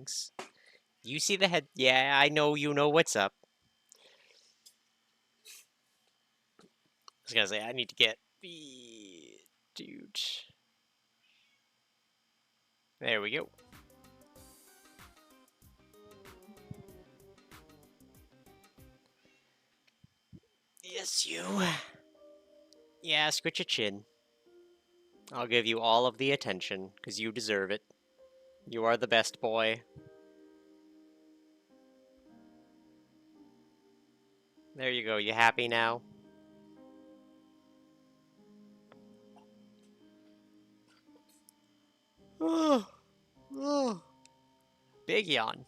Binks. You see the head? Yeah, I know you know what's up. I was gonna say, I need to get the... Dude. There we go. Yes, you. Yeah, scratch your chin. I'll give you all of the attention, because you deserve it. You are the best boy. There you go, you happy now? Oh, oh. Big yawn.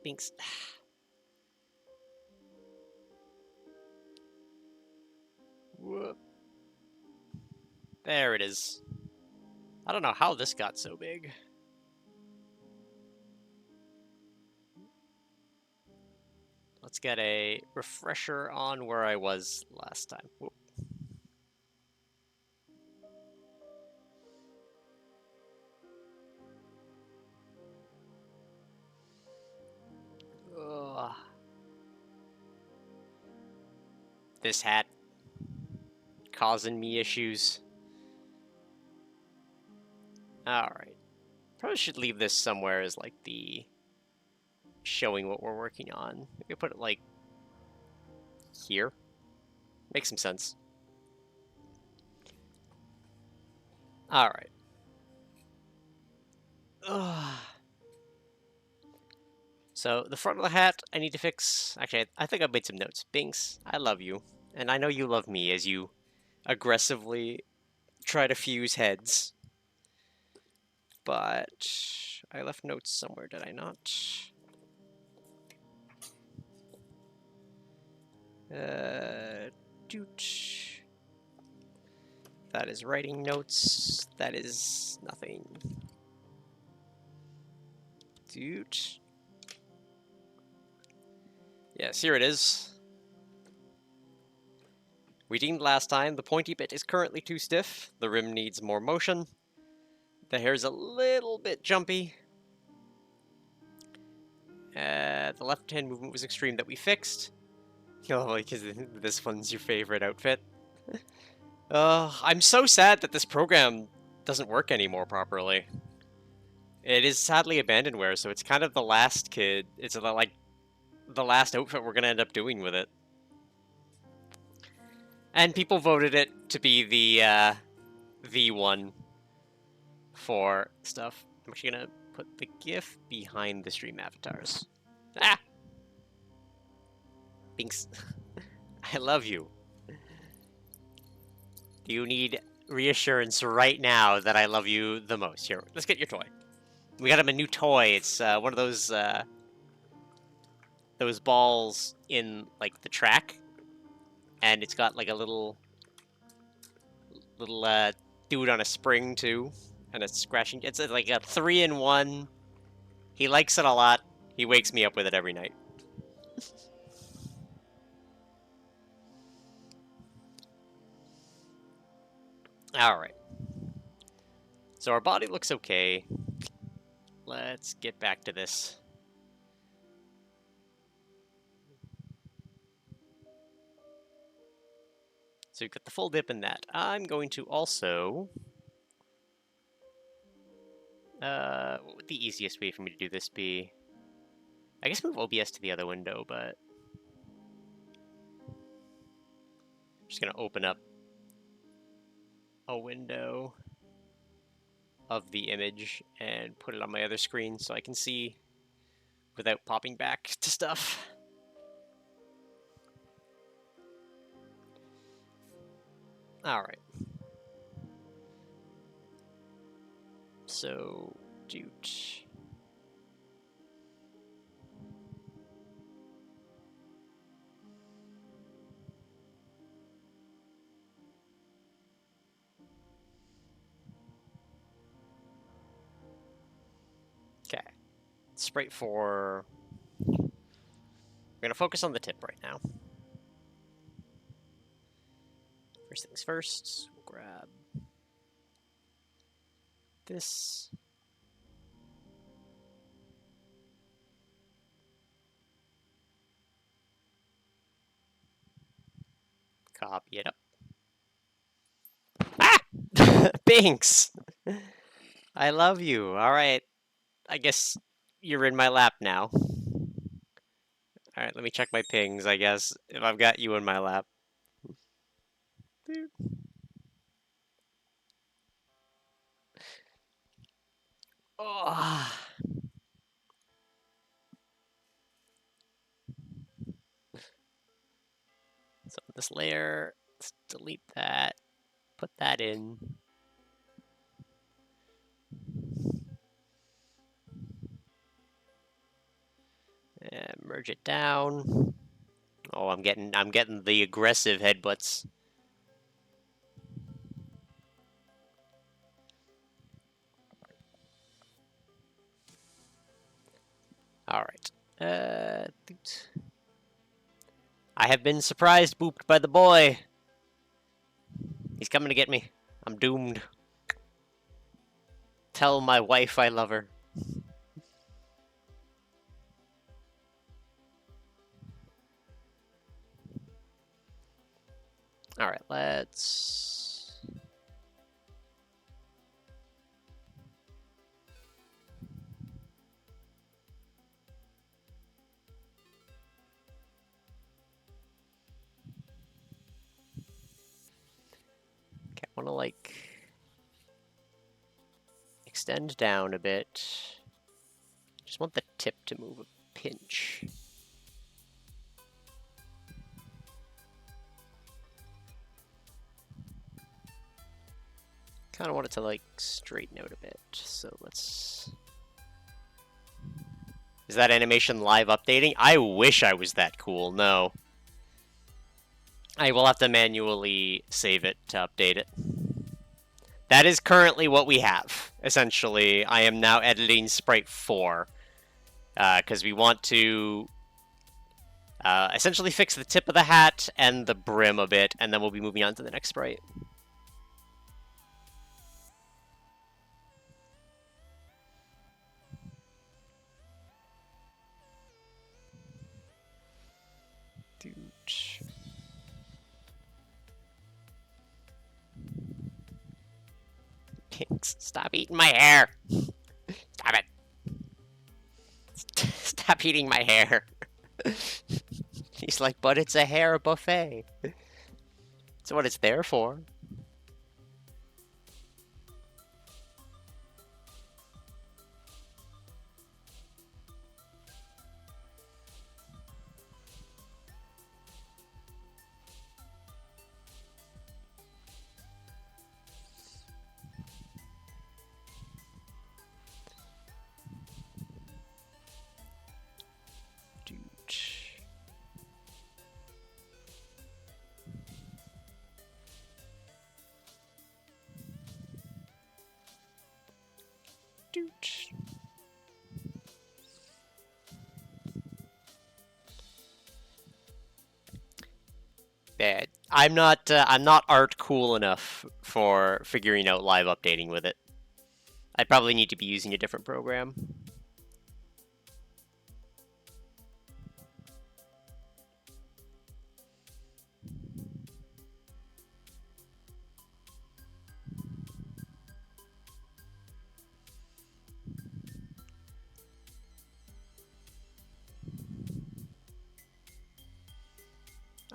Binks. Whoop. There it is. I don't know how this got so big. Let's get a refresher on where I was last time. Whoop. Ugh. This hat causing me issues. Alright. Probably should leave this somewhere as like the showing what we're working on. Maybe put it like here. Makes some sense. Alright. So the front of the hat I need to fix. Actually, I think I made some notes. Binks, I love you. And I know you love me as you aggressively try to fuse heads. But I left notes somewhere, did I not? Doot. That is writing notes. That is nothing. Doot. Yes, here it is. We deemed last time the pointy bit is currently too stiff. The rim needs more motion. The hair's a little bit jumpy. The left-hand movement was extreme that we fixed. Oh, because this one's your favorite outfit. I'm so sad that this program doesn't work anymore properly. It is sadly abandonware, so it's kind of the last kid. It's like the last outfit we're gonna end up doing with it. And people voted it to be the one for stuff. I'm actually gonna put the GIF behind the stream avatars. Ah! Binks. I love you. Do you need reassurance right now that I love you the most? Here, let's get your toy. We got him a new toy. It's one of those balls in like the track, and it's got like a little dude on a spring too, and it's scratching. It's like a 3-in-1. He likes it a lot. He wakes me up with it every night. Alright. So our body looks okay. Let's get back to this. So we've got the full dip in that. I'm going to also... what would the easiest way for me to do this be? I guess move OBS to the other window, but... I'm just going to open up a window of the image and put it on my other screen so I can see without popping back to stuff. Alright. So, doot. Okay. Sprite for... We're going to focus on the tip right now. For First things first, we'll grab this. Copy it up. Ah! Binks! I love you. Alright. I guess you're in my lap now. Alright, let me check my pings, I guess, if I've got you in my lap. Oh. So this layer, let's delete that, put that in. And merge it down. Oh, I'm getting the aggressive headbutts. All right. I have been surprised booped by the boy. He's coming to get me. I'm doomed. Tell my wife I love her. All right, let's... Okay, I want to, like, extend down a bit. Just want the tip to move a pinch. Kind of want it to, like, straighten out a bit, so let's... Is that animation live updating? I wish I was that cool. No. I will have to manually save it to update it. That is currently what we have, essentially. I am now editing Sprite 4, because we want to essentially fix the tip of the hat and the brim a bit, and then we'll be moving on to the next sprite. Pinks, stop eating my hair! Stop it! Stop eating my hair! He's like, but it's a hair buffet. That's what it's there for. Bad. I'm not art cool enough for figuring out live updating with it. I probably need to be using a different program.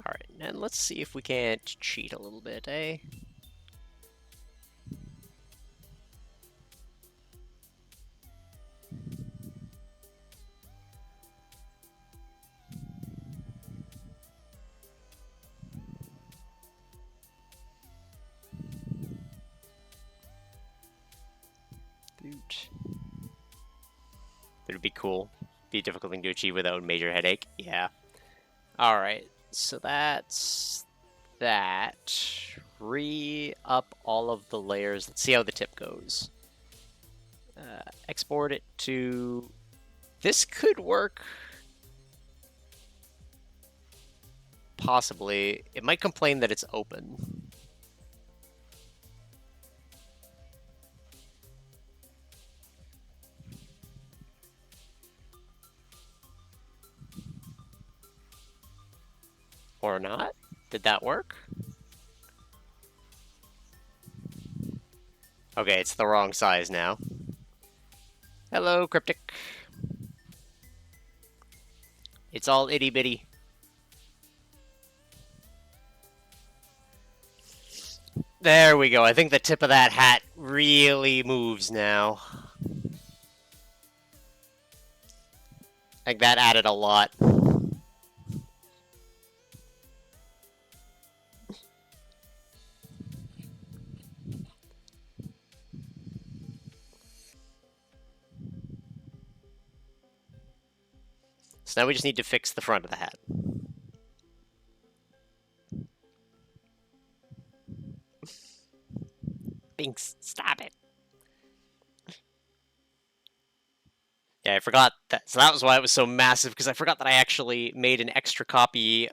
Alright, and let's see if we can't cheat a little bit, eh? It would be cool. Be a difficult thing to achieve without a major headache. Yeah. Alright, so that's that. Re-up all of the layers. Let's see how the tip goes. Export it to... This could work. Possibly. It might complain that it's open. Or not? Did that work? Okay, it's the wrong size now. Hello, Cryptic. It's all itty-bitty. There we go. I think the tip of that hat really moves now. Like, that added a lot. So now we just need to fix the front of the hat. Binks, stop it. Yeah, I forgot that. So that was why it was so massive, because I forgot that I actually made an extra copy,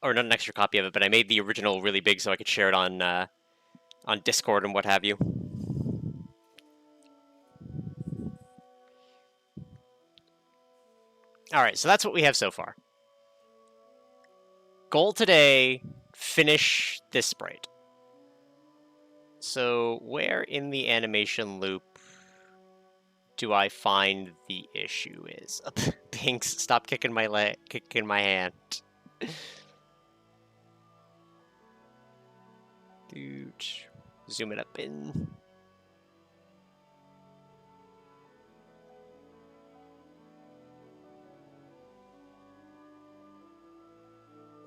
or not an extra copy of it, but I made the original really big so I could share it on Discord and what have you. Alright, so that's what we have so far. Goal today, finish this sprite. So where in the animation loop do I find the issue is? Binks, stop kicking my leg, kicking my hand. Dude, zoom it up in.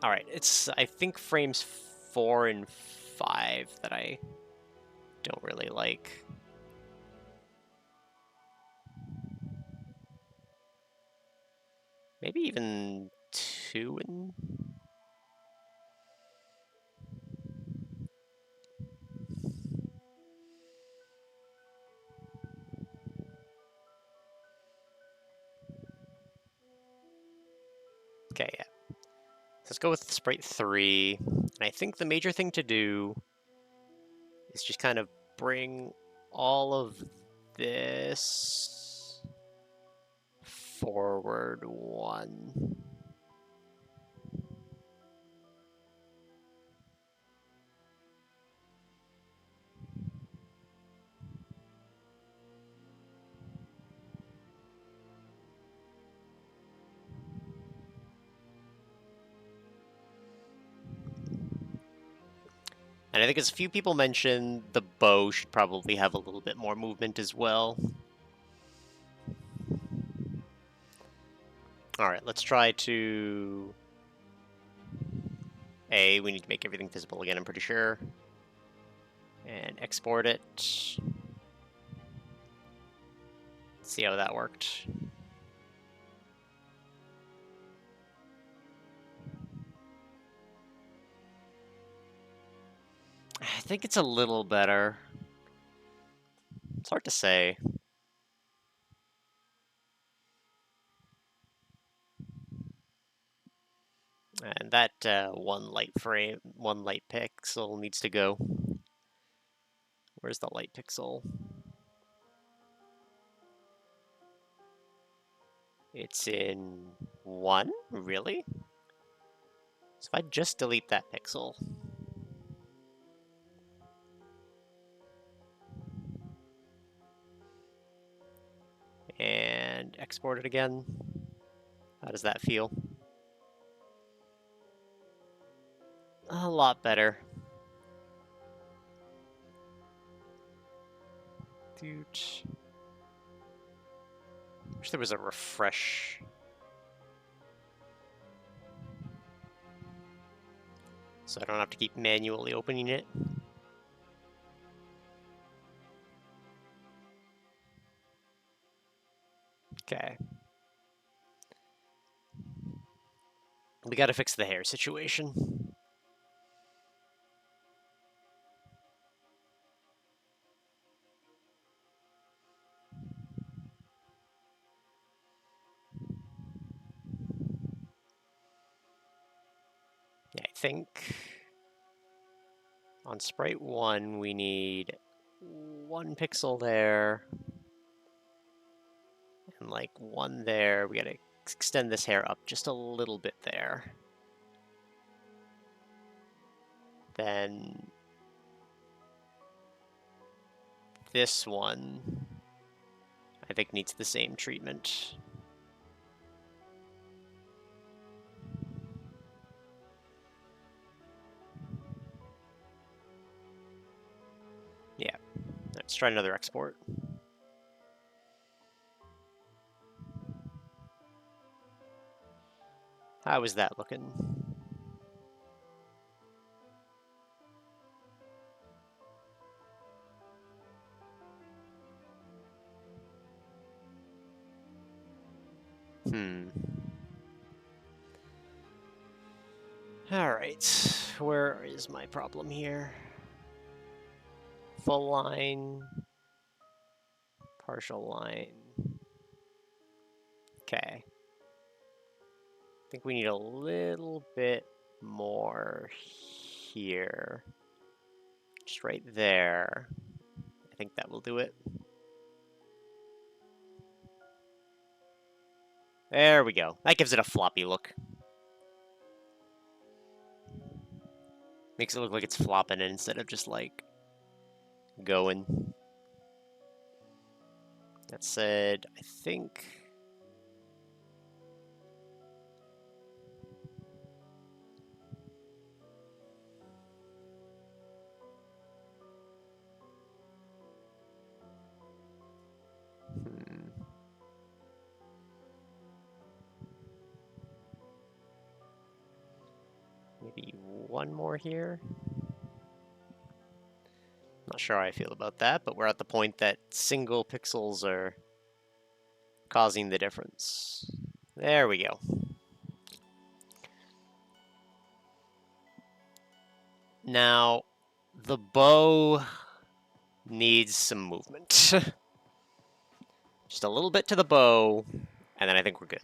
All right, it's I think frames 4 and 5 that I don't really like. Maybe even 2 and... Okay, yeah. Let's go with Sprite 3. And I think the major thing to do is just kind of bring all of this forward 1. And I think as a few people mentioned, the bow should probably have a little bit more movement as well. Alright, let's try to... we need to make everything visible again, I'm pretty sure. And export it. Let's see how that worked. I think it's a little better. It's hard to say. And that one light pixel needs to go. Where's the light pixel? It's in 1? Really? So if I just delete that pixel... and export it again, how does that feel? A lot better. Dude. Wish there was a refresh. So I don't have to keep manually opening it. Okay. We gotta fix the hair situation. Yeah, I think on Sprite 1 we need 1 pixel there. And like 1 there. We gotta extend this hair up just a little bit there. then this one, I think, needs the same treatment. Yeah, let's try another export. How is that looking? Alright, where is my problem here? Full line, partial line. Okay. I think we need a little bit more here. Just right there. I think that will do it. There we go. That gives it a floppy look. Makes it look like it's flopping instead of just like going. That said, I think maybe one more here. Not sure how I feel about that, but we're at the point that single pixels are causing the difference. There we go. Now, the bow needs some movement. Just a little bit to the bow, and then I think we're good.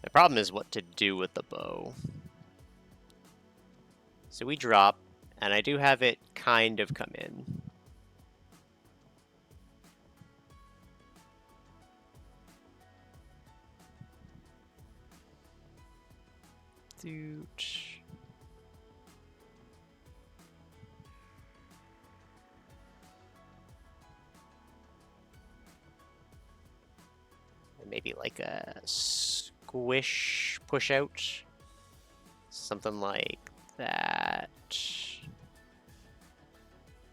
The problem is what to do with the bow. So we drop, and I do have it kind of come in. Doot. Maybe like a squish push out. Something like that.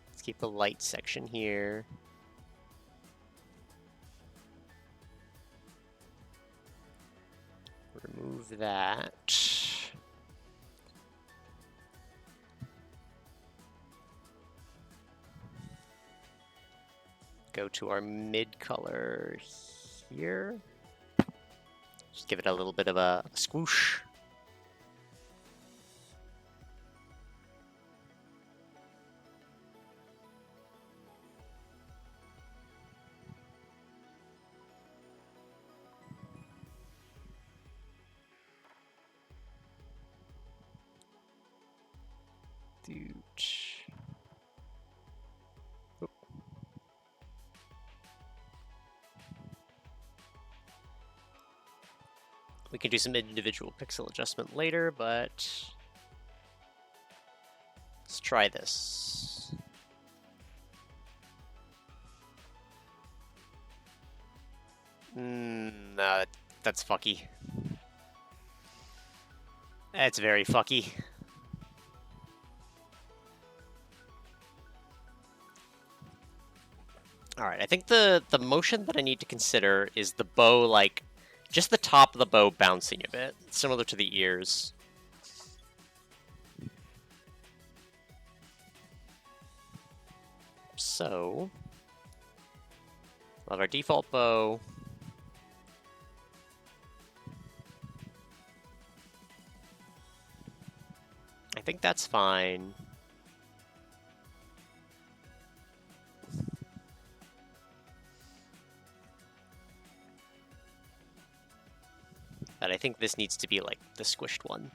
Let's keep the light section here. Remove that. Go to our mid color here. Just give it a little bit of a swoosh. We can do some individual pixel adjustment later, but let's try this. No, that's fucky. That's very fucky. Alright, I think the motion that I need to consider is the bow, like, just the top of the bow bouncing a bit, similar to the ears. So, we'll have our default bow. I think that's fine. But I think this needs to be like the squished one.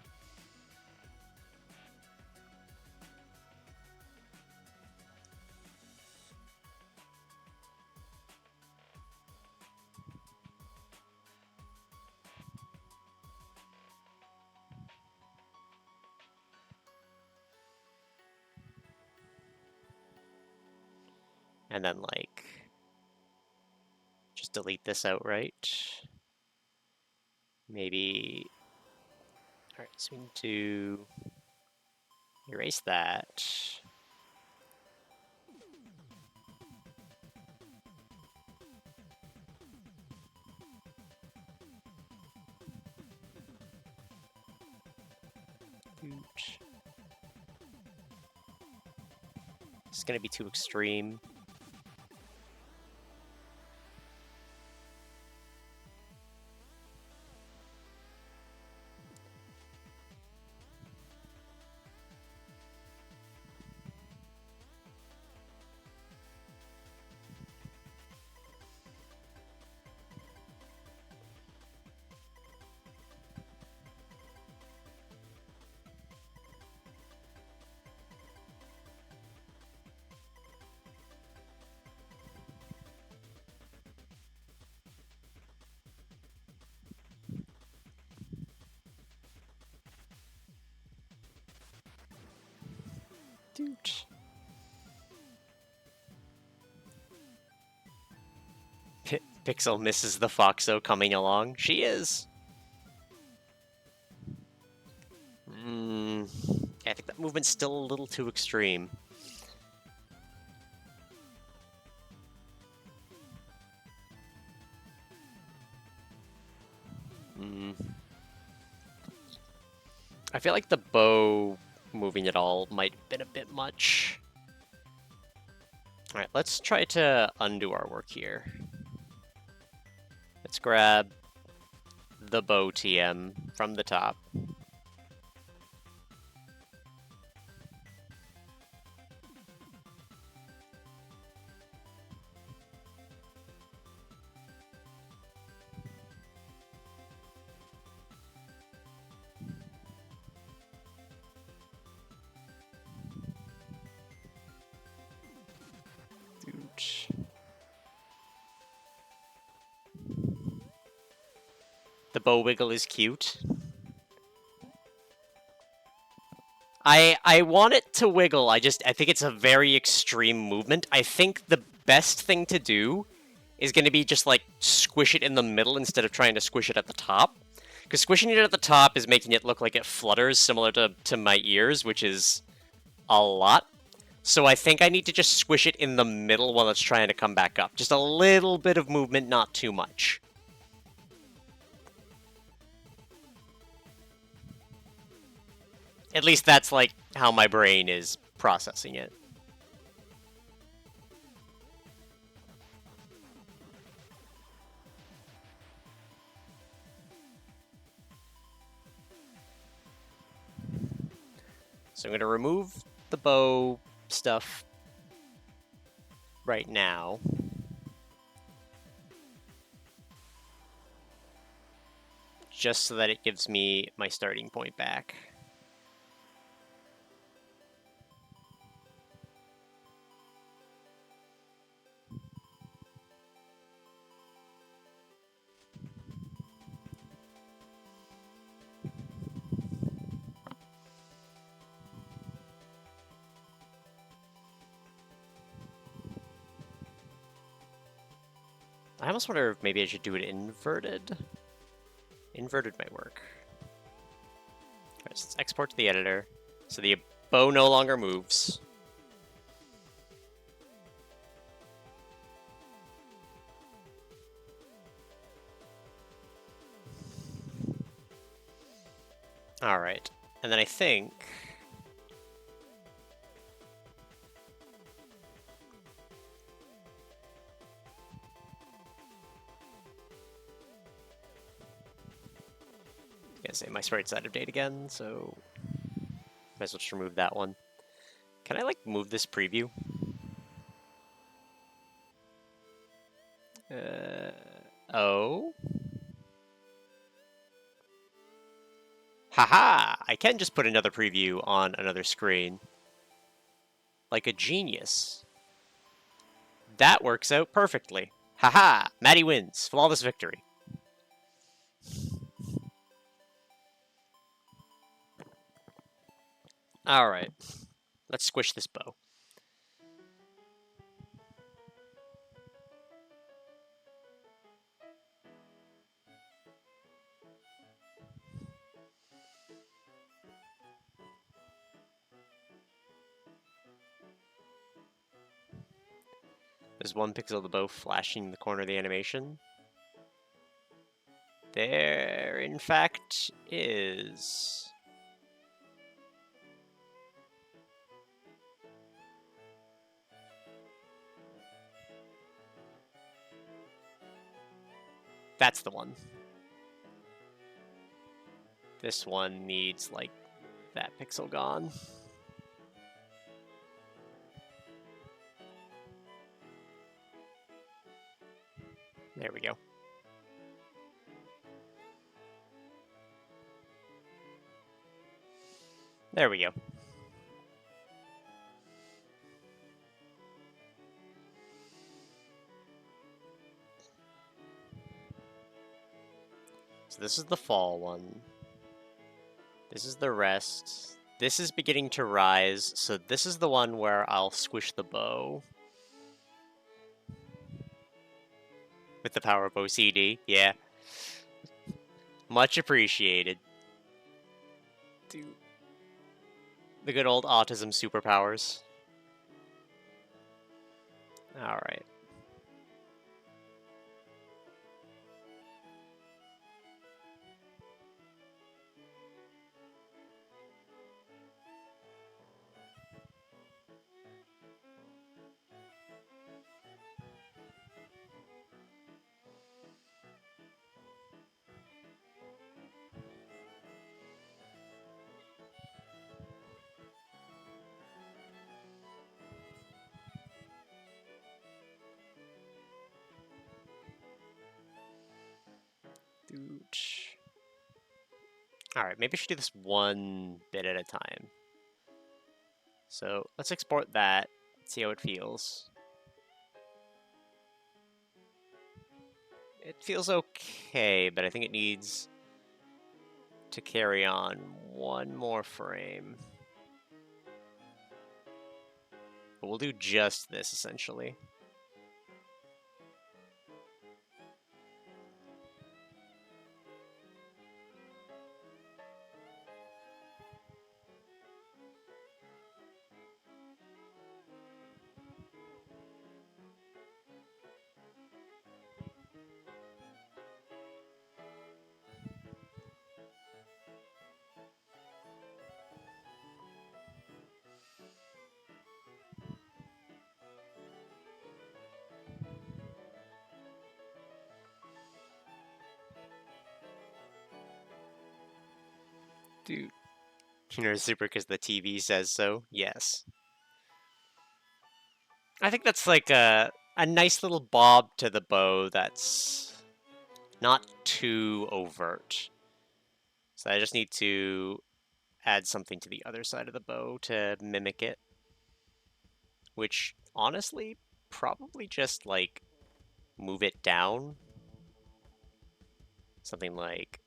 And then, like, just delete this outright. Maybe... Alright, so we need to erase that. It's gonna be too extreme. Dude. Pixel misses the Foxo coming along. She is. I think that movement's still a little too extreme. I feel like the bow moving at all might have been a bit much. Alright, let's try to undo our work here. Let's grab the bow TM from the top. The bow wiggle is cute. I want it to wiggle, I think it's a very extreme movement. I think the best thing to do is going to be just, like, squish it in the middle instead of trying to squish it at the top. Because squishing it at the top is making it look like it flutters, similar to my ears, which is a lot. So I think I need to just squish it in the middle while it's trying to come back up. Just a little bit of movement, not too much. At least that's, like, how my brain is processing it. So I'm going to remove the bow stuff right now. Just so that it gives me my starting point back. I almost wonder if maybe I should do it inverted. Inverted might work. Alright, so let's export to the editor. So the bow no longer moves. Alright, and then I think... I gotta say, my sprite's out of date again, so... might as well just remove that one. Can I, like, move this preview? Oh? Haha! I can just put another preview on another screen. Like a genius. That works out perfectly. Haha! Matty wins. Flawless victory. Alright. Let's squish this bow. There's 1 pixel of the bow flashing in the corner of the animation. There, in fact, is. That's the one. This one needs, like, that pixel gone. There we go. There we go. So this is the fall one. This is the rest. This is beginning to rise, so this is the one where I'll squish the bow. With the power of OCD, yeah. Much appreciated. Dude. The good old autism superpowers. Alright. Alright, maybe I should do this one bit at a time. So let's export that, see how it feels. It feels okay, but I think it needs to carry on 1 more frame. But we'll do just this, essentially. Dude. You're super because the TV says so? Yes. I think that's like a nice little bob to the bow that's not too overt. So I just need to add something to the other side of the bow to mimic it. Which, honestly, probably just, like, move it down. Something like...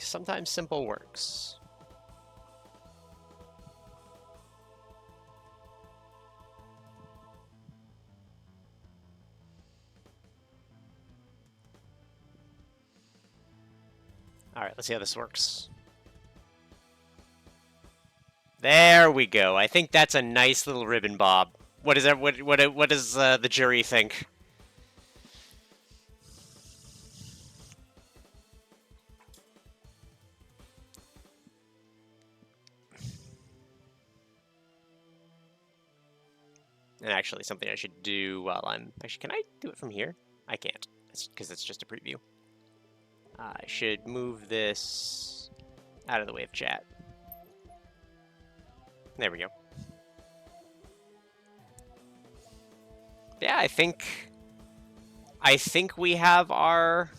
Sometimes simple works. Alright, let's see how this works. There we go. I think that's a nice little ribbon bob. What is that? What does the jury think? And actually, something I should do while I'm... Actually, can I do it from here? I can't, because it's just a preview. I should move this out of the way of chat. There we go. Yeah, I think we have our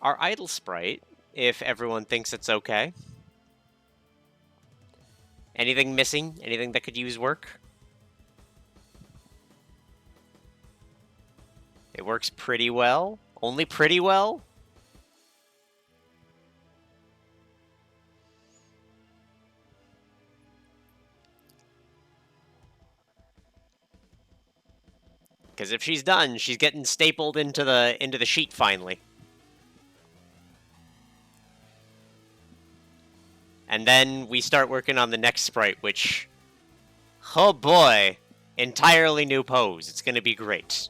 idle sprite, if everyone thinks it's okay. Anything missing? Anything that could use work? It works pretty well. Only pretty well? because if she's done, she's getting stapled into the sheet finally. And then we start working on the next sprite, which, oh boy, entirely new pose. It's going to be great.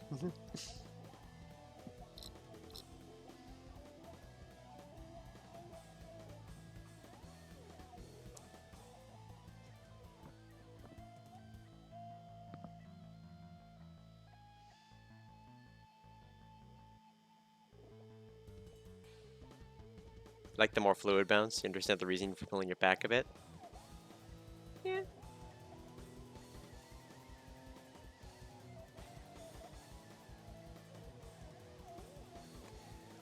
Like the more fluid bounce. You understand the reason for pulling it back a bit? Yeah.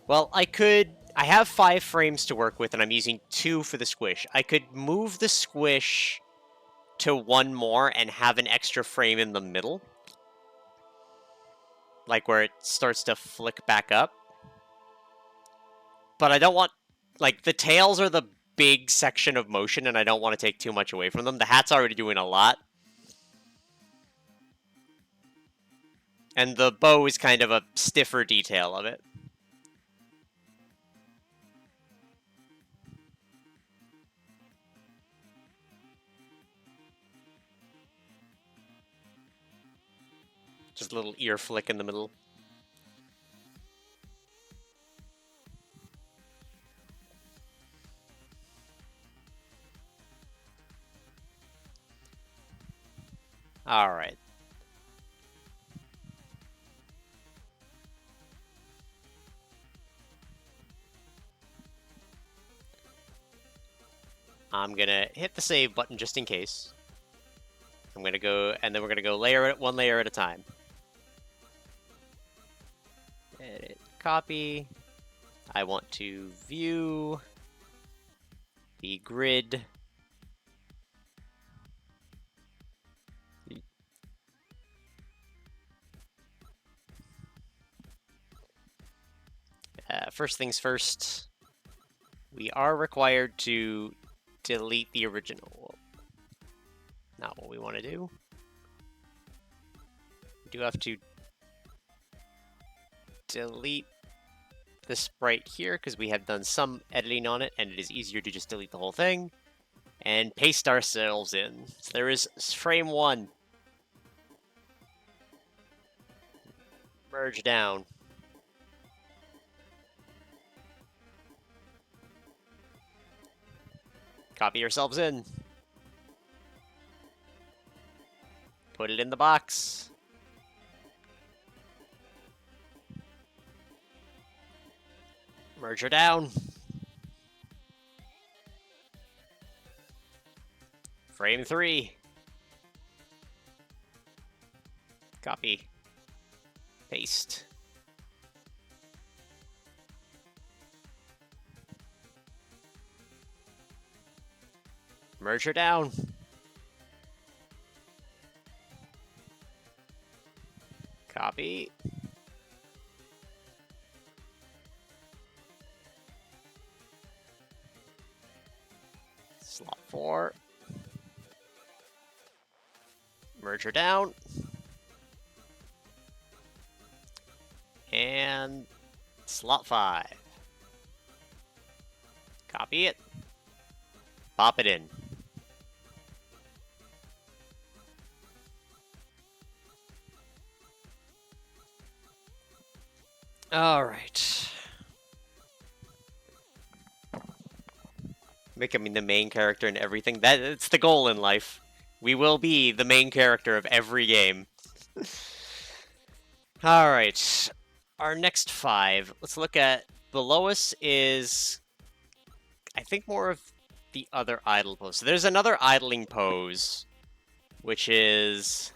Well, I have 5 frames to work with, and I'm using 2 for the squish. I could move the squish to 1 more and have an extra frame in the middle. Like where it starts to flick back up. But I don't want... Like, the tails are the big section of motion, and I don't want to take too much away from them. The hat's already doing a lot. And the bow is kind of a stiffer detail of it. Just a little ear flick in the middle. Alright. I'm gonna hit the save button just in case. I'm gonna go, and then we're gonna go one layer at a time. Edit, copy. I want to view the grid. First things first, we are required to delete the original. Not what we want to do. We do have to delete the sprite here because we have done some editing on it, and it is easier to just delete the whole thing and paste ourselves in. So there is frame 1. Merge down. Copy yourselves in. Put it in the box. Merge her down. Frame 3. Copy. Paste. Merge her down. Copy. Slot 4. Merge her down. And slot 5. Copy it. Pop it in. All right. Becoming the main character in everything. It's the goal in life. We will be the main character of every game. All right. Our next 5. Let's look at below us is, I think, more of the other idle pose. So there's another idling pose, which is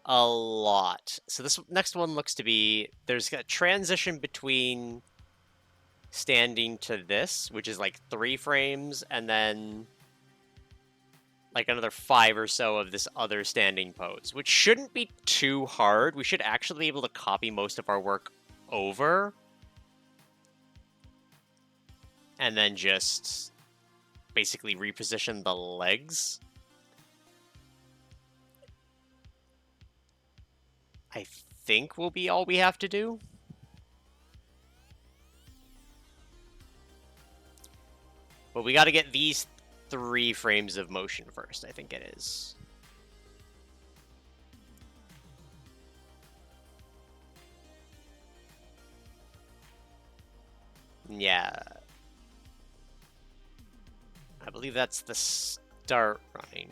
a lot. So this next one looks to be, there's a transition between standing to this, which is like 3 frames, and then like another 5 or so of this other standing pose, which shouldn't be too hard. We should actually be able to copy most of our work over and then just basically reposition the legs. I think will be all we have to do. But we got to get these 3 frames of motion first, I think it is. Yeah. I believe that's the start running.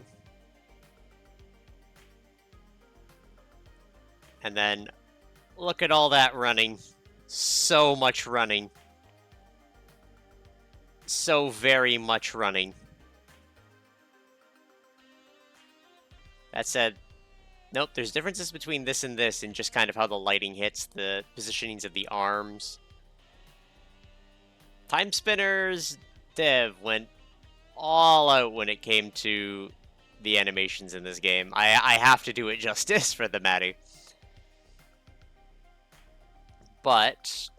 And then look at all that running. So much running. So very much running. That said, nope, there's differences between this and this in just kind of how the lighting hits, the positionings of the arms. Timespinner's dev went all out when it came to the animations in this game. I have to do it justice for the Matty. But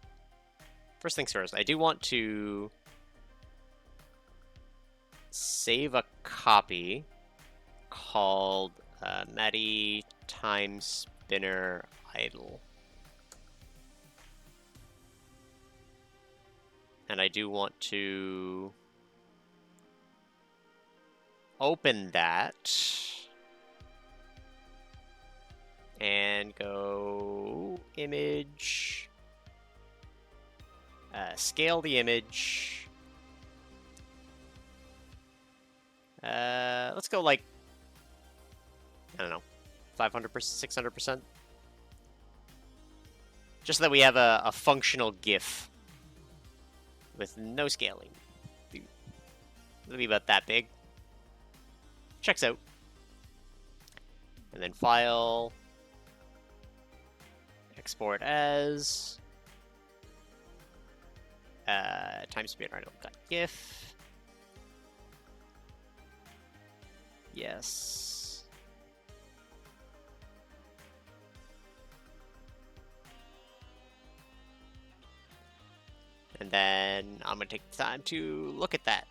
first things first, I do want to save a copy called Matty Timespinner Idle. And I do want to open that and go image, scale the image. Let's go like, I don't know, 500%, 600%. Just so that we have a functional GIF with no scaling. It'll be about that big. Checks out. And then file, export as timespinner.gif. Yes. And then I'm going to take the time to look at that.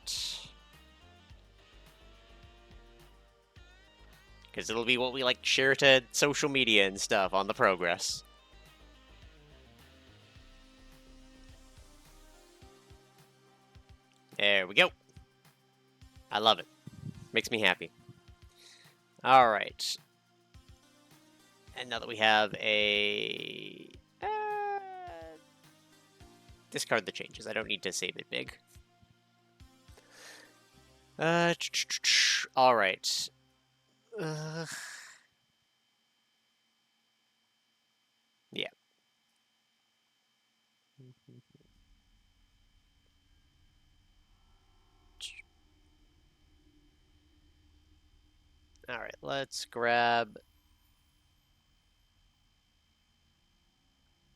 Because it'll be what we like share to social media and stuff on the progress. There we go. I love it. Makes me happy. All right. And now that we have a... discard the changes. I don't need to save it big. All right. Yeah. All right, let's grab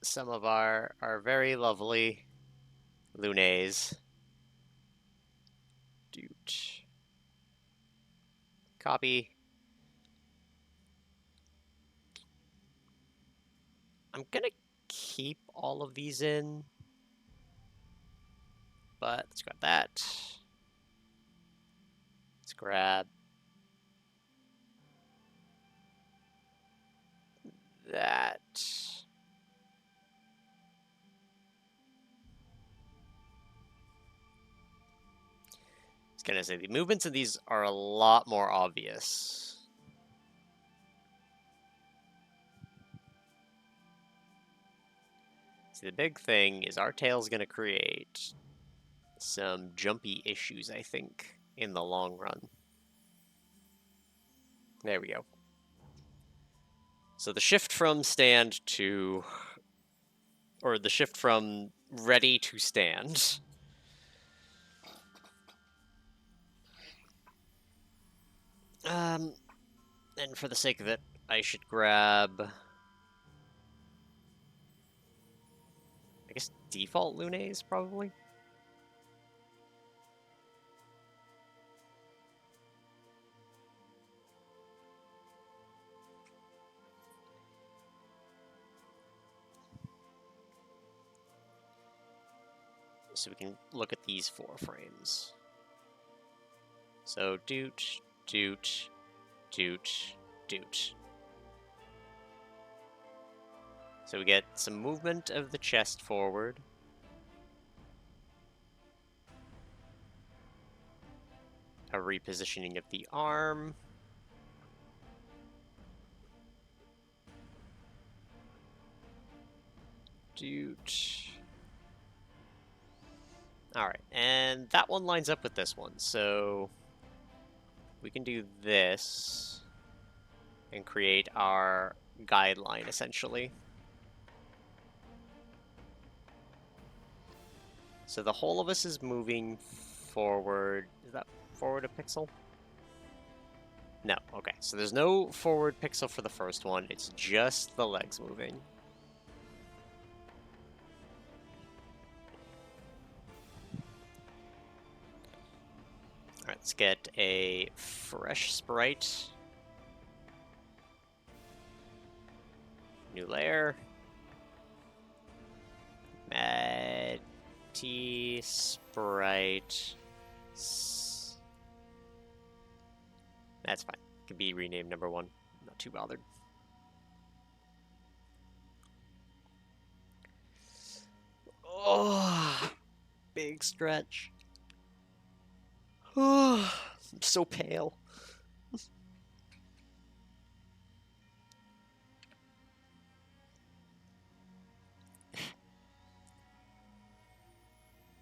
some of our very lovely lunes. Doot. Copy. I'm gonna keep all of these in, but let's grab that. Let's grab that. I was gonna say, the movements of these are a lot more obvious. See, the big thing is our tail's gonna create some jumpy issues, I think, in the long run. There we go. So the shift from stand to, or the shift from ready to stand. And for the sake of it, I should grab, I guess, default lunes, probably? So we can look at these 4 frames. So doot, doot, doot, doot. So we get some movement of the chest forward. A repositioning of the arm. Alright, and that one lines up with this one, so we can do this and create our guideline, essentially. So the whole of us is moving forward. Is that forward a pixel? No, okay. So there's no forward pixel for the first one. It's just the legs moving. Alright, let's get a fresh sprite. New layer. Matty sprite. That's fine. Could be renamed number 1. Not too bothered. Oh, big stretch. Oh, I'm so pale.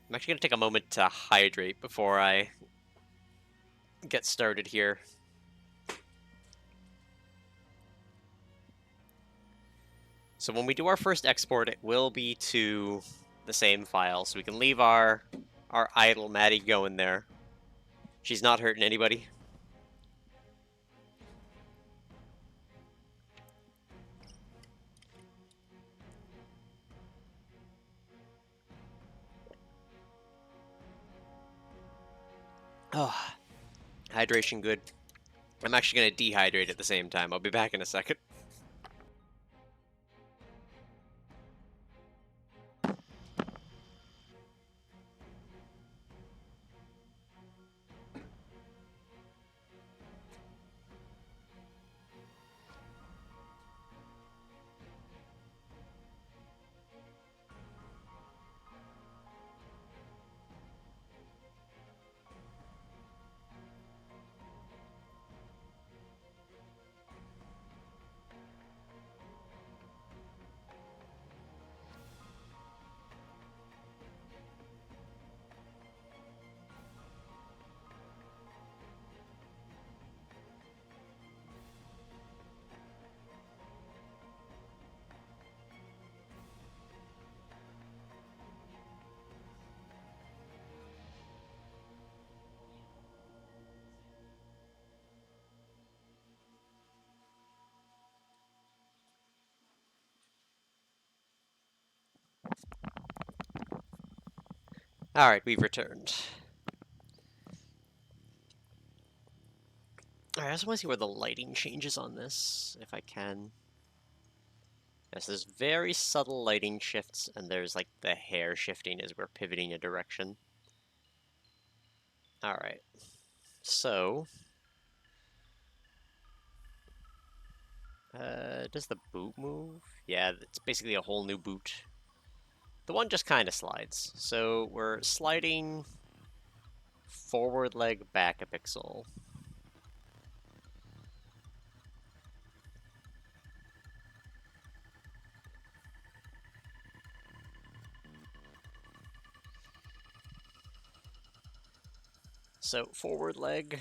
I'm actually going to take a moment to hydrate before I get started here. So when we do our first export, it will be to the same file, so we can leave our idle Matty going there. She's not hurting anybody. Oh, hydration good. I'm actually going to dehydrate at the same time. I'll be back in a second. Alright, we've returned. Alright, I just want to see where the lighting changes on this, if I can. Yes, there's very subtle lighting shifts, and there's like the hair shifting as we're pivoting a direction. Alright, so... does the boot move? Yeah, it's basically a whole new boot. The one just kind of slides. So we're sliding forward leg back a pixel. So forward leg,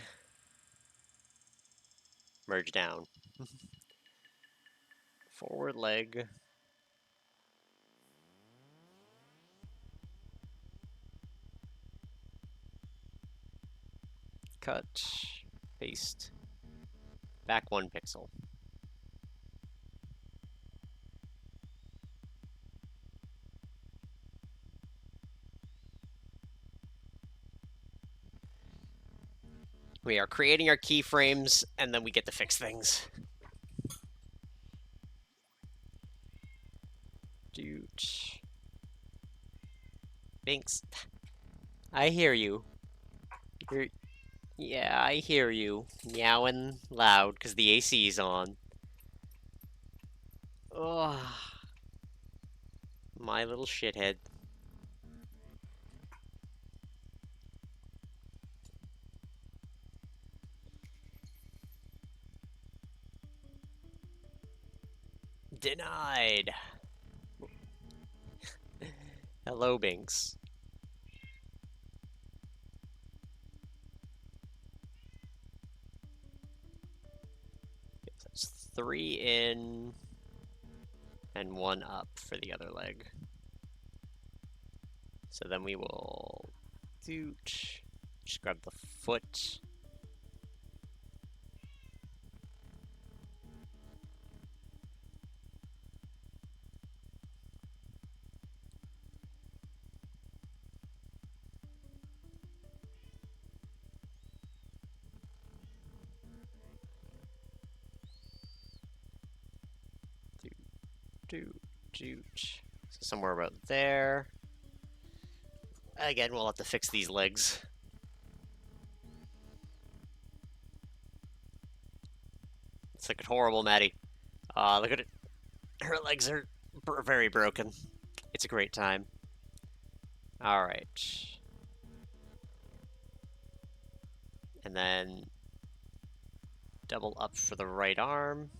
merge down. Forward leg. Cut, paste, back 1 pixel. We are creating our keyframes, and then we get to fix things. Dude. Binks. I hear you. Yeah, I hear you. Meowing loud, because the AC is on. Ugh. My little shithead. Denied! Hello, Binks. That's 3 in and 1 up for the other leg. So then we will just grab the foot. So somewhere about there. Again, we'll have to fix these legs. It's looking horrible, Matty. Look at it. Her legs are very broken. It's a great time. Alright. And then double up for the right arm.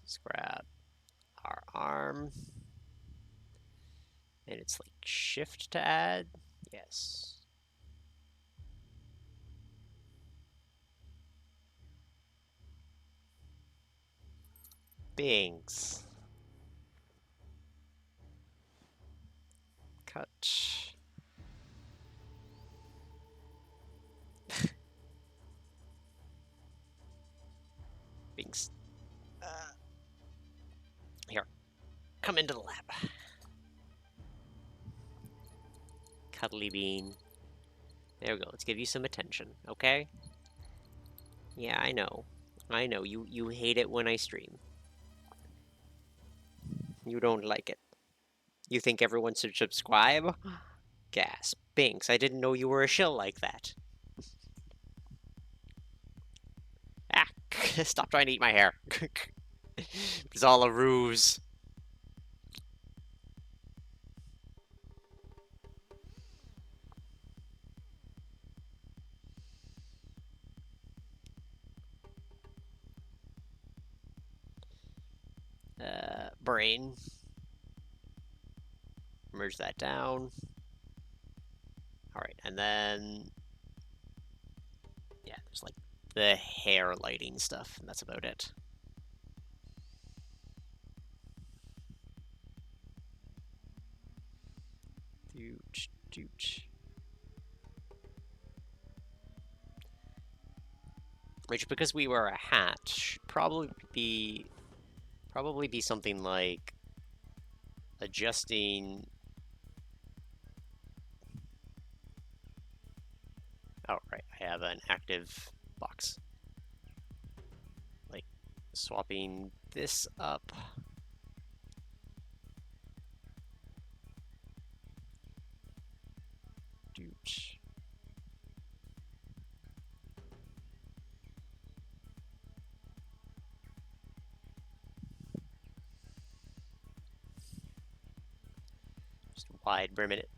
Let's grab our arm. And it's like shift to add. Yes. Bings. Cut. Bings. Here. Come into the lab. Cuddly bean. There we go. Let's give you some attention, okay? Yeah, I know. I know. You hate it when I stream. You don't like it. You think everyone should subscribe? Gasp. Binks, I didn't know you were a shill like that. Ah, stop trying to eat my hair. It's all a ruse. Brain. Merge that down. Alright, and then... yeah, there's like the hair lighting stuff, and that's about it. Which, because we wear a hat, should probably be something like adjusting. Oh, right, I have an active box. Like swapping this up. Just wide brimming it.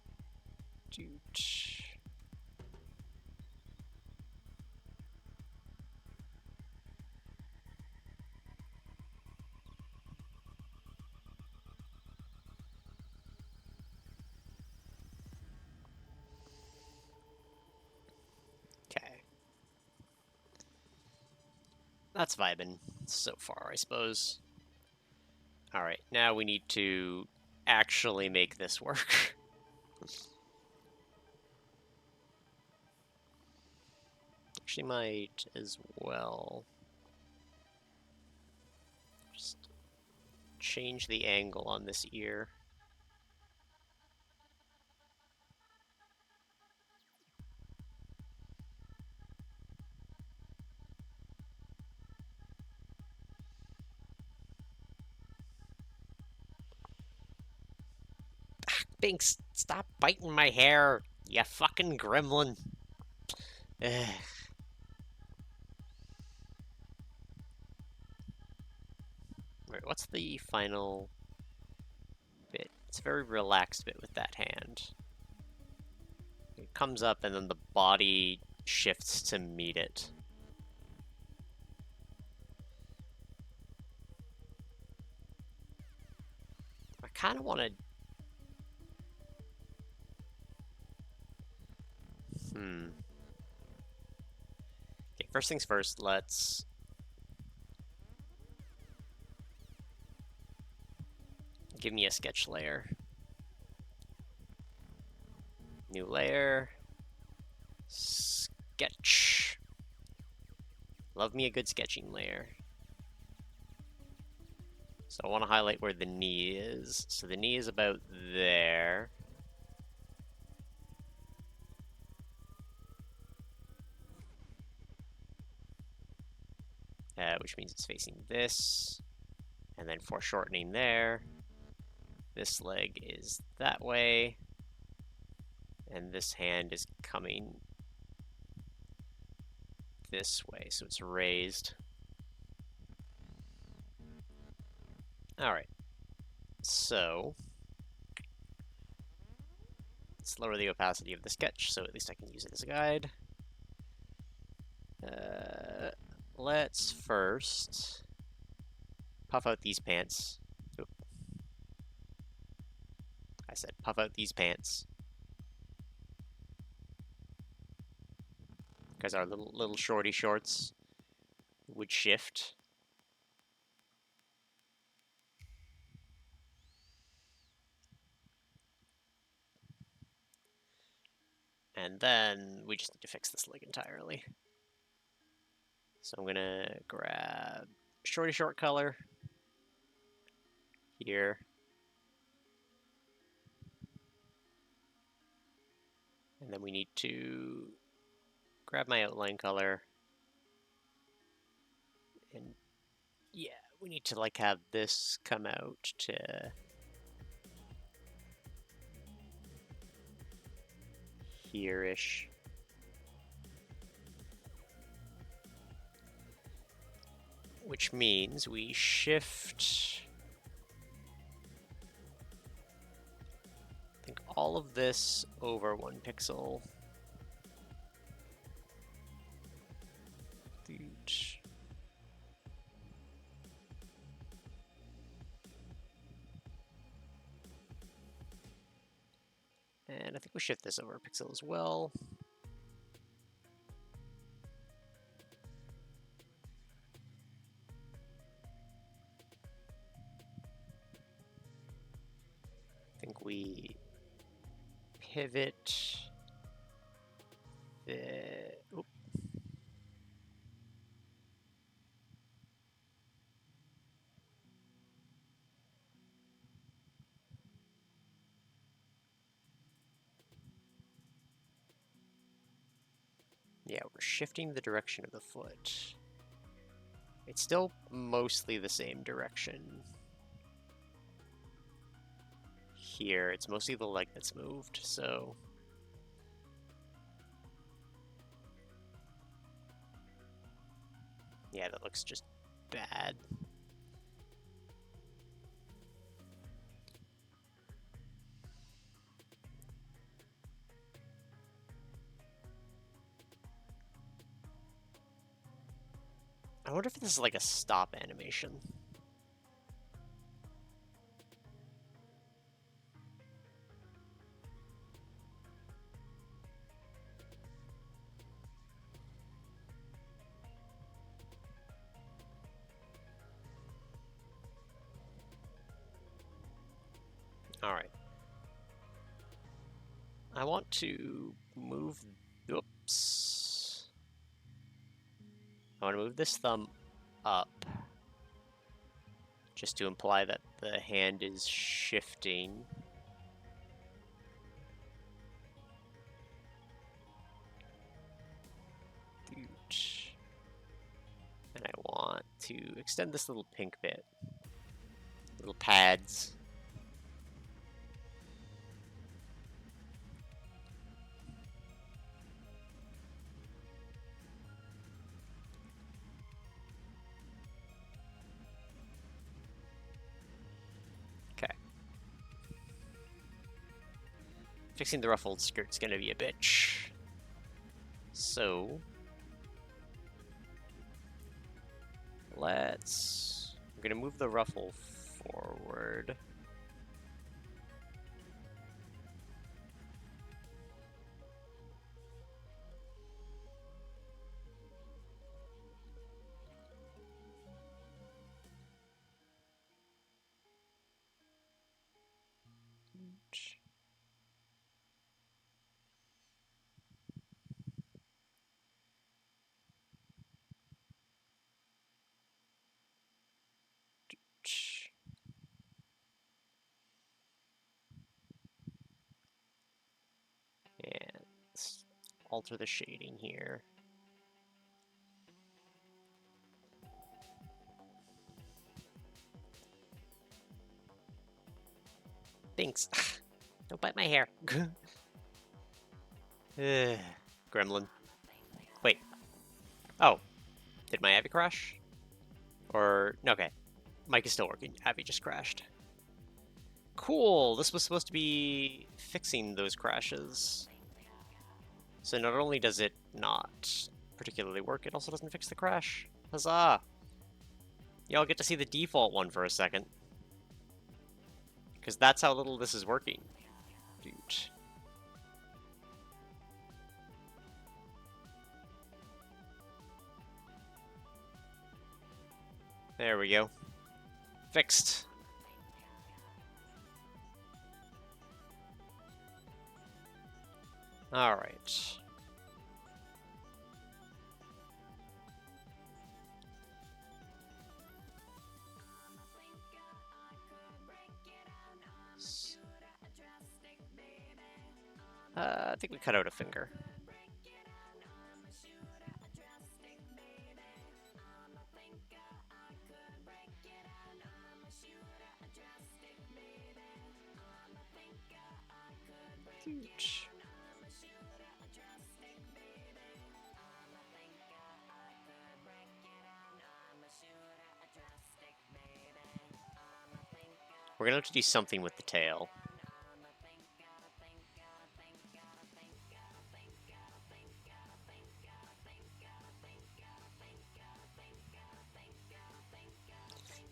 Okay. That's vibing so far, I suppose. Alright, now we need to actually make this work. Actually might as well just change the angle on this ear. Binks, stop biting my hair, you fucking gremlin. Ugh. Wait, what what's the final bit? It's a very relaxed bit with that hand. It comes up and then the body shifts to meet it. I kind of want to... Okay, first things first, let's... Give me a sketch layer. New layer. Sketch. Love me a good sketching layer. So I want to highlight where the knee is. So the knee is about there. Which means it's facing this. And then foreshortening there. This leg is that way. And this hand is coming this way, so it's raised. Alright. So let's lower the opacity of the sketch, so at least I can use it as a guide. Let's first puff out these pants. Oop. I said puff out these pants. Because our little shorty shorts would shift. And then we just need to fix this leg entirely. So I'm gonna grab shorty short color here. And then we need to grab my outline color. And yeah, we need to like have this come out to here-ish. Which means we shift, I think, all of this over 1 pixel. And I think we shift this over a pixel as well. I think we pivot the... Oop. Yeah, we're shifting the direction of the foot. It's still mostly the same direction. Here, it's mostly the leg that's moved, so... Yeah, that looks just bad. I wonder if this is like a stop animation. Alright. I want to move... Oops. I want to move this thumb up, just to imply that the hand is shifting. And I want to extend this little pink bit, little pads. Fixing the ruffled skirt's gonna be a bitch. So let's... I'm gonna move the ruffle forward. And let's alter the shading here. Thanks. Don't bite my hair. Gremlin. Wait. Oh. Did my Abby crash? Or... okay. Mic is still working. Abby just crashed. Cool! This was supposed to be fixing those crashes. So not only does it not particularly work, it also doesn't fix the crash. Huzzah! Y'all get to see the default one for a second. Because that's how little this is working. Dude. There we go. Fixed. Alright. I think we cut out a finger. Huge. We're gonna have to do something with the tail.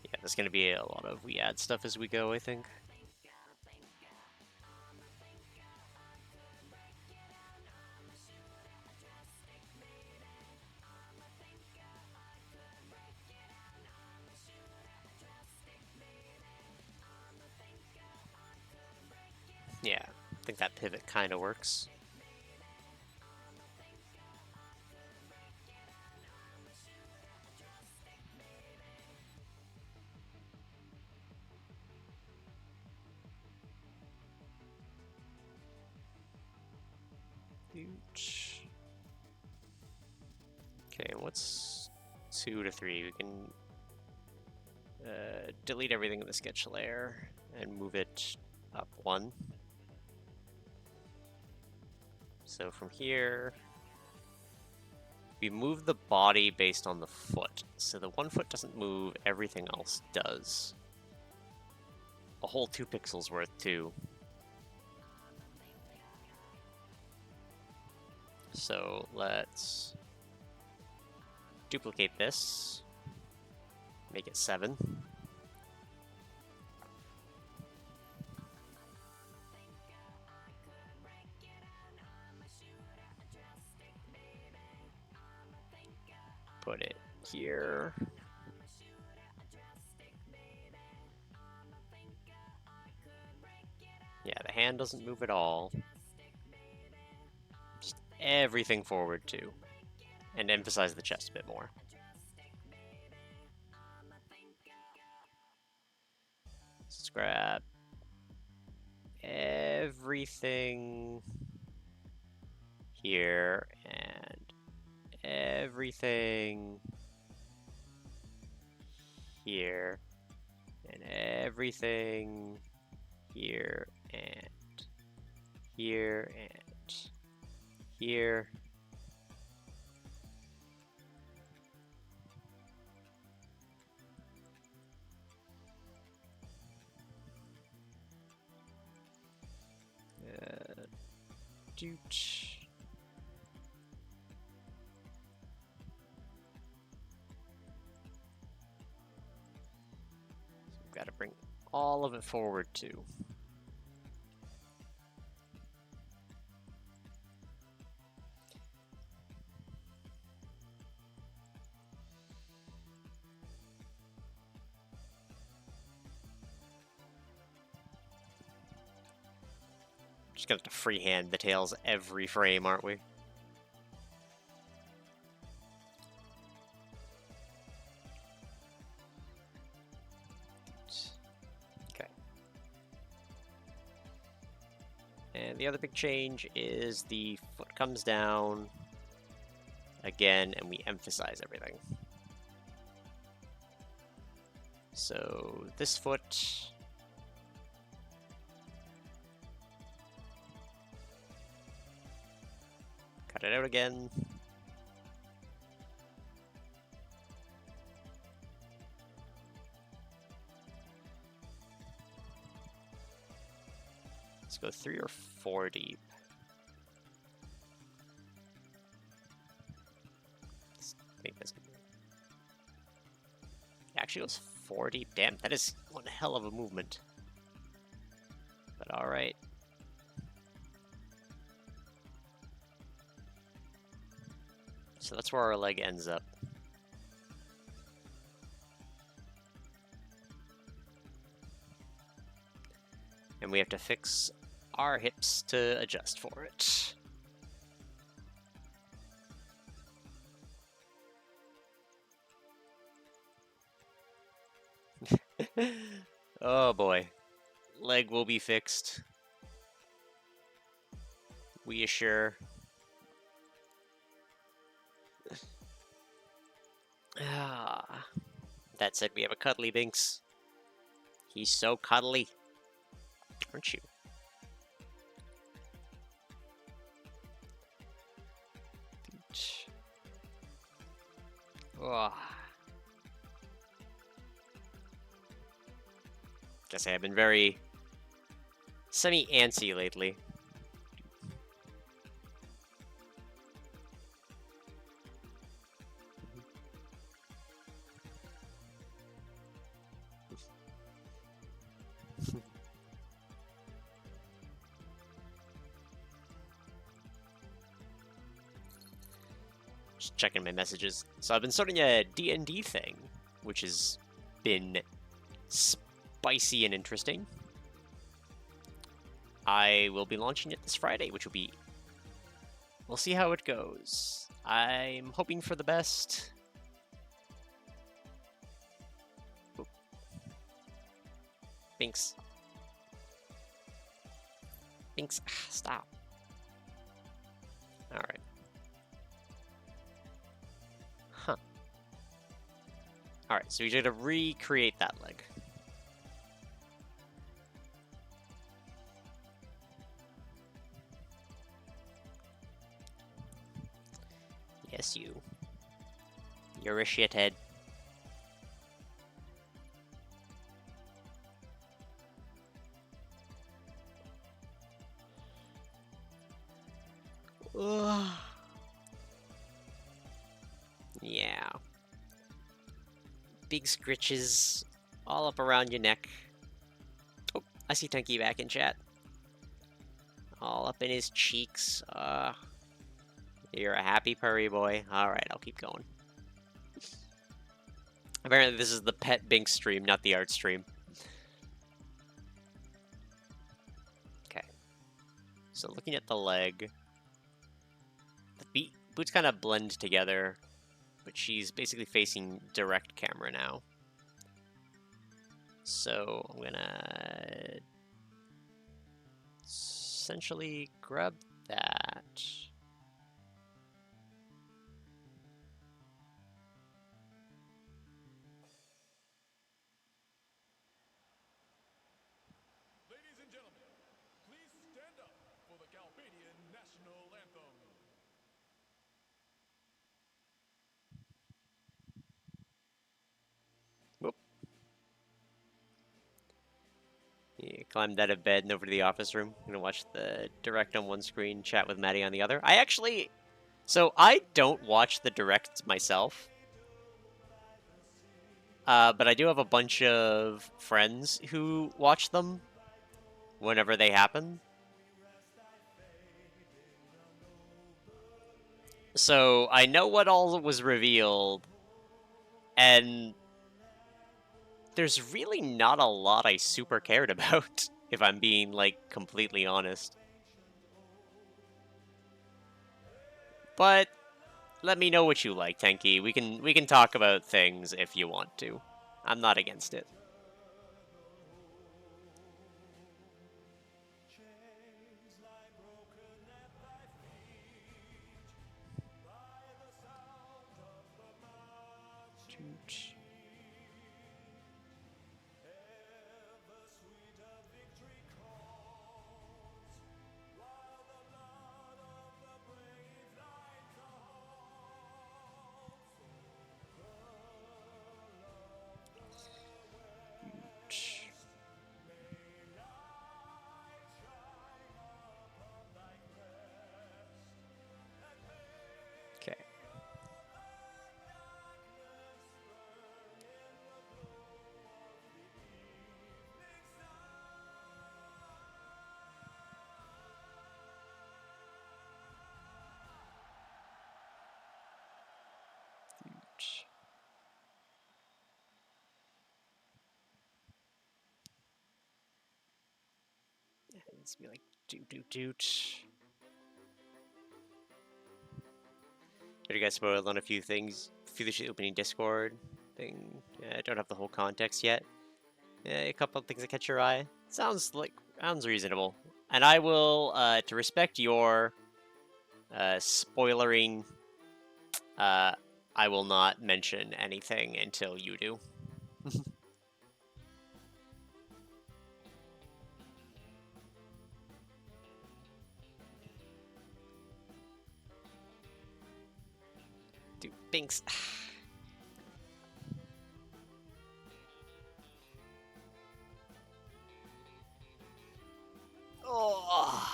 Yeah, there's gonna be a lot of we add stuff as we go, I think. Yeah, I think that pivot kind of works. Huge. Okay, what's 2 to 3? We can delete everything in the sketch layer and move it up 1. So from here, we move the body based on the foot. So the 1 foot doesn't move, everything else does. A whole 2 pixels worth too. So let's duplicate this, make it 7. Put it here. Yeah, the hand doesn't move at all. Just everything forward too. And emphasize the chest a bit more. Let's grab everything here and everything here and everything here and here and here. Doot. We've got to bring all of it forward too. Just gonna have to freehand the tails every frame, aren't we? Okay. And the other big change is the foot comes down again, and we emphasize everything. So this foot... Cut it out again. Let's go 3 or 4 deep. Let's make this. It actually goes 4 deep. Damn, that is one hell of a movement. But alright. So that's where our leg ends up. And we have to fix our hips to adjust for it. Oh boy. Leg will be fixed. We assure. That said, we have a cuddly Binks. He's so cuddly. Aren't you? Oh. Guess I have been very semi-antsy lately. Just checking my messages. So I've been starting a D&D thing, which has been spicy and interesting. I will be launching it this Friday, which will be... We'll see how it goes. I'm hoping for the best. Oop. Binks. Binks, stop. Alright. Huh. Alright, so we gotta recreate that leg. Yes, you. You're a shithead. Ugh. Yeah. Big scritches all up around your neck. Oh, I see Tunky back in chat. All up in his cheeks. You're a happy purry boy. Alright, I'll keep going. Apparently this is the pet Bink stream, not the art stream. Okay. So looking at the leg, the boots kind of blend together, but she's basically facing direct camera now. So I'm gonna essentially grab that. Ladies and gentlemen, please stand up for the Galbadian National Anthem. Whoop. Yeah, climbed out of bed and over to the office room. I'm gonna watch the direct on one screen, chat with Matty on the other. So I don't watch the directs myself. But I do have a bunch of friends who watch them whenever they happen. So I know what all was revealed, and there's really not a lot I super cared about, if I'm being, like, completely honest. But let me know what you like, Tenki. We can talk about things if you want to. I'm not against it. Okay. It needs to be like doot. But you guys spoiled on a few things. Foolishly opening Discord thing. I don't have the whole context yet. A couple of things that catch your eye. Sounds reasonable. And I will, to respect your spoilering, I will not mention anything until you do. Dude, Binks. Oh.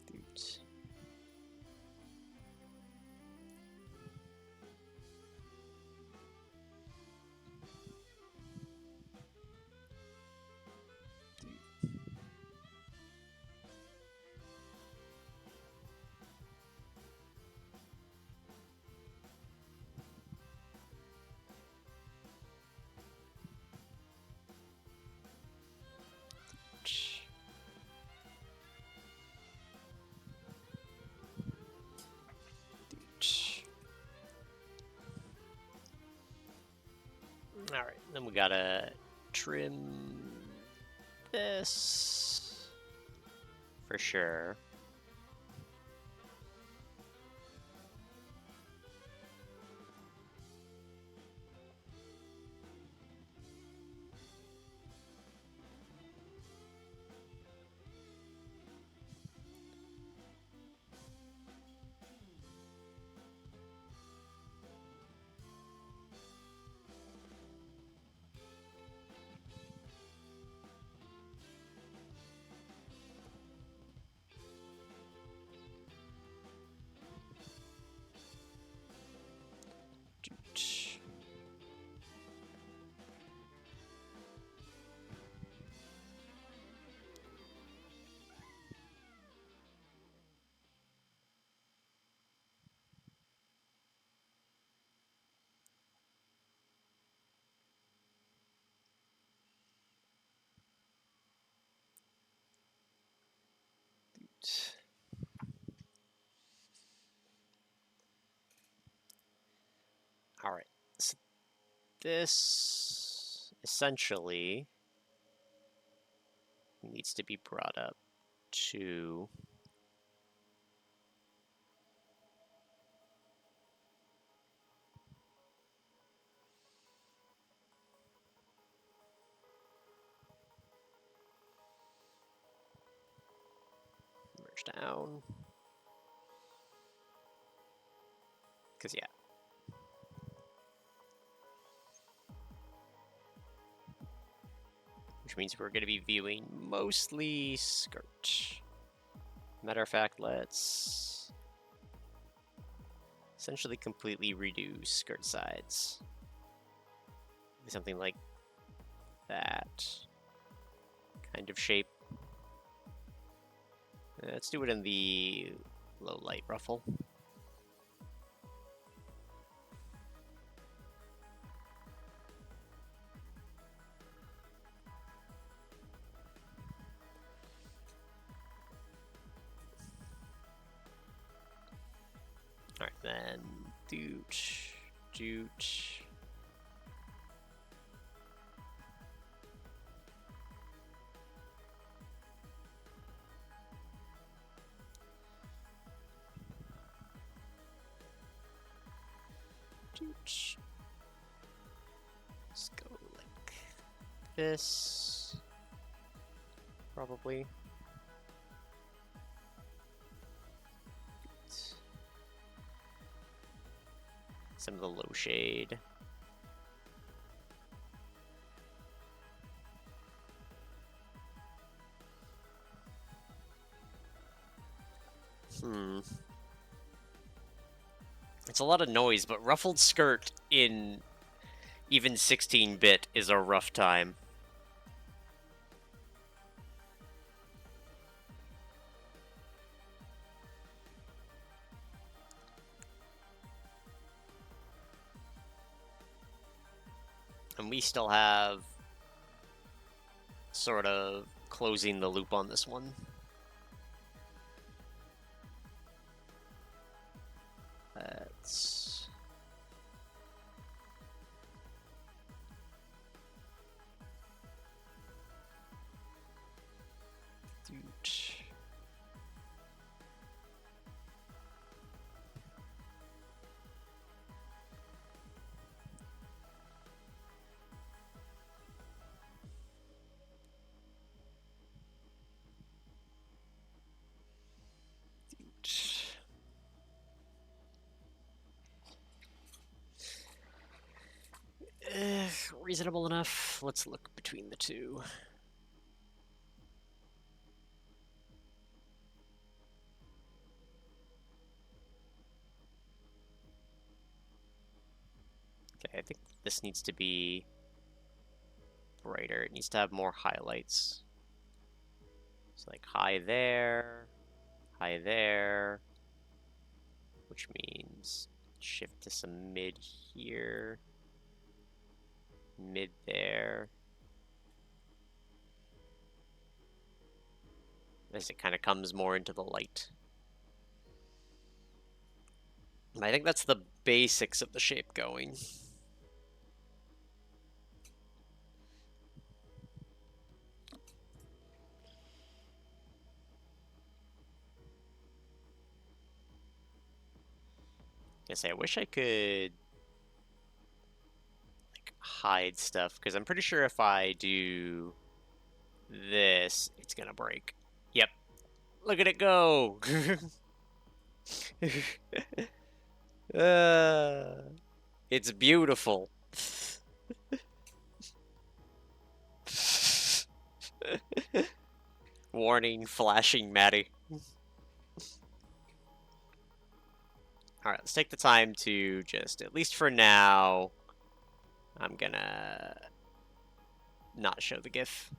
Dude. Alright, then we gotta trim this for sure. Alright, so this essentially needs to be brought up to Push down. Because, yeah. Which means we're going to be viewing mostly skirt. Matter of fact, let's essentially completely redo skirt sides. Something like that kind of shape. Let's do it in the low light ruffle. Alright, then doot, doot. Doot. Let's go like this. Probably. Some of the low shade. It's a lot of noise, but ruffled skirt in even 16-bit is a rough time. And we still have sort of closing the loop on this one. Let's... Doot. Reasonable enough. Let's look between the two. Okay, I think this needs to be brighter. It needs to have more highlights. It's like high there, which means shift to some mid here, mid there. As it kind of comes more into the light. I think that's the basics of the shape going. I wish I could like hide stuff, because I'm pretty sure if I do this, it's gonna break. Yep. Look at it go! It's beautiful. Warning, flashing Matty. Alright, let's take the time to just, at least for now, I'm gonna not show the GIF.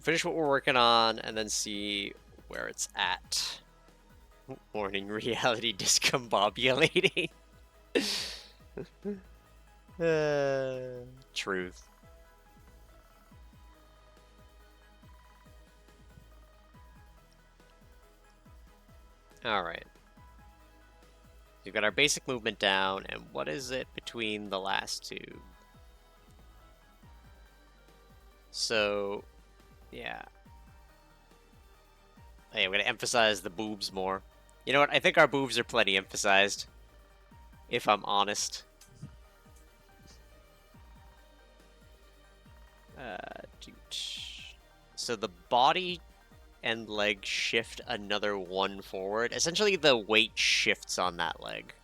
Finish what we're working on, and then see where it's at. Warning, reality discombobulating. Truth. Alright. We've got our basic movement down, and what is it between the last two? So, yeah. Hey, I'm gonna emphasize the boobs more. You know what? I think our boobs are plenty emphasized. If I'm honest. So the body and leg shift another 1 forward. Essentially, the weight shifts on that leg.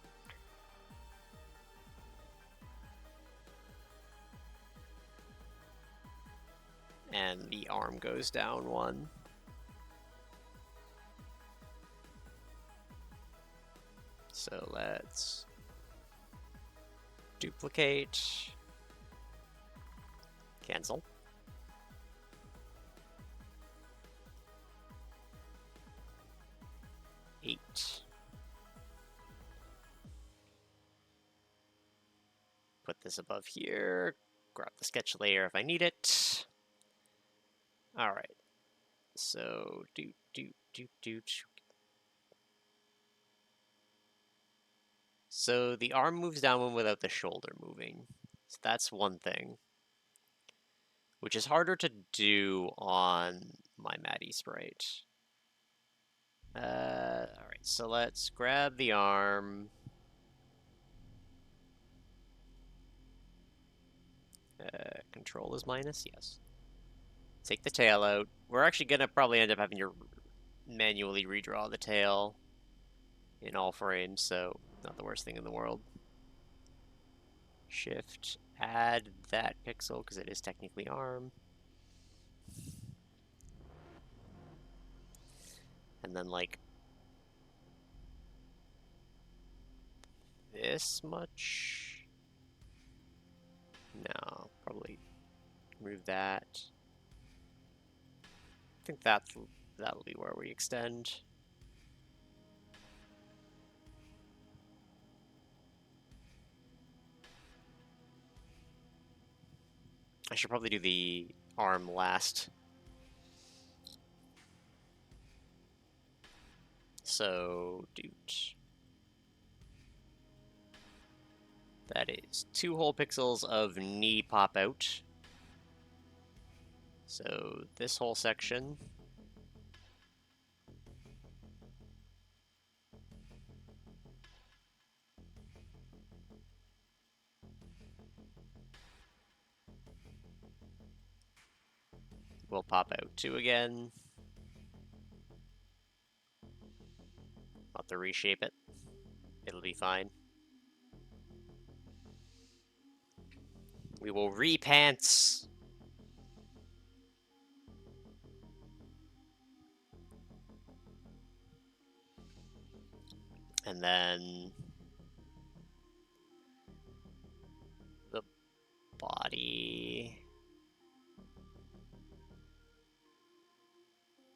And the arm goes down 1. So let's duplicate, cancel. Eight. Put this above here, grab the sketch layer if I need it. All right, so do. So the arm moves down 1 without the shoulder moving. So that's one thing, which is harder to do on my Matty sprite. All right, so let's grab the arm. Control is minus, yes. Take the tail out. We're actually gonna probably end up having to manually redraw the tail in all frames, so not the worst thing in the world. Shift, add that pixel, because it is technically arm. And then, like, this much? No, probably remove that. I think that'll be where we extend. I should probably do the arm last. So, that is 2 whole pixels of knee pop out. So this whole section. Will pop out 2 again. I'll have to reshape it. It'll be fine. We will repants. And then the body,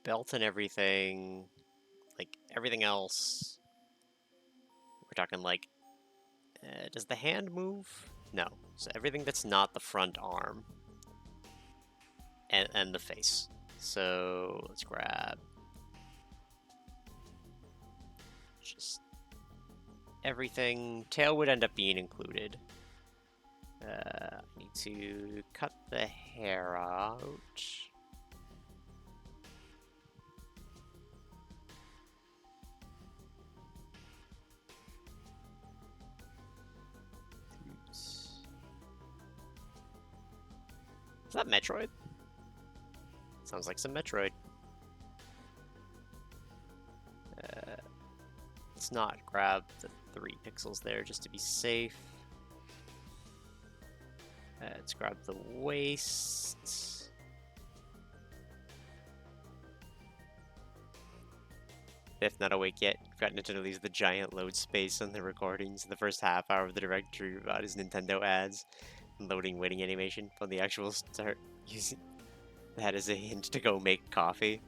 belt and everything, like everything else. We're talking like, does the hand move? No. So everything that's not the front arm and the face. So let's grab just everything. Tail would end up being included. I need to cut the hair out. Is that Metroid? Sounds like some Metroid. Let's not grab the 3 pixels there just to be safe. Let's grab the waist. If not awake yet, got Nintendo leaves the giant load space on the recordings. The first half hour of the directory about his Nintendo ads. Loading waiting animation from the actual start using that as a hint to go make coffee.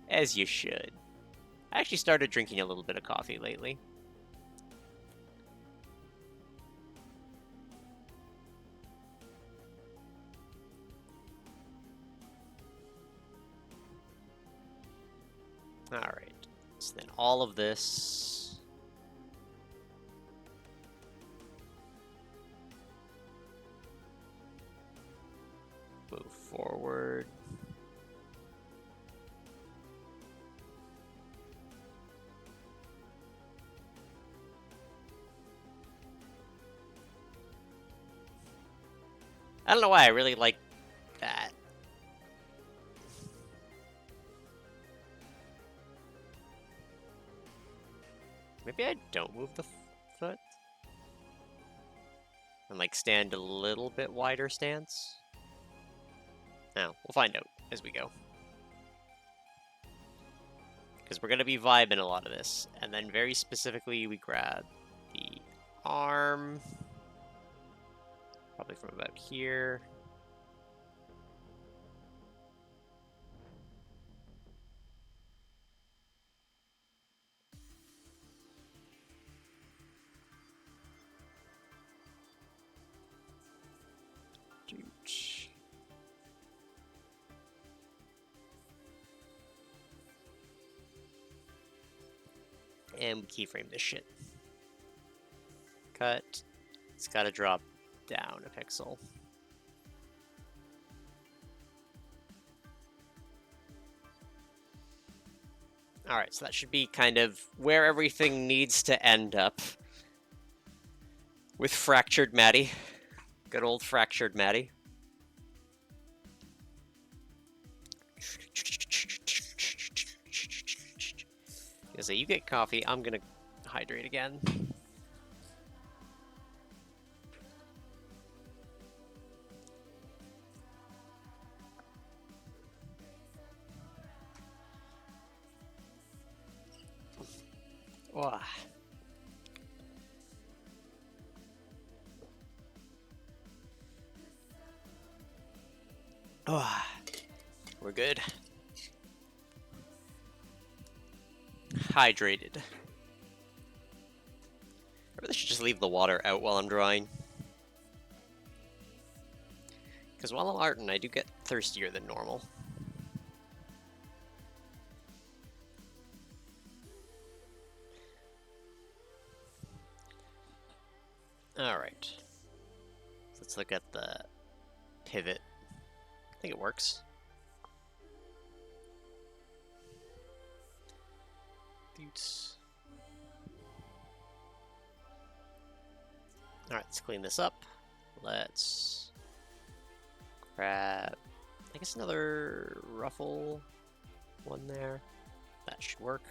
As you should. I actually started drinking a little bit of coffee lately. Alright, so then all of this move forward. I don't know why I really like that. Maybe I don't move the foot? And like stand a little bit wider stance? No, we'll find out as we go. Because we're going to be vibing a lot of this. And then very specifically, we grab the arm. Probably from about here. Dooch. And we keyframe this shit. Cut. It's got to drop down a pixel. Alright, so that should be kind of where everything needs to end up. With fractured Matty. Good old fractured Matty. So you get coffee, I'm gonna hydrate again. Wow. Oh, we're good. Hydrated. I really should just leave the water out while I'm drawing. Because while I'm arting, I do get thirstier than normal. Alright. Let's look at the pivot. I think it works. Boots. Alright, let's clean this up. Let's grab, I guess, another ruffle one there. That should work.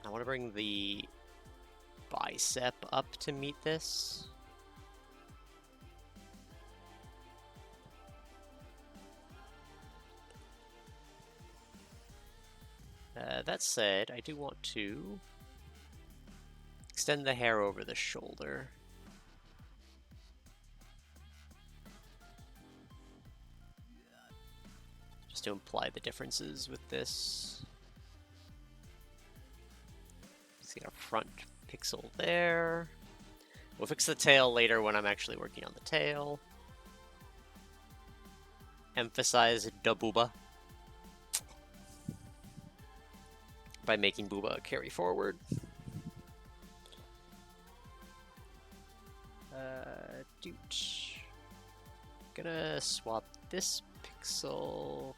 I want to bring the bicep up to meet this. That said, I do want to extend the hair over the shoulder. Just to imply the differences with this. See our front pixel there. We'll fix the tail later when I'm actually working on the tail. Emphasize da booba by making booba carry forward. Doot. Gonna swap this pixel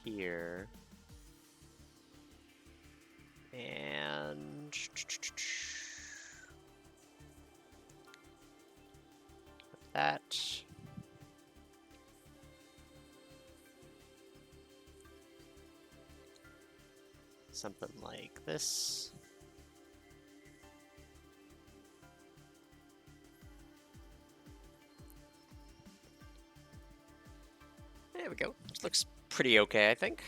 here. And that. Something like this. There we go. It looks pretty okay, I think.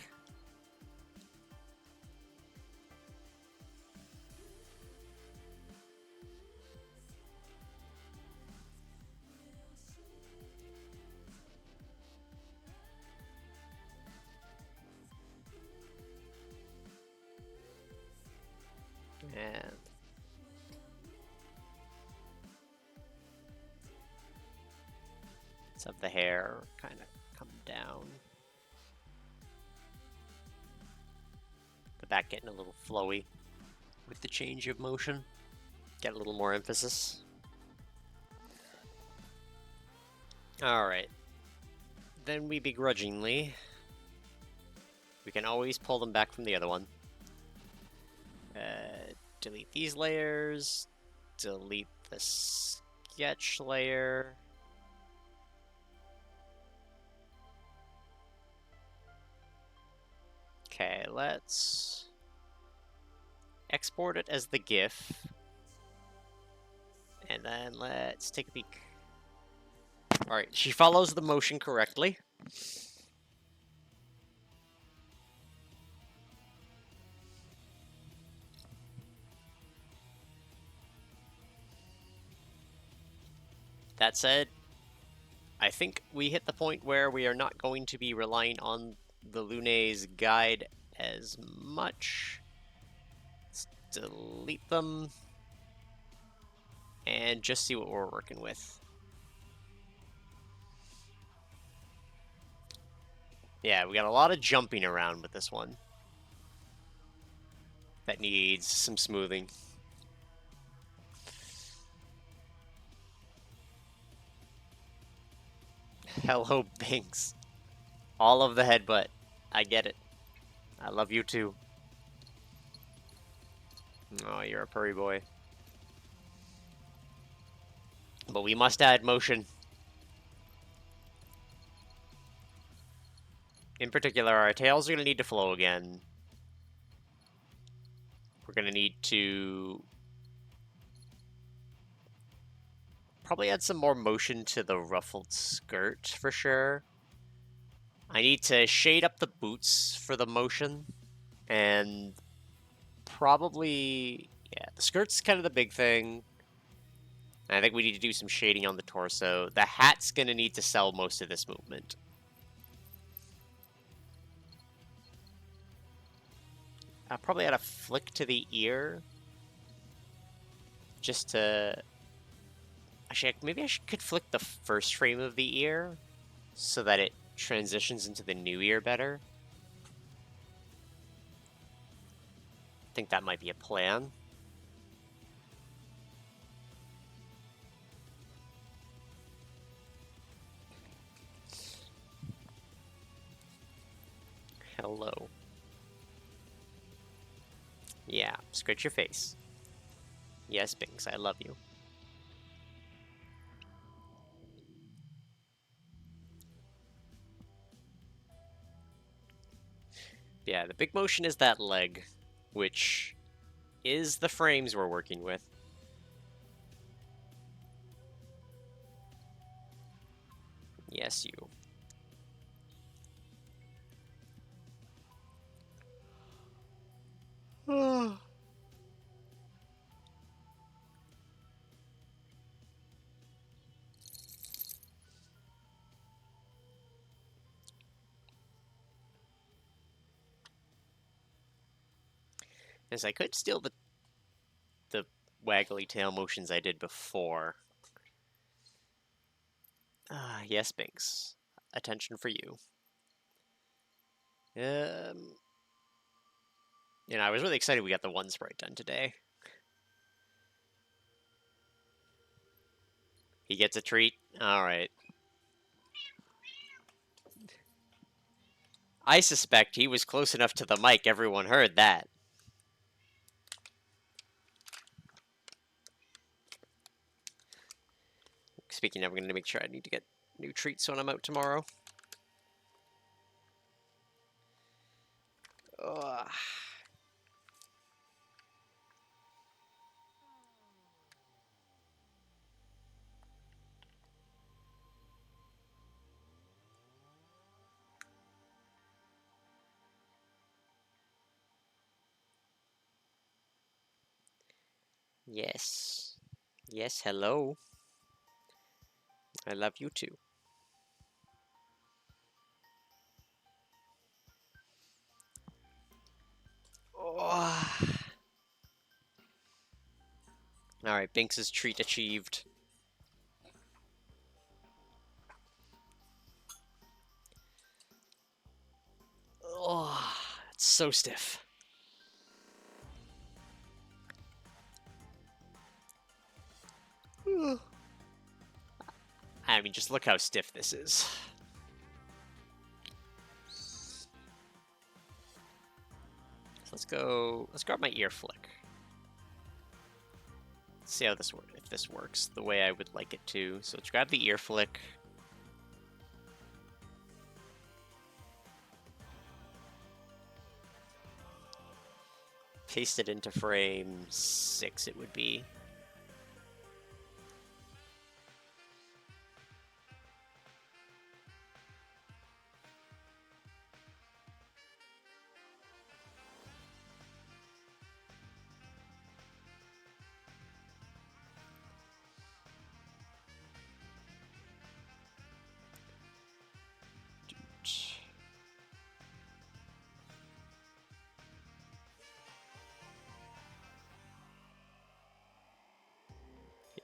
And let's have the hair kind of come down. The back getting a little flowy with the change of motion. Get a little more emphasis. Alright. Then we begrudgingly, we can always pull them back from the other one. Delete these layers, delete the sketch layer. Okay, let's export it as the GIF. And then let's take a peek. Alright, she follows the motion correctly. That said, I think we hit the point where we are not going to be relying on the Lune's guide as much. Let's delete them and just see what we're working with. Yeah, we got a lot of jumping around with this one. That needs some smoothing. Hello, Binks. All of the headbutt. I get it. I love you too. Oh, you're a purry boy. But we must add motion. In particular, our tails are going to need to flow again. We're going to need to probably add some more motion to the ruffled skirt for sure. I need to shade up the boots for the motion. And probably, yeah, the skirt's kind of the big thing. And I think we need to do some shading on the torso. The hat's going to need to sell most of this movement. I'll probably add a flick to the ear. Just to... Actually, maybe I could flick the first frame of the ear so that it transitions into the new ear better. I think that might be a plan. Hello. Yeah, scratch your face. Yes, Binks, I love you. Yeah, the big motion is that leg, which is the frames we're working with. Yes, you. As I could steal the waggly tail motions I did before. Ah, yes, Binks. Attention for you. You know, I was really excited we got the one sprite done today. He gets a treat? Alright. I suspect he was close enough to the mic everyone heard that. Speaking of, I'm going to make sure I need to get new treats when I'm out tomorrow. Ugh. Yes. Yes, hello. I love you too. Oh. Alright, Binks' treat achieved. Oh, it's so stiff. I mean, just look how stiff this is. So let's grab my ear flick. Let's see how this works, if this works the way I would like it to. So let's grab the ear flick. Paste it into frame 6, it would be.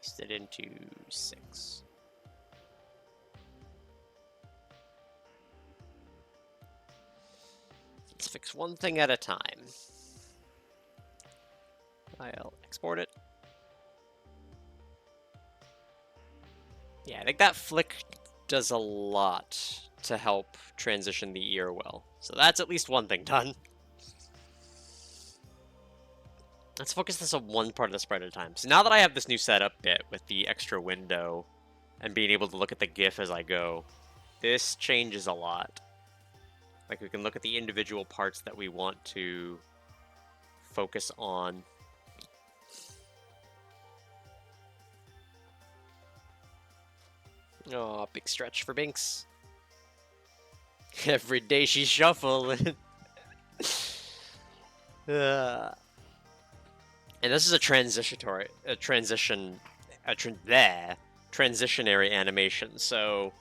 Paste it into 6. Let's fix one thing at a time. I'll export it. Yeah, I think that flick does a lot to help transition the ear well. So that's at least one thing done. Let's focus this on one part of the sprite at a time. So now that I have this new setup bit with the extra window and being able to look at the GIF as I go, this changes a lot. Like, we can look at the individual parts that we want to focus on. Oh, big stretch for Binks. Every day she's shuffling. And this is a transitionary animation. So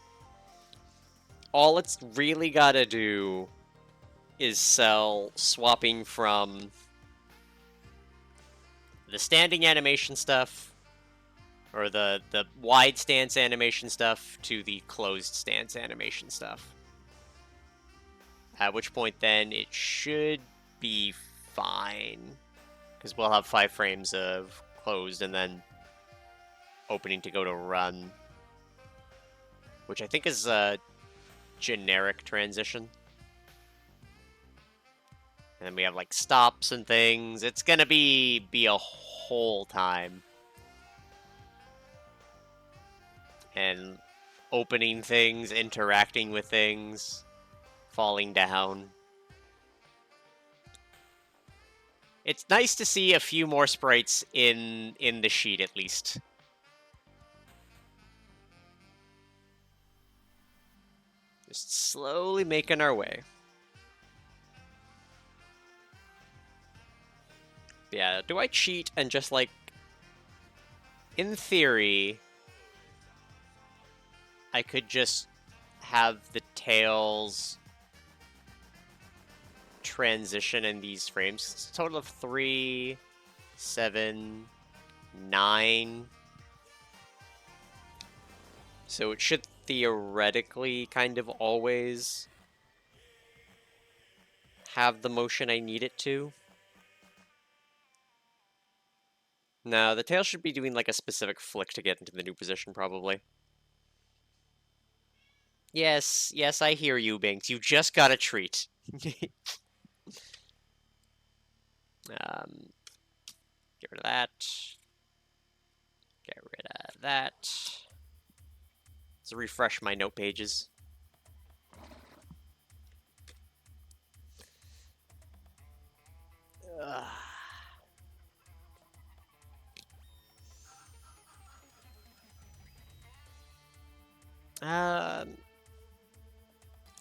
all it's really gotta do is sell swapping from the standing animation stuff, or the wide stance animation stuff, to the closed stance animation stuff. At which point then it should be fine, because we'll have 5 frames of closed and then opening to go to run, which I think is a generic transition. And then we have like stops and things. It's gonna be a whole time. And opening things, interacting with things, falling down. It's nice to see a few more sprites in the sheet, at least. Just slowly making our way. Yeah, do I cheat and just, like, in theory, I could just have the tails transition in these frames? It's a total of 3, 7, 9. So it should theoretically kind of always have the motion I need it to. No, the tail should be doing like a specific flick to get into the new position, probably. Yes, yes, I hear you, Binks. You just got a treat. Get rid of that. Get rid of that. Let's refresh my note pages.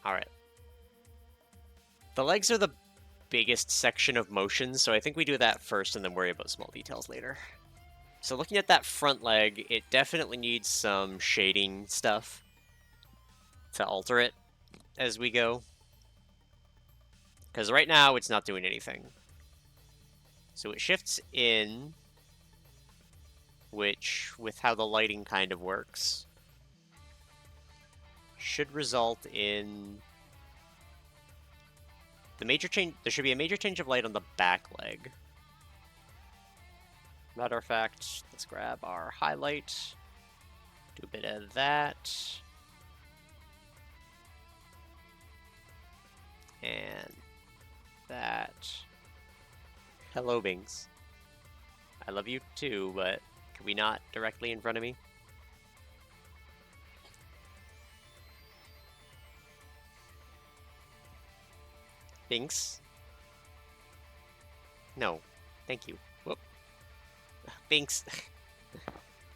Alright. The legs are the biggest section of motion, so I think we do that first and then worry about small details later. So looking at that front leg, it definitely needs some shading stuff to alter it as we go. Because right now, it's not doing anything. So it shifts in, which, with how the lighting kind of works, should result in the major change. There should be a major change of light on the back leg. Matter of fact, let's grab our highlight, do a bit of that, and that. Hello, Bings. I love you too, but can we not directly in front of me? Binks? No. Thank you. Whoop. Thanks.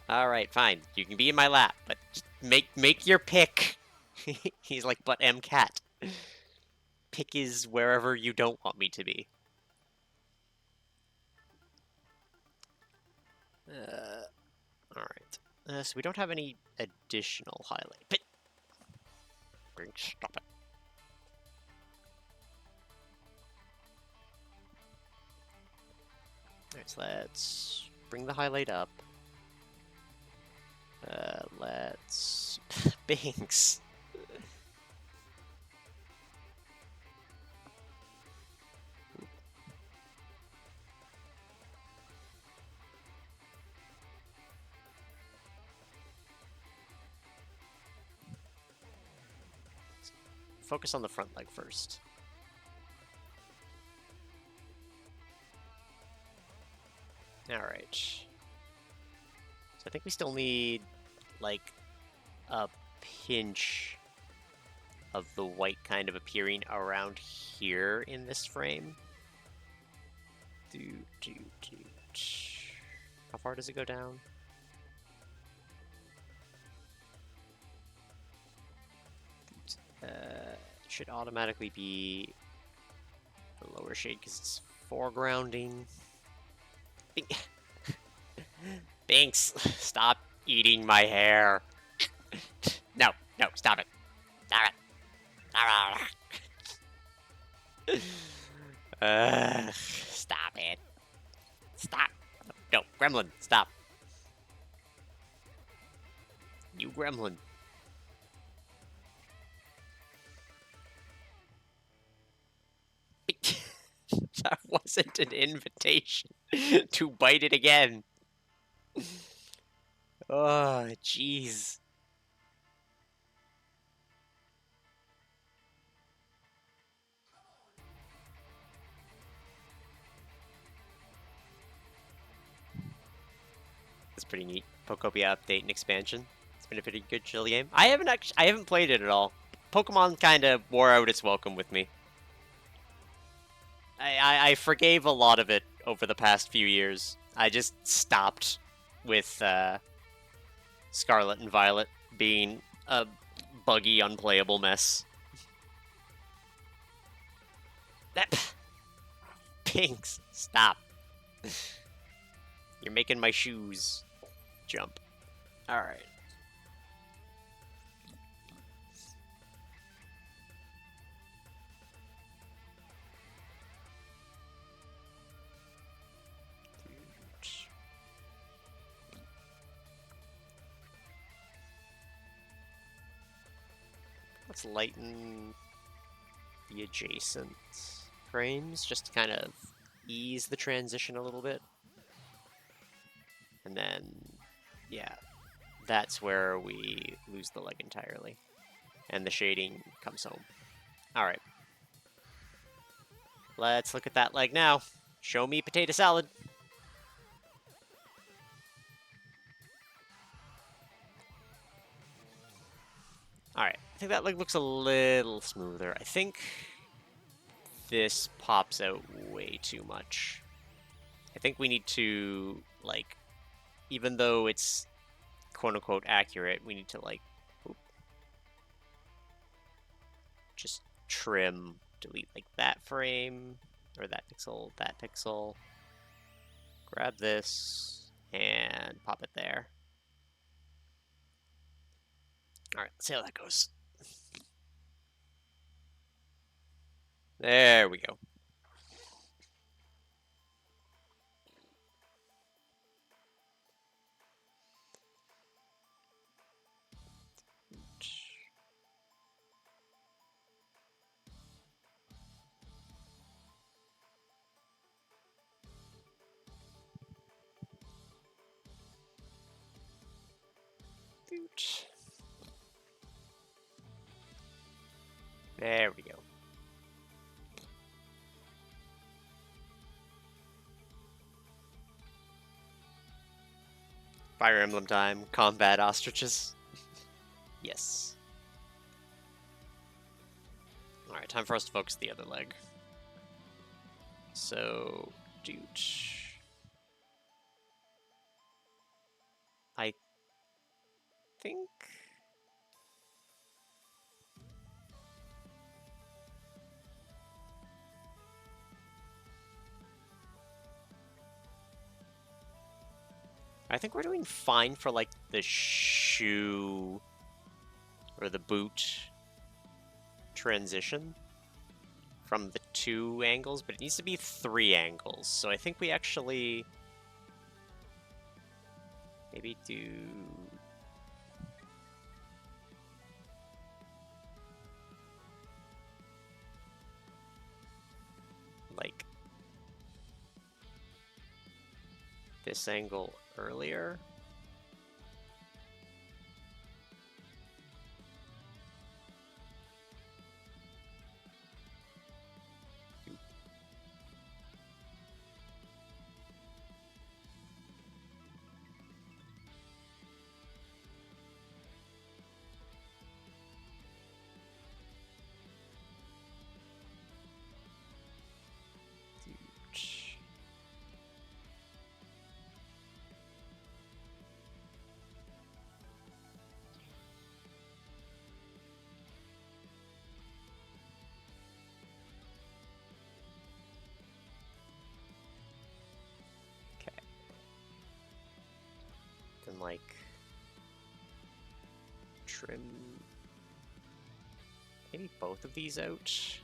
Alright, fine. You can be in my lap, but just make your pick. He's like, but MCAT. Pick is wherever you don't want me to be. Alright. So we don't have any additional highlight. But stop it. Alright, so let's bring the highlight up. Let's... Binks. Focus on the front leg first. Alright. So I think we still need, like, a pinch of the white kind of appearing around here in this frame. How far does it go down? It should automatically be the lower shade because it's foregrounding. Thanks. Stop eating my hair. No, stop it. Stop it. Stop it. Stop. No, gremlin, stop. You gremlin. That wasn't an invitation to bite it again. Oh, jeez. That's pretty neat. Pokopia update and expansion. It's been a pretty good chill game. I haven't played it at all. Pokemon kind of wore out its welcome with me. I forgave a lot of it over the past few years. I just stopped with Scarlet and Violet being a buggy, unplayable mess. Pinks, stop. You're making my shoes jump. Alright. Let's lighten the adjacent frames just to kind of ease the transition a little bit. And then, yeah, that's where we lose the leg entirely. And the shading comes home. Alright. Let's look at that leg now. Show me potato salad. Alright, I think that leg looks a little smoother. I think this pops out way too much. I think we need to, like, even though it's quote-unquote accurate, we need to, like, just trim, delete, like, that frame, or that pixel, grab this, and pop it there. Alright, let's see how that goes. There we go. There we go. Fire Emblem time. Combat ostriches. Yes. Alright, time for us to focus the other leg. So, doot. I think... I think we're doing fine for, like, the shoe or the boot transition from the 2 angles, but it needs to be 3 angles. So I think we actually maybe do... like this angle earlier. Then, like, trim maybe both of these out.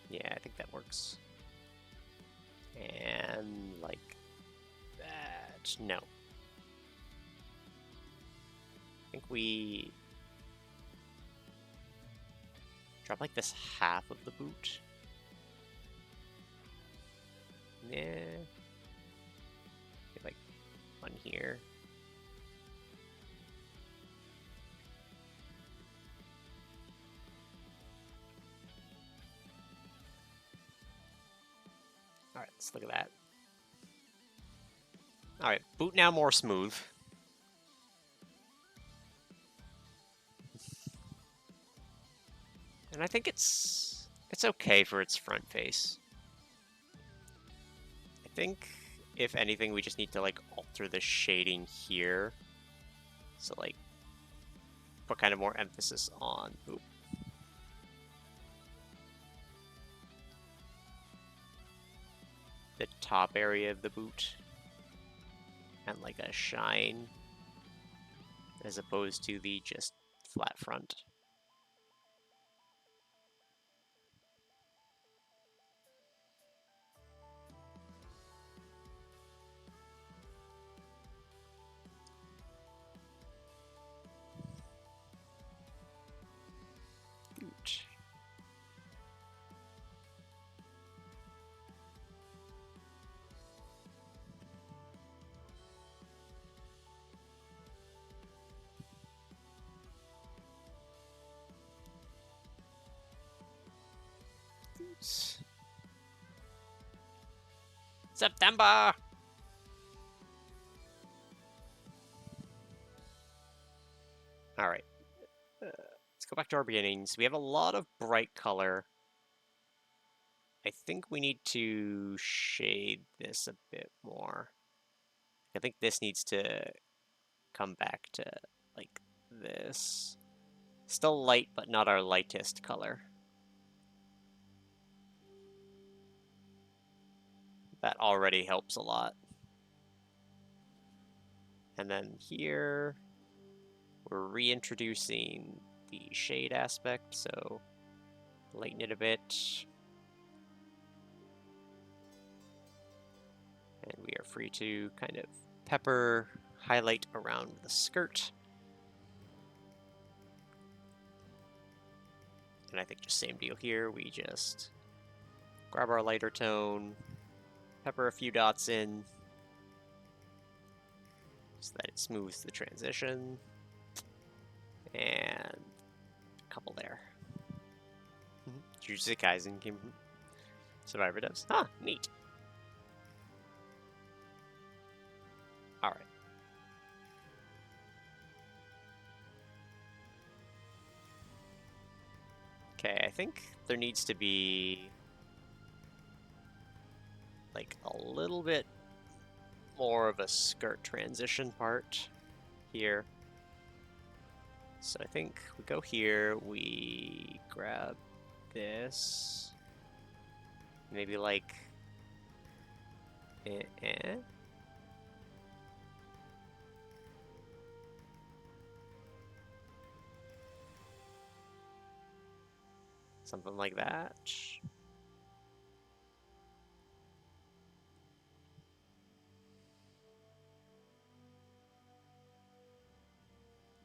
Yeah, I think that works. And like that. No. I think we drop like this half of the boot. Yeah. Like one here. Alright, let's look at that. Alright, boot now more smooth. And I think it's okay for its front face. I think, if anything, we just need to like alter the shading here. So like put kind of more emphasis on the top area of the boot. And like a shine as opposed to the just flat front. Boot. September! Alright. Let's go back to our beginnings. We have a lot of bright color. I think we need to shade this a bit more. I think this needs to come back to like this. Still light, but not our lightest color. That already helps a lot. And then here, we're reintroducing the shade aspect, so lighten it a bit. And we are free to kind of pepper highlight around the skirt. And I think just same deal here, we just grab our lighter tone, pepper a few dots in, so that it smooths the transition, and a couple there. Jujutsu Kaisen came from Survivor devs. Huh, neat. Alright. Okay, I think there needs to be like a little bit more of a skirt transition part here. So I think we go here, we grab this, maybe like, something like that.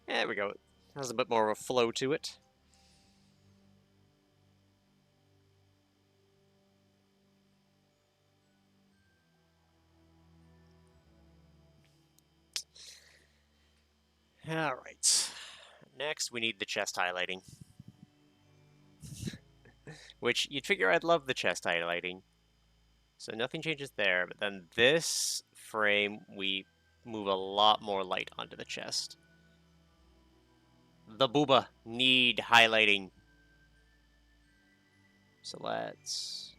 There we go. Has a bit more of a flow to it. All right. Next, we need the chest highlighting. Which, you'd figure I'd love the chest highlighting. So nothing changes there, but then this frame, we move a lot more light onto the chest. The booba need highlighting. So let's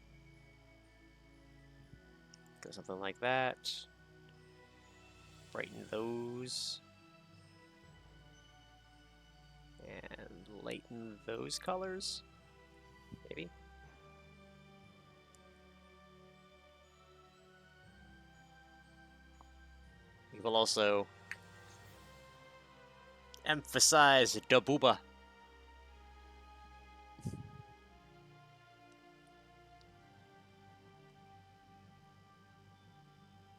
go something like that. Brighten those. And lighten those colors, maybe. We will also emphasize the booba.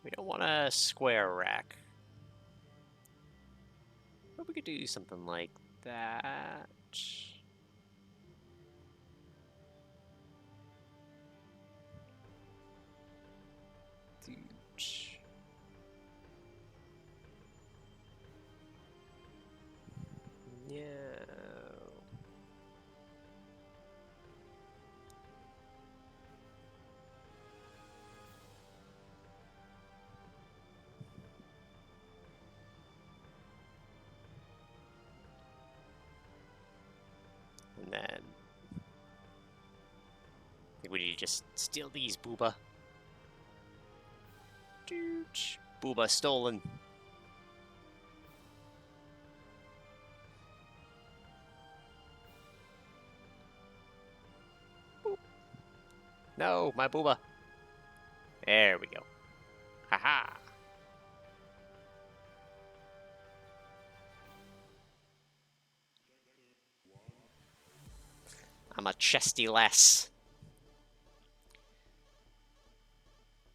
We don't want a square rack. But we could do something like that. Yeah. And then I think we need to just steal these, booba. Booba stolen. Boop. No, my booba. There we go. Haha. I'm a chesty lass.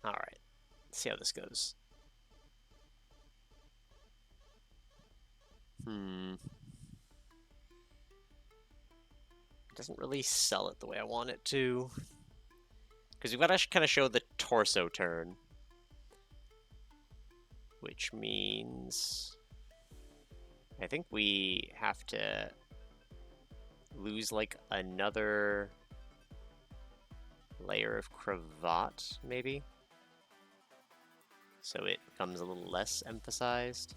Alright. Let's see how this goes. It doesn't really sell it the way I want it to. Because we've got to kind of show the torso turn. Which means I think we have to lose like another layer of cravat, maybe? So it becomes a little less emphasized.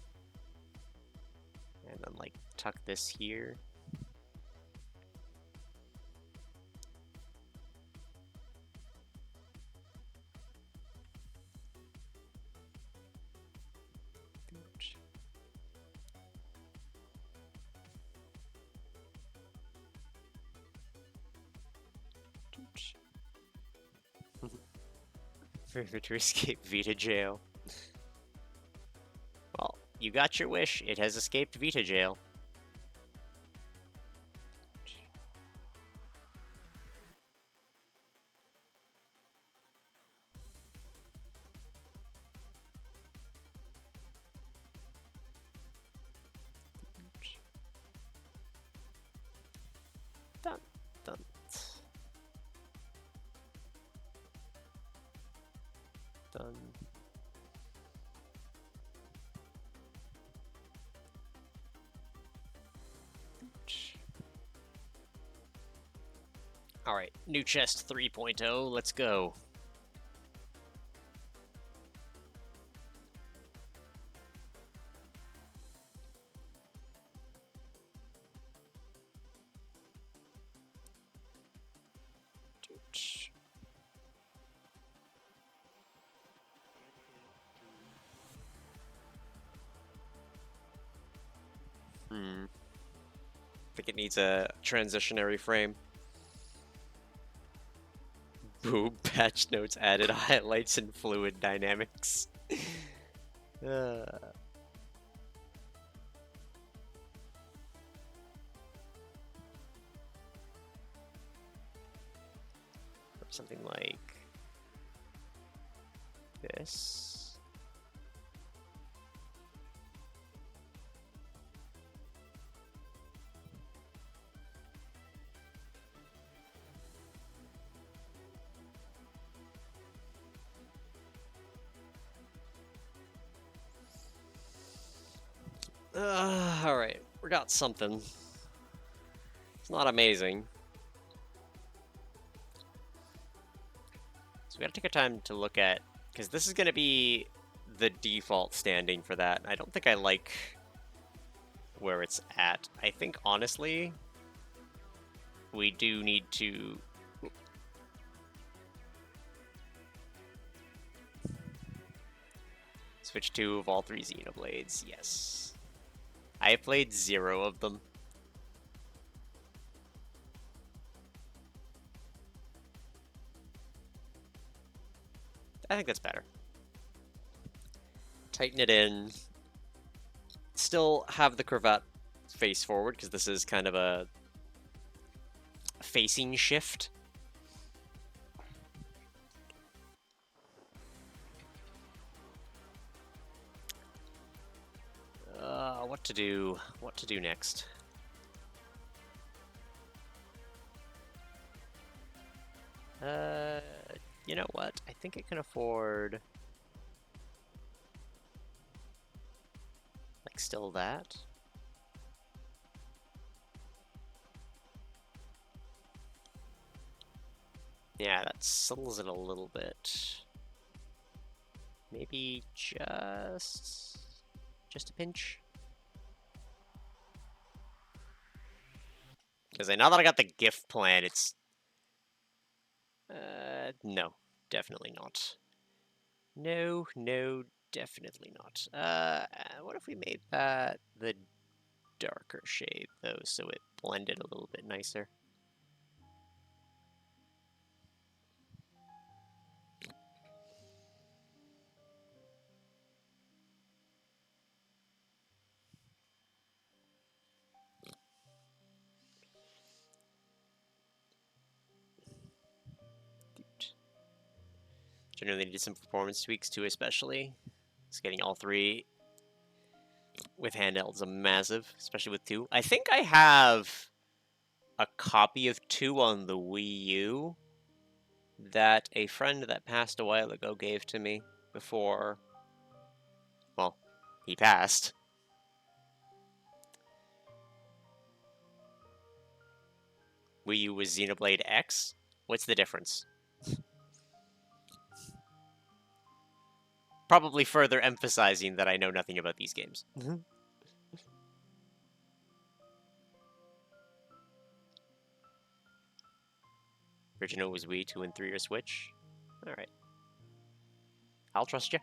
And then like tuck this here. To escape Vita jail. Well, you got your wish. It has escaped Vita jail. Dun, dun. Done. Alright, new chest 3.0, let's go. think it needs a transitionary frame. Boom, patch notes added highlights and fluid dynamics. Something like this. Alright, we got something. It's not amazing. So we gotta take our time to look at, because this is gonna be the default standing for that. I don't think I like where it's at. I think, honestly, we do need to... Switch 2 of all 3 Xenoblades, yes. I have played 0 of them. I think that's better. Tighten it in. Still have the cravat face forward, because this is kind of a facing shift. What to do next? You know what? I think it can afford... like, still that? Yeah, that settles it a little bit. Maybe just a pinch? Because now that I got the gift plan, it's... no. Definitely not. No, definitely not. What if we made that the darker shade, though, so it blended a little bit nicer? Generally needed some performance tweaks too, especially. Just getting all 3 with handhelds is massive, especially with 2. I think I have a copy of 2 on the Wii U that a friend that passed a while ago gave to me before, well, he passed. Wii U was Xenoblade X? What's the difference? Probably further emphasizing that I know nothing about these games. Original was Wii, 2 and 3 are Switch. Alright. I'll trust you.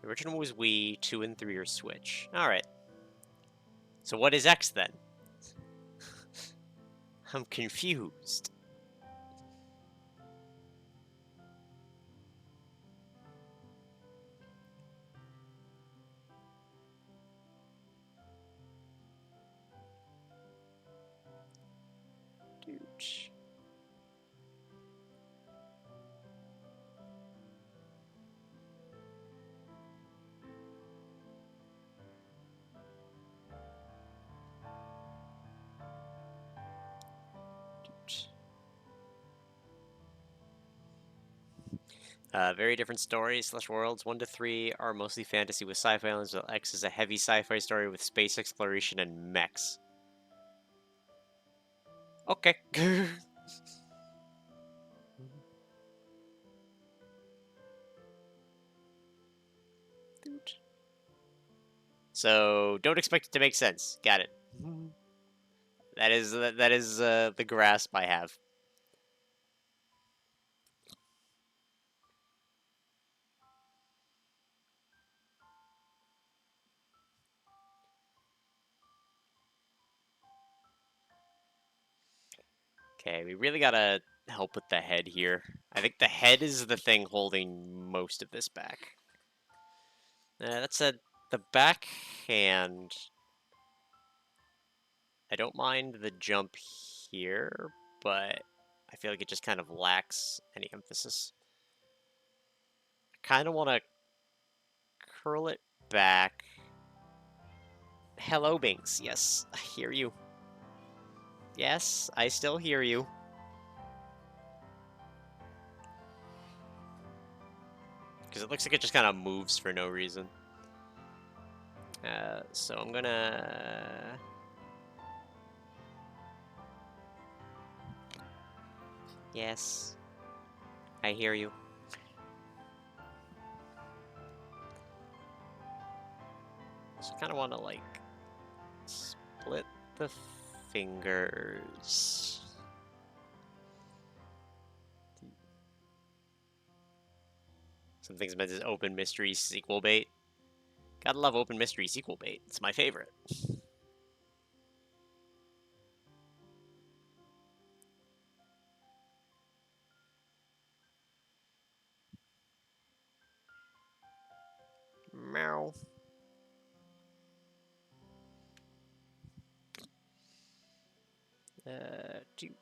The original was Wii, 2 and 3 are Switch. Alright. So what is X then? I'm confused. Dude. Very different stories / worlds. 1 to 3 are mostly fantasy with sci-fi elements, while X is a heavy sci-fi story with space exploration and mechs. Okay. So don't expect it to make sense. Got it. That is the grasp I have. Okay, we really gotta help with the head here. I think the head is the thing holding most of this back. That said, the backhand, I don't mind the jump here, but I feel like it just kind of lacks any emphasis. I kind of want to curl it back. Hello, Binks. Yes, I hear you. Yes, I still hear you. Because it looks like it just kind of moves for no reason. So I'm gonna... Yes, I hear you. So I kind of want to, like, split the fingers. Some things meant as open mystery sequel bait. Gotta love open mystery sequel bait. It's my favorite. Meow. Doot.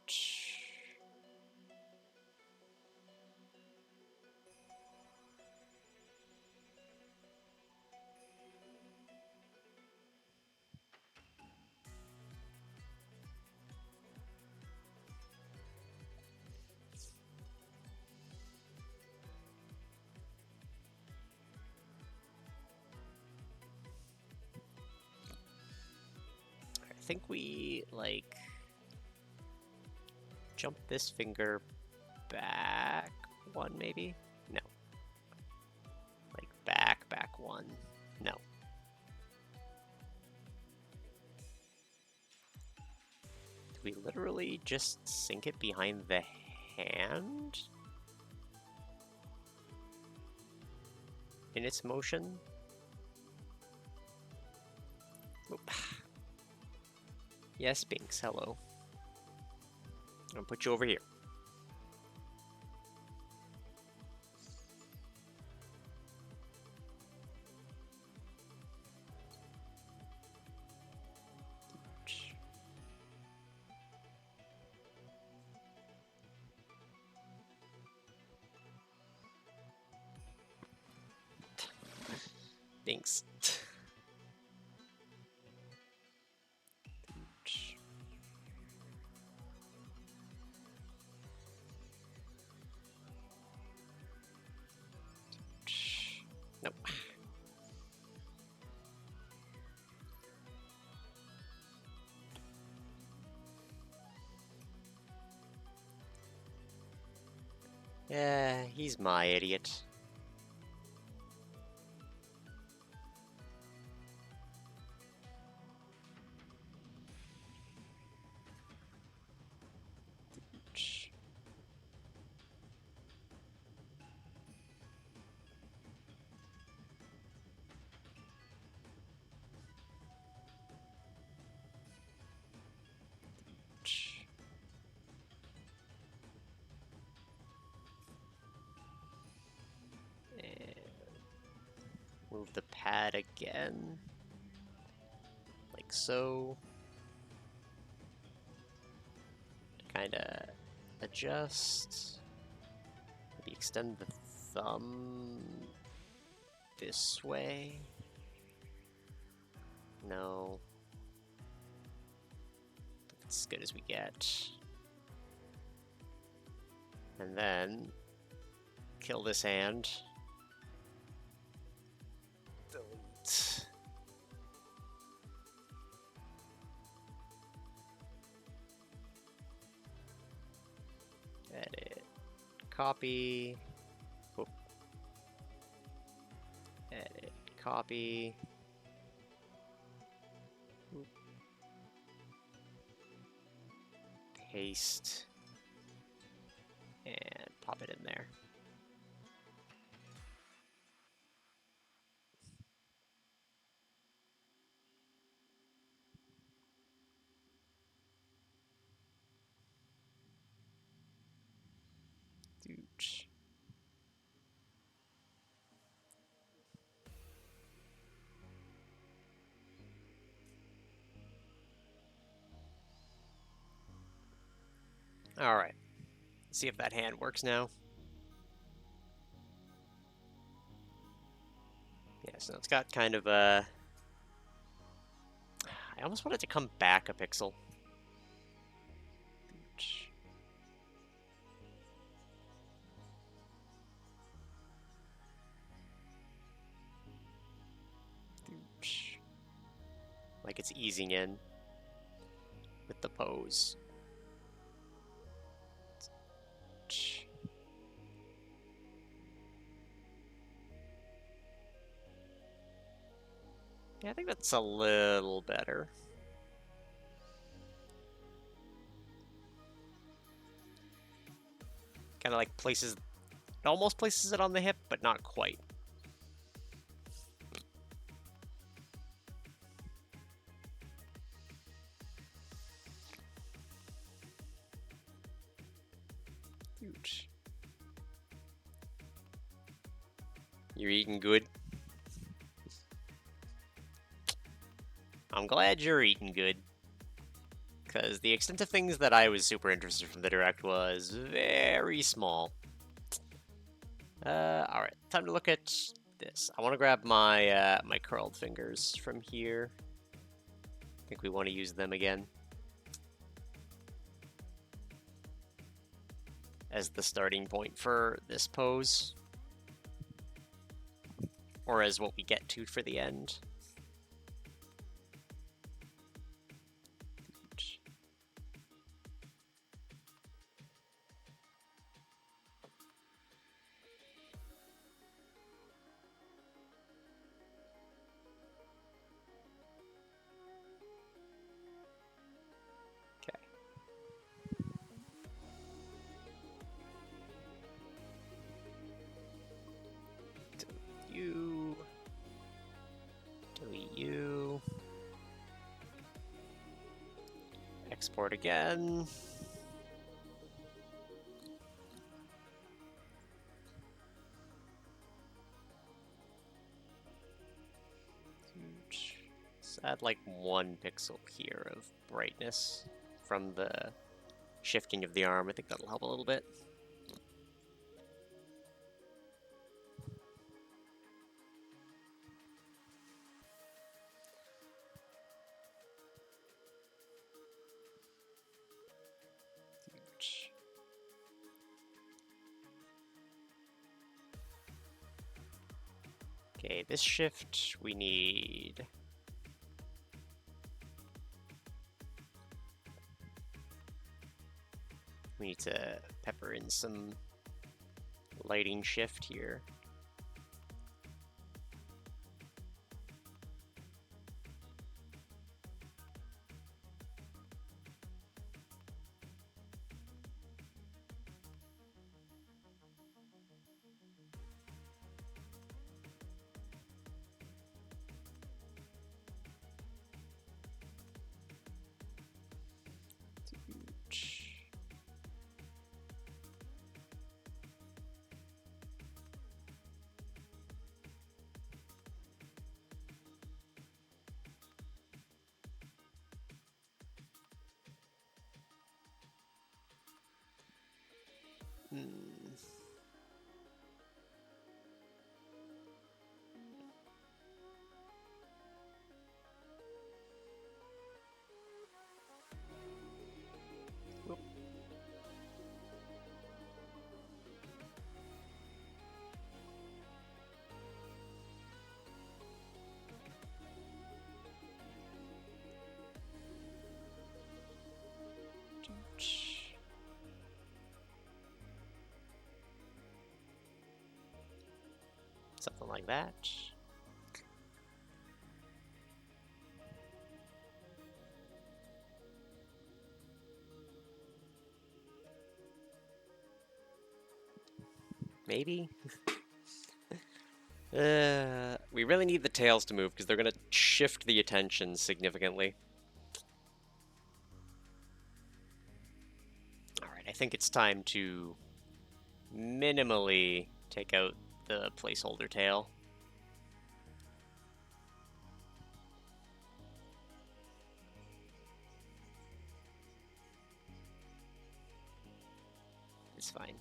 I think we, like, jump this finger back one, maybe? No. Like, back one. No. Do we literally just sink it behind the hand? In its motion? Oop. Yes, Binks, hello. I'll put you over here. Binks. Nope. Yeah, he's my idiot. Move the pad again, like so. Kind of adjust. Maybe extend the thumb this way. No. It's as good as we get. And then kill this hand. Delete. Edit. Copy. Oop. Edit. Copy. Oop. Paste. And pop it in there. Dooch. All right. See if that hand works now. Yeah, so it's got kind of a... I almost want it to come back a pixel. Like it's easing in with the pose. Yeah, I think that's a little better. Kind of like places, it almost places it on the hip, but not quite. Huge. You're eating good? I'm glad you're eating good. Because the extent of things that I was super interested from the Direct was very small. Alright, time to look at this. I want to grab my my curled fingers from here. I think we want to use them again as the starting point for this pose. Or as what we get to for the end. Delete you. Export again. Let's add like 1 pixel here of brightness from the shifting of the arm. I think that'll help a little bit. Okay, this shift we need. We need to pepper in some lighting shift here. Something like that. Maybe? We really need the tails to move because they're going to shift the attention significantly. Alright, I think it's time to minimally take out the placeholder tail. It's fine.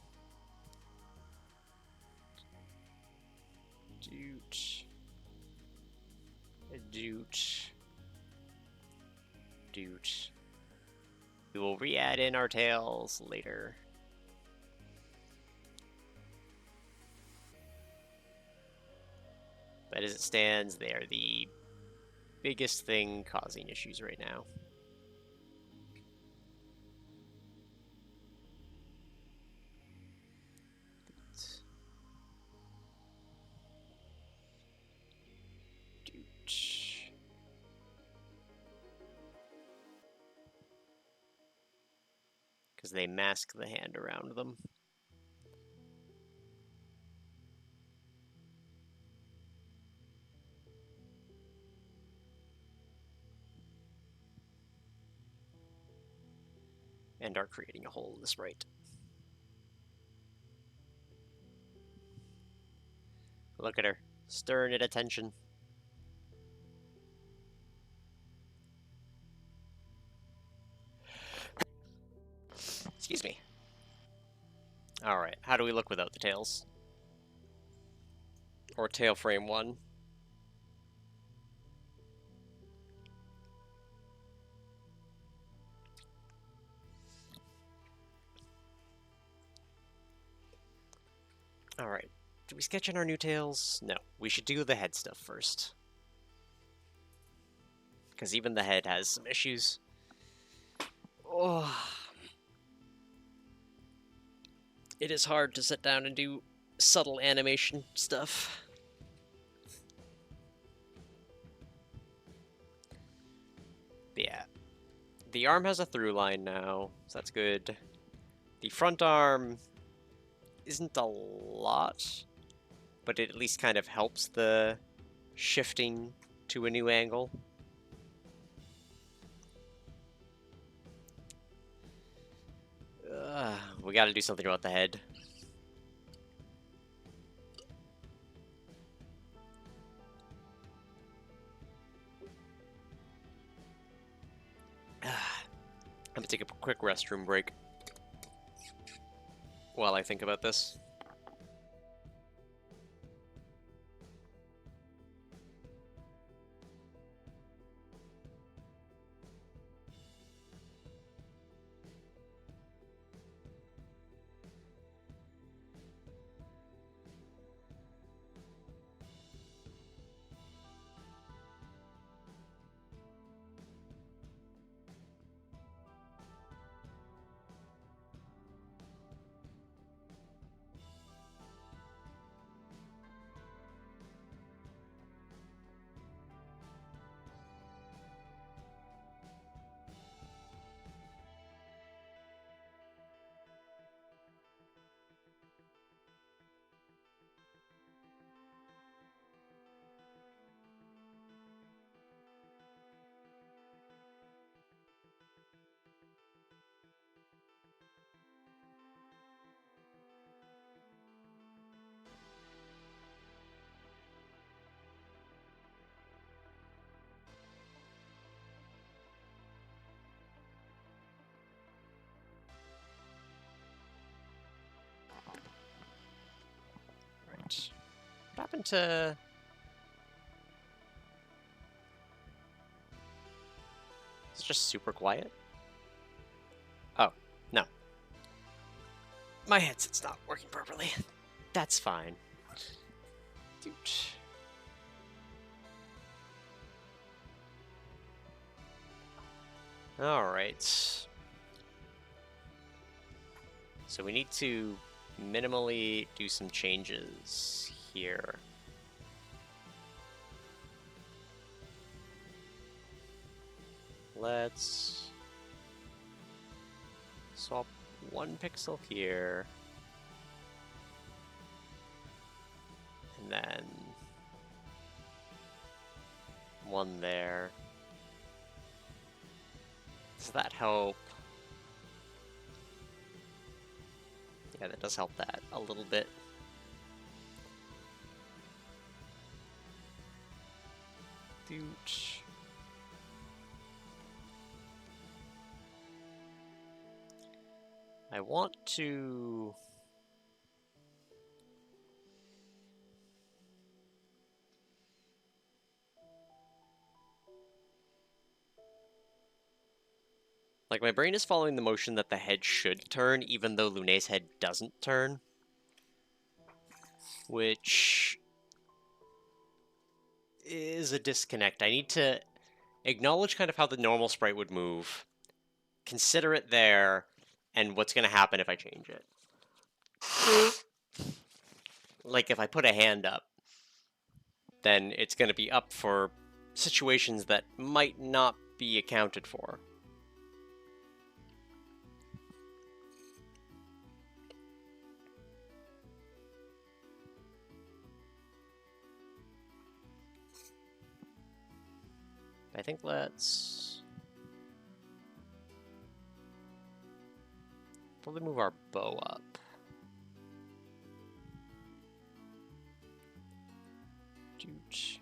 Doot. Doot. Doot. We will re-add in our tails later. But as it stands, they are the biggest thing causing issues right now. Because they mask the hand around them. And are creating a hole in the sprite. Look at her, stirring at attention. Excuse me. Alright, how do we look without the tails? Or tail frame 1? Alright, do we sketch in our new tails? No, we should do the head stuff first. Because even the head has some issues. Oh. It is hard to sit down and do subtle animation stuff. But yeah. The arm has a through line now, so that's good. The front arm isn't a lot, but it at least kind of helps the shifting to a new angle. We gotta do something about the head. I'm gonna take a quick restroom break while I think about this. Right. What happened to... It's just super quiet? Oh, no. My headset's not working properly. That's fine. Dude. Alright. So we need to minimally do some changes here. Let's swap 1 pixel here. And then 1 there. Does that help? Yeah, that does help that a little bit. Dooch. I want to... Like, my brain is following the motion that the head should turn, even though Lune's head doesn't turn. Which is a disconnect. I need to acknowledge kind of how the normal sprite would move, consider it there, and what's going to happen if I change it. Like, if I put a hand up, then it's going to be up for situations that might not be accounted for. I think let's probably move our bow up. Dooch.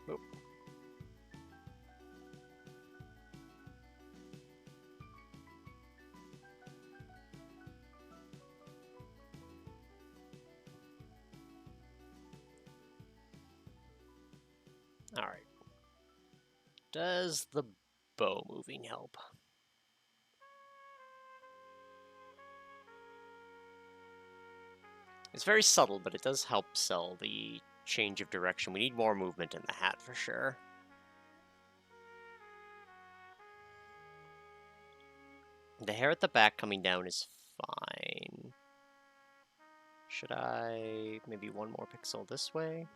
Oh. All right. Does the bow moving help? It's very subtle, but it does help sell the change of direction. We need more movement in the hat for sure. The hair at the back coming down is fine. Should I maybe 1 more pixel this way?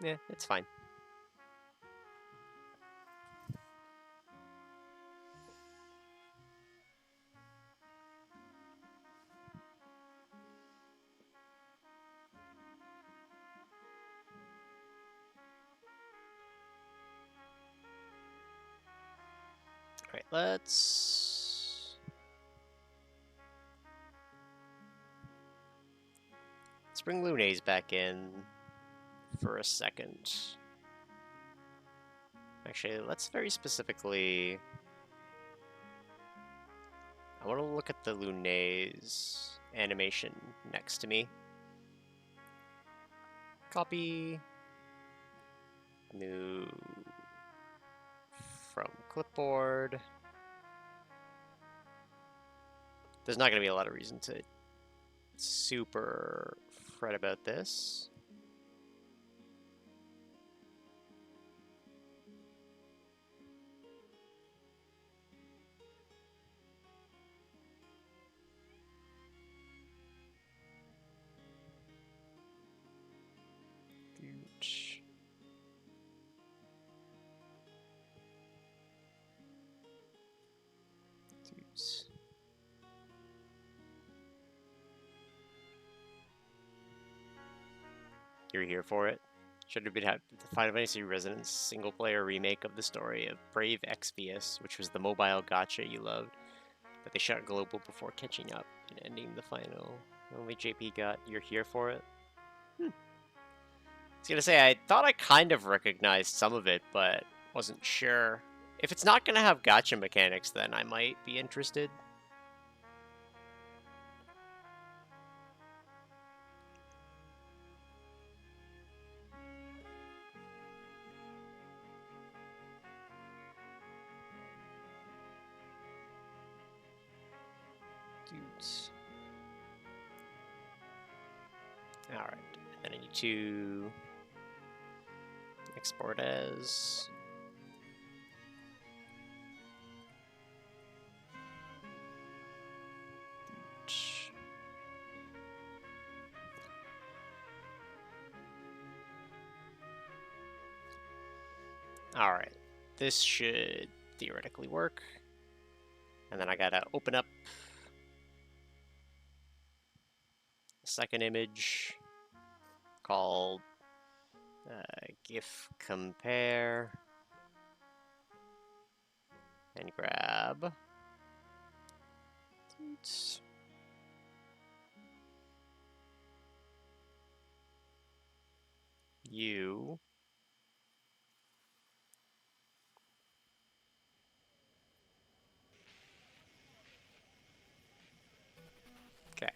Yeah, it's fine. Alright, let's bring Lunes back in for a second. Actually, let's very specifically... I want to look at the Lunes animation next to me. Copy. New from clipboard. There's not going to be a lot of reason to super fret about this. You're here for it. Should have been the Final Fantasy Resonance single-player remake of the story of Brave Exvius, which was the mobile gacha you loved, but they shot global before catching up and ending the final. Only JP got You're Here for it. I was gonna say, I thought I kind of recognized some of it, but wasn't sure. If it's not gonna have gacha mechanics, then I might be interested. Dudes. Alright, and then I need to export as... Alright, this should theoretically work. And then I gotta open up a second image called GIF compare and grab you. Okay.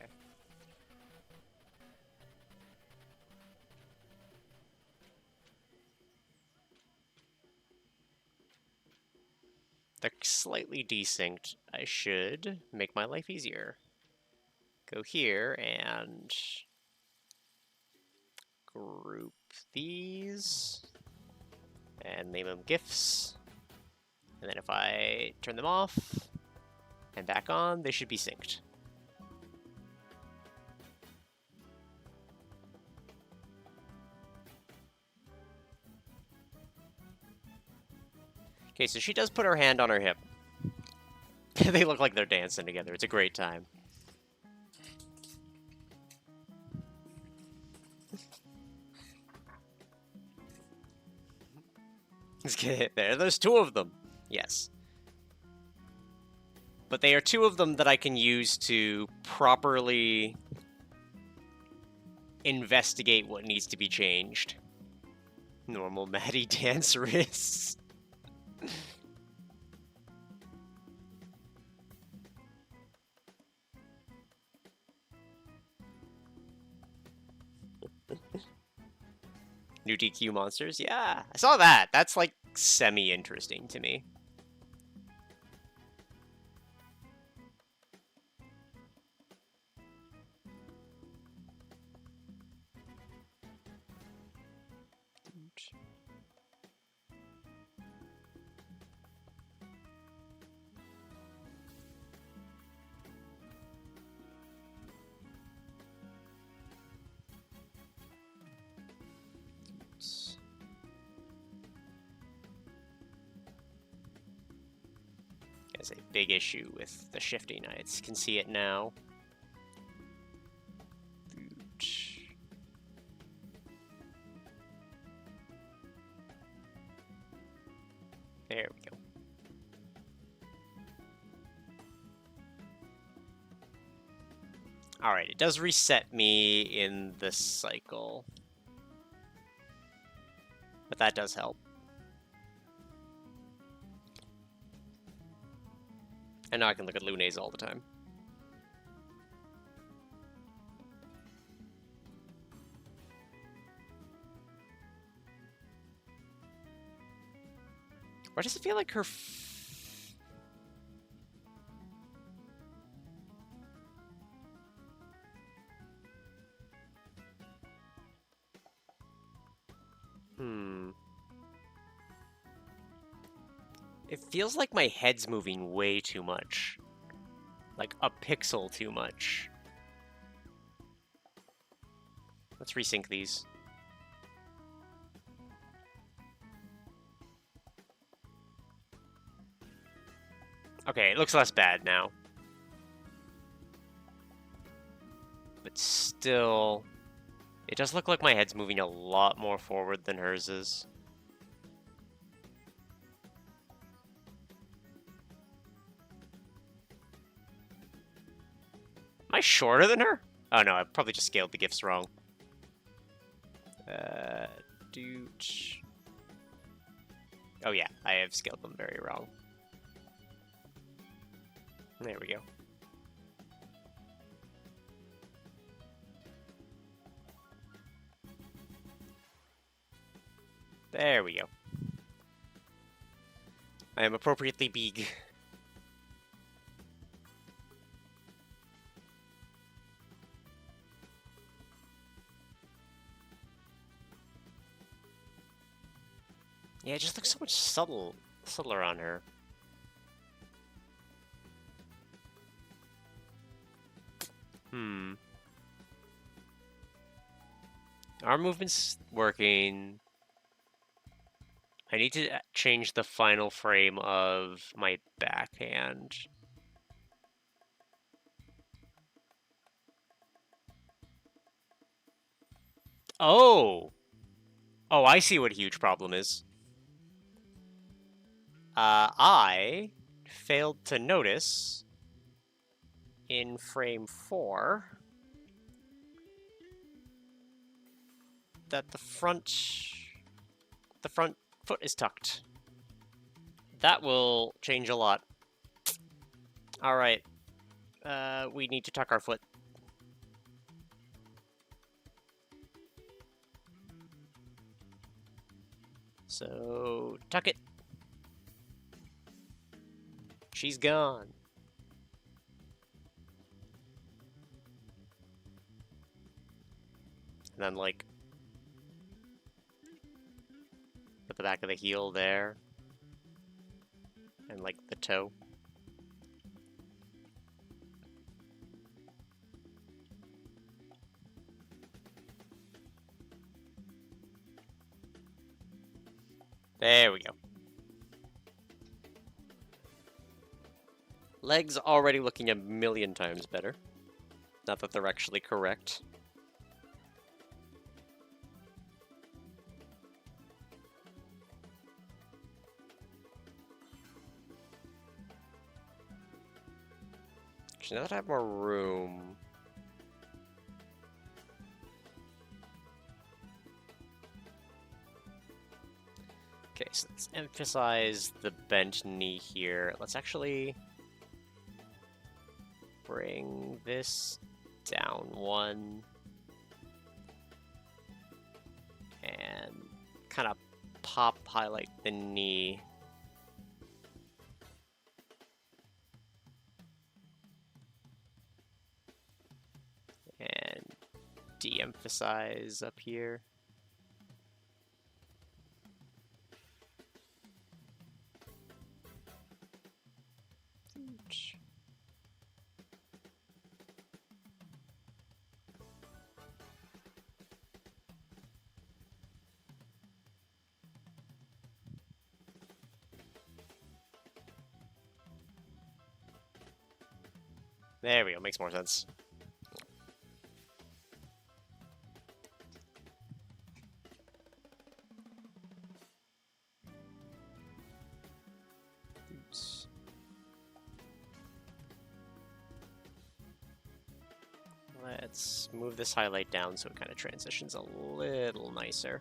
They're slightly desynced. I should make my life easier. Go here and group these and name them GIFs. And then if I turn them off and back on, they should be synced. Okay, so she does put her hand on her hip. They look like they're dancing together. It's a great time. Let's get it there. There's two of them. Yes. But they are two of them that I can use to properly investigate what needs to be changed. Normal Matty dance wrists. New DQ monsters? Yeah, I saw that. That's like semi-interesting to me. There's a big issue with the shifting. I can see it now. There we go. Alright, it does reset me in this cycle. But that does help. And now I can look at Lunes all the time. Why does it feel like her... It feels like my head's moving way too much. Like a pixel too much. Let's resync these. Okay, it looks less bad now. But still... It does look like my head's moving a lot more forward than hers is. Am I shorter than her? Oh no, I probably just scaled the GIFs wrong. Doot. Oh yeah, I have scaled them very wrong. There we go. There we go. I am appropriately big. Yeah, it just looks so much subtler on her. Arm movement's working. I need to change the final frame of my backhand. Oh! Oh, I see what a huge problem is. I failed to notice in frame 4 that the front foot is tucked. That will change a lot. Alright. We need to tuck our foot. So, tuck it. She's gone. And then, like, put the back of the heel there. And, like, the toe. There we go. Legs already looking a million times better. Not that they're actually correct. Actually, now that I have more room... Okay, so let's emphasize the bent knee here. Let's actually bring this down one and kind of highlight the knee. And de-emphasize up here. There we go, makes more sense. Oops. Let's move this highlight down so it kind of transitions a little nicer.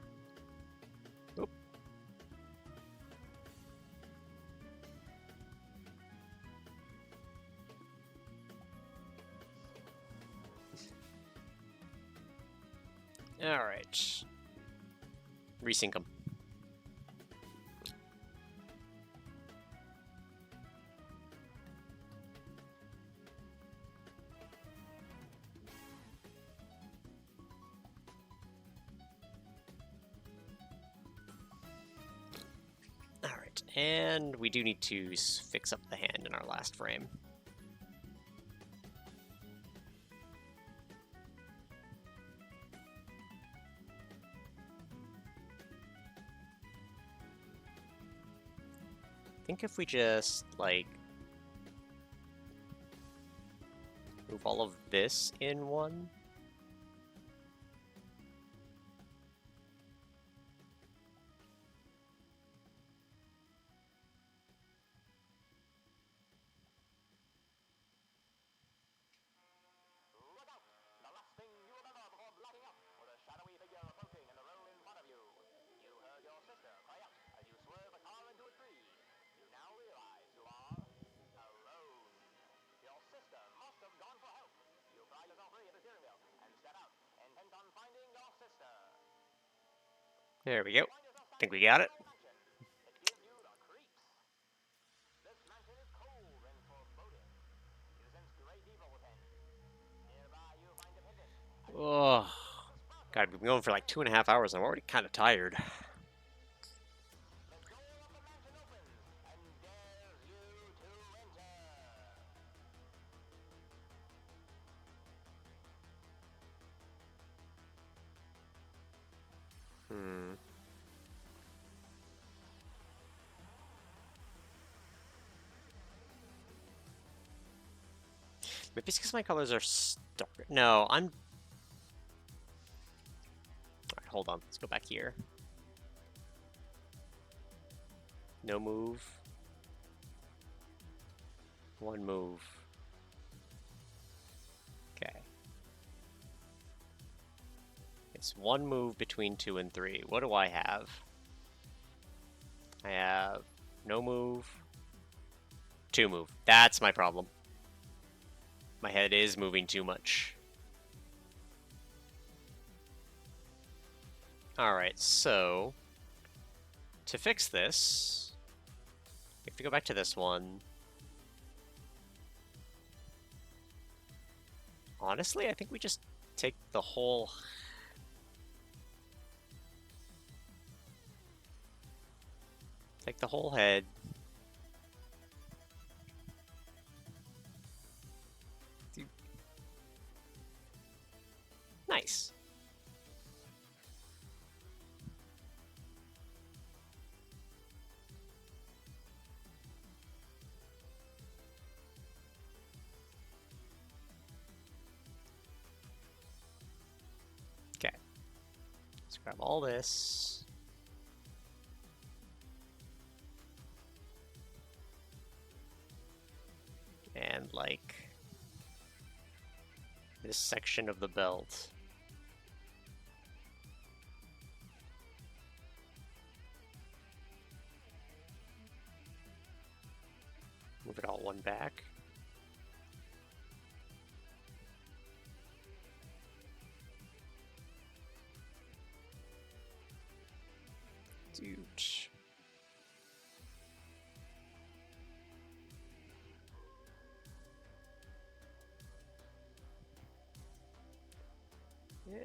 Oop. Alright. Resync them. Alright, and we do need to fix up the hand in our last frame. I think if we just, like, move all of this in one. There we go. Think we got it. Oh, God, we've been going for like 2.5 hours and I'm already kind of tired. Hmm. Maybe it's because my colors are dark. No, I'm... Alright, hold on. Let's go back here. No move. One move. Okay. It's one move between 2 and 3. What do I have? I have no move. 2 move. That's my problem. My head is moving too much. Alright, so... to fix this... we have to go back to this one. Honestly, I think we just take the whole... take the whole head. Nice. Okay. Let's grab all this. And, like, this section of the belt. Move it all one back. Dude. Yeah.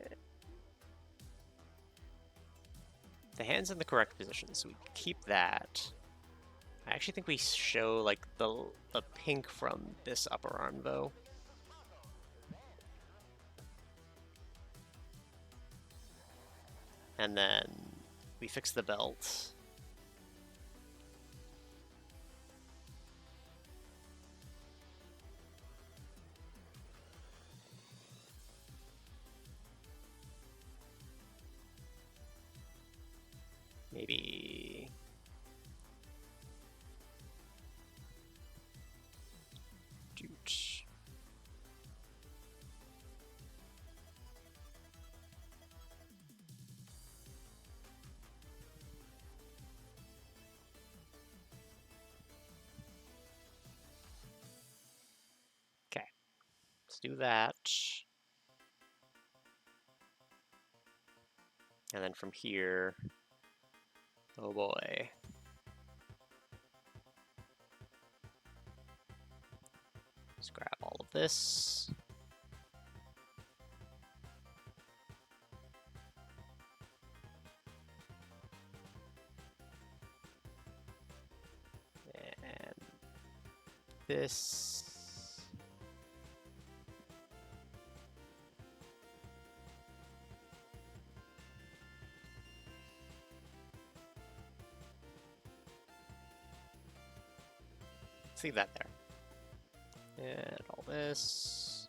The hand's in the correct position, so we keep that. I actually think we show, like, the pink from this upper arm, though. And then we fix the belt. Maybe... Doot. Okay, let's do that. And then from here, oh boy. Let's grab all of this. And this. Let's leave that there. And all this.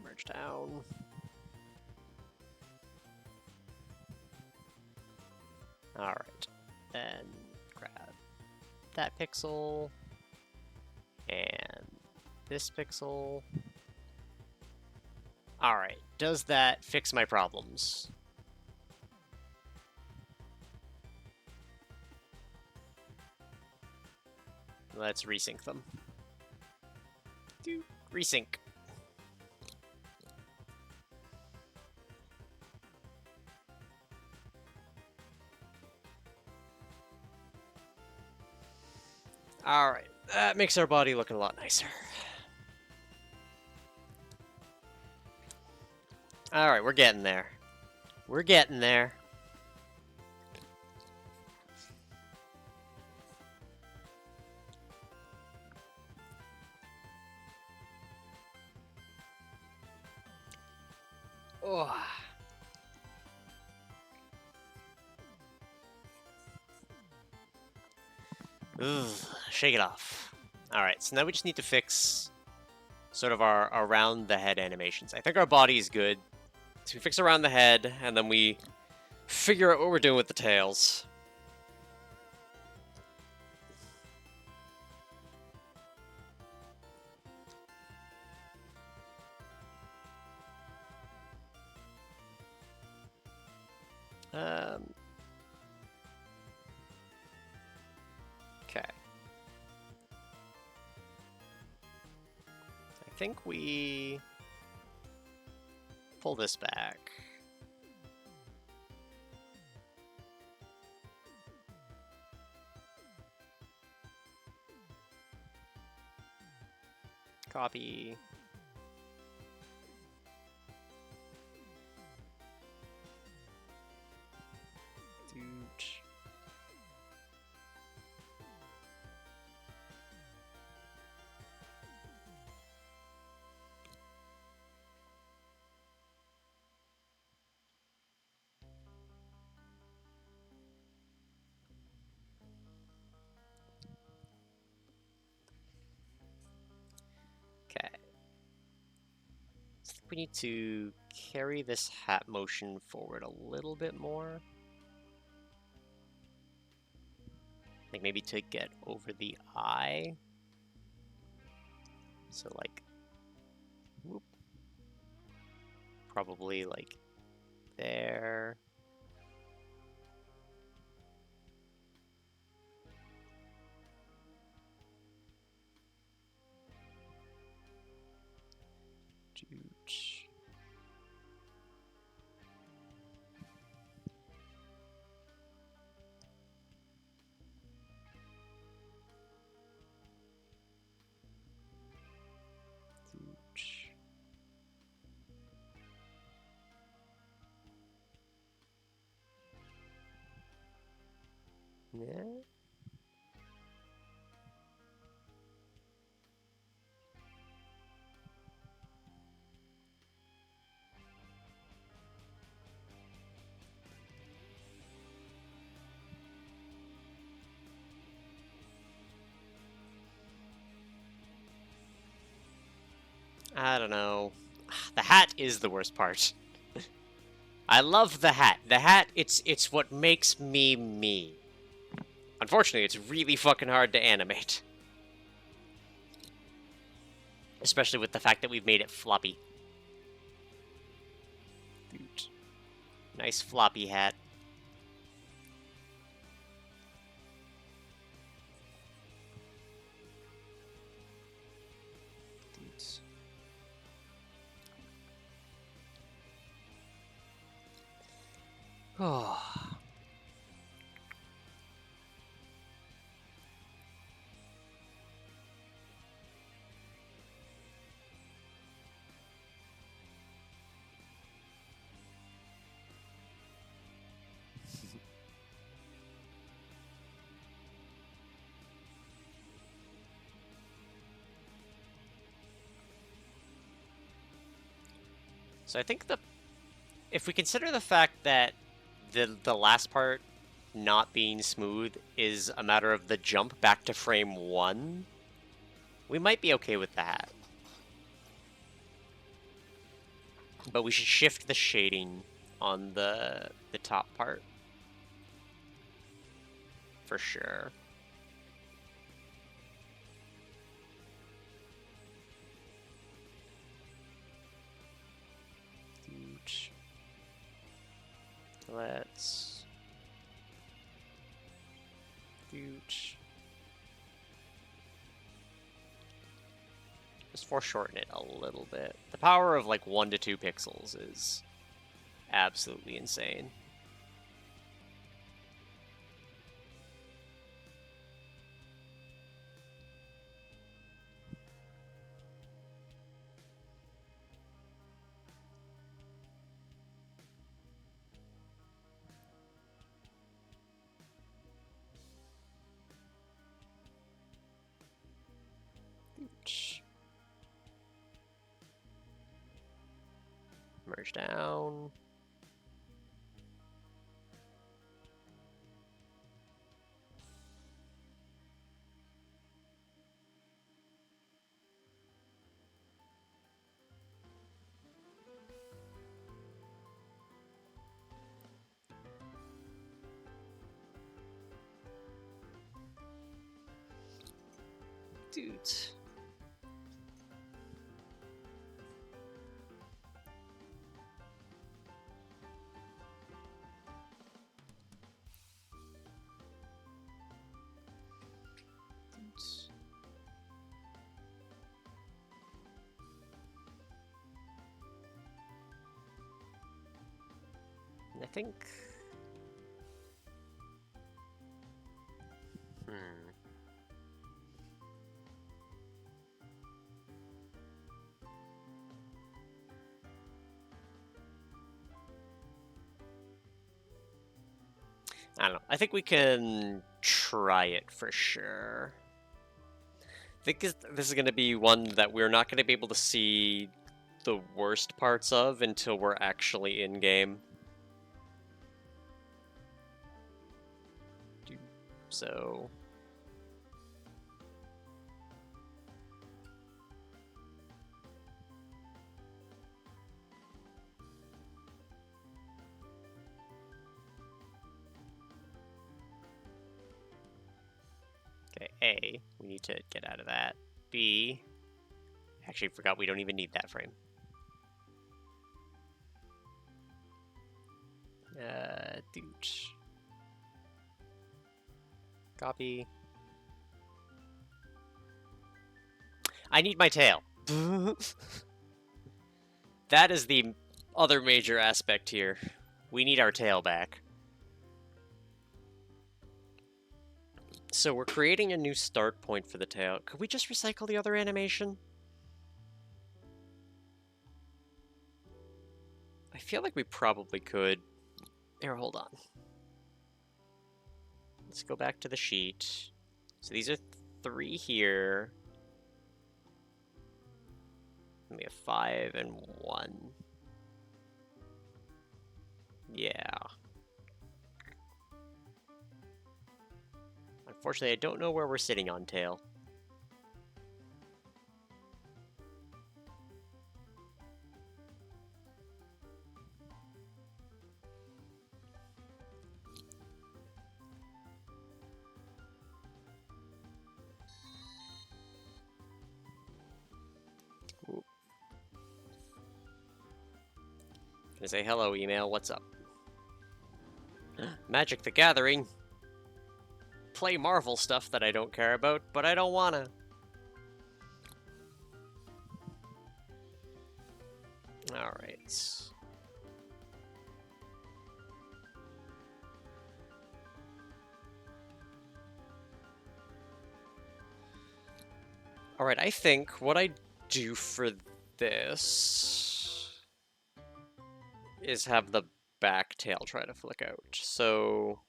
Merge down. Alright. Then grab that pixel. And this pixel. Alright, does that fix my problems? Let's resync them. Resync. Alright, that makes our body looking a lot nicer. Alright, we're getting there. We're getting there. Oh. Ugh, shake it off. Alright, so now we just need to fix sort of our around the head animations. I think our body is good. So we fix around the head, and then we figure out what we're doing with the tails. Okay. I think we pull this back. Copy. Doot. Okay. I think we need to carry this hat motion forward a little bit more. Like maybe to get over the eye. So like, whoop. Probably like there. Doot. Doot. Yeah. I don't know. The hat is the worst part. I love the hat. The hat, it's what makes me me. Unfortunately, it's really fucking hard to animate. Especially with the fact that we've made it floppy. Doot. Nice floppy hat. Doot. Oh. So I think if we consider the fact that the last part not being smooth is a matter of the jump back to frame 1, we might be okay with that. But we should shift the shading on the top part. For sure. Let's Gooch. Just foreshorten it a little bit. The power of like 1 to 2 pixels is absolutely insane. Merge down. Dudes. I think... I don't know. I think we can try it for sure. I think this is going to be one that we're not going to be able to see the worst parts of until we're actually in-game. So... Okay, A, we need to get out of that. B, actually forgot we don't even need that frame. Dude. Copy. I need my tail. That is the other major aspect here. We need our tail back. So we're creating a new start point for the tail. Could we just recycle the other animation? I feel like we probably could. Here, hold on. Let's go back to the sheet. So these are 3 here. And we have 5 and 1. Yeah. Unfortunately, I don't know where we're sitting on tail. Ooh. Gonna say hello, email. What's up? Magic the Gathering. Play Marvel stuff that I don't care about, but I don't wanna. Alright. Alright, I think what I do for this is have the back tail try to flick out. So...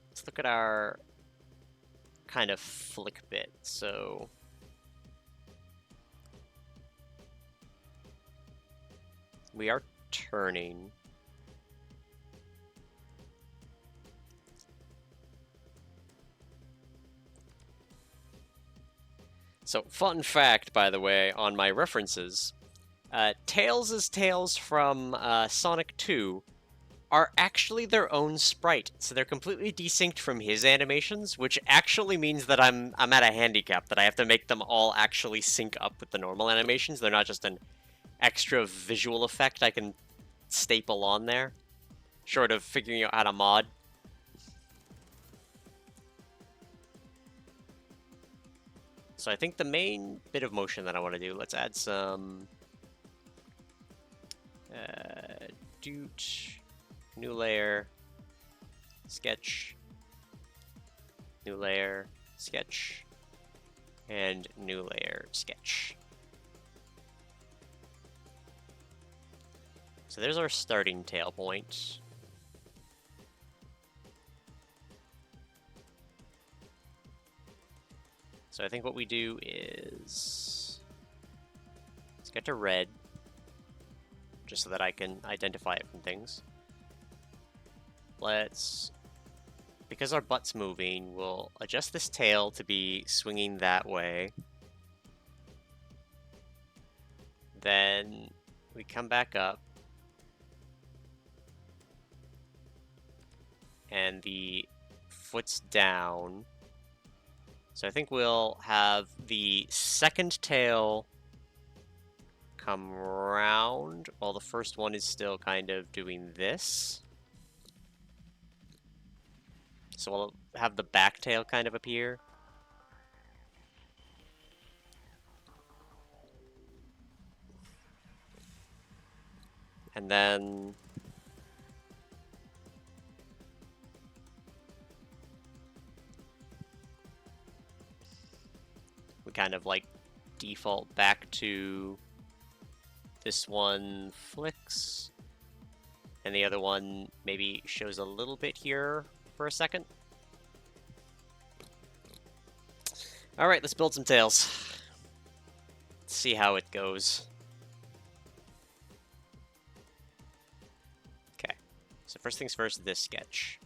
let's look at our kind of flick bit. So... we are turning. So, fun fact, by the way, on my references, Tails is Tails from Sonic 2, are actually their own sprite. So they're completely desynced from his animations, which actually means that I'm at a handicap, that I have to make them all actually sync up with the normal animations. They're not just an extra visual effect I can staple on there, short of figuring out how to mod. So I think the main bit of motion that I want to do, let's add some doot, new layer, sketch, new layer, sketch, and new layer, sketch. So there's our starting tail point. So I think what we do is, let's get to red, just so that I can identify it from things. Let's, because our butt's moving, we'll adjust this tail to be swinging that way. Then we come back up, and the foot's down. So I think we'll have the second tail come round while the first one is still kind of doing this. So we'll have the back tail kind of appear. And then we kind of like default back to this one flicks, and the other one maybe shows a little bit here for a second. All right, let's build some tails. Let's see how it goes. Okay, so first things first, this sketch.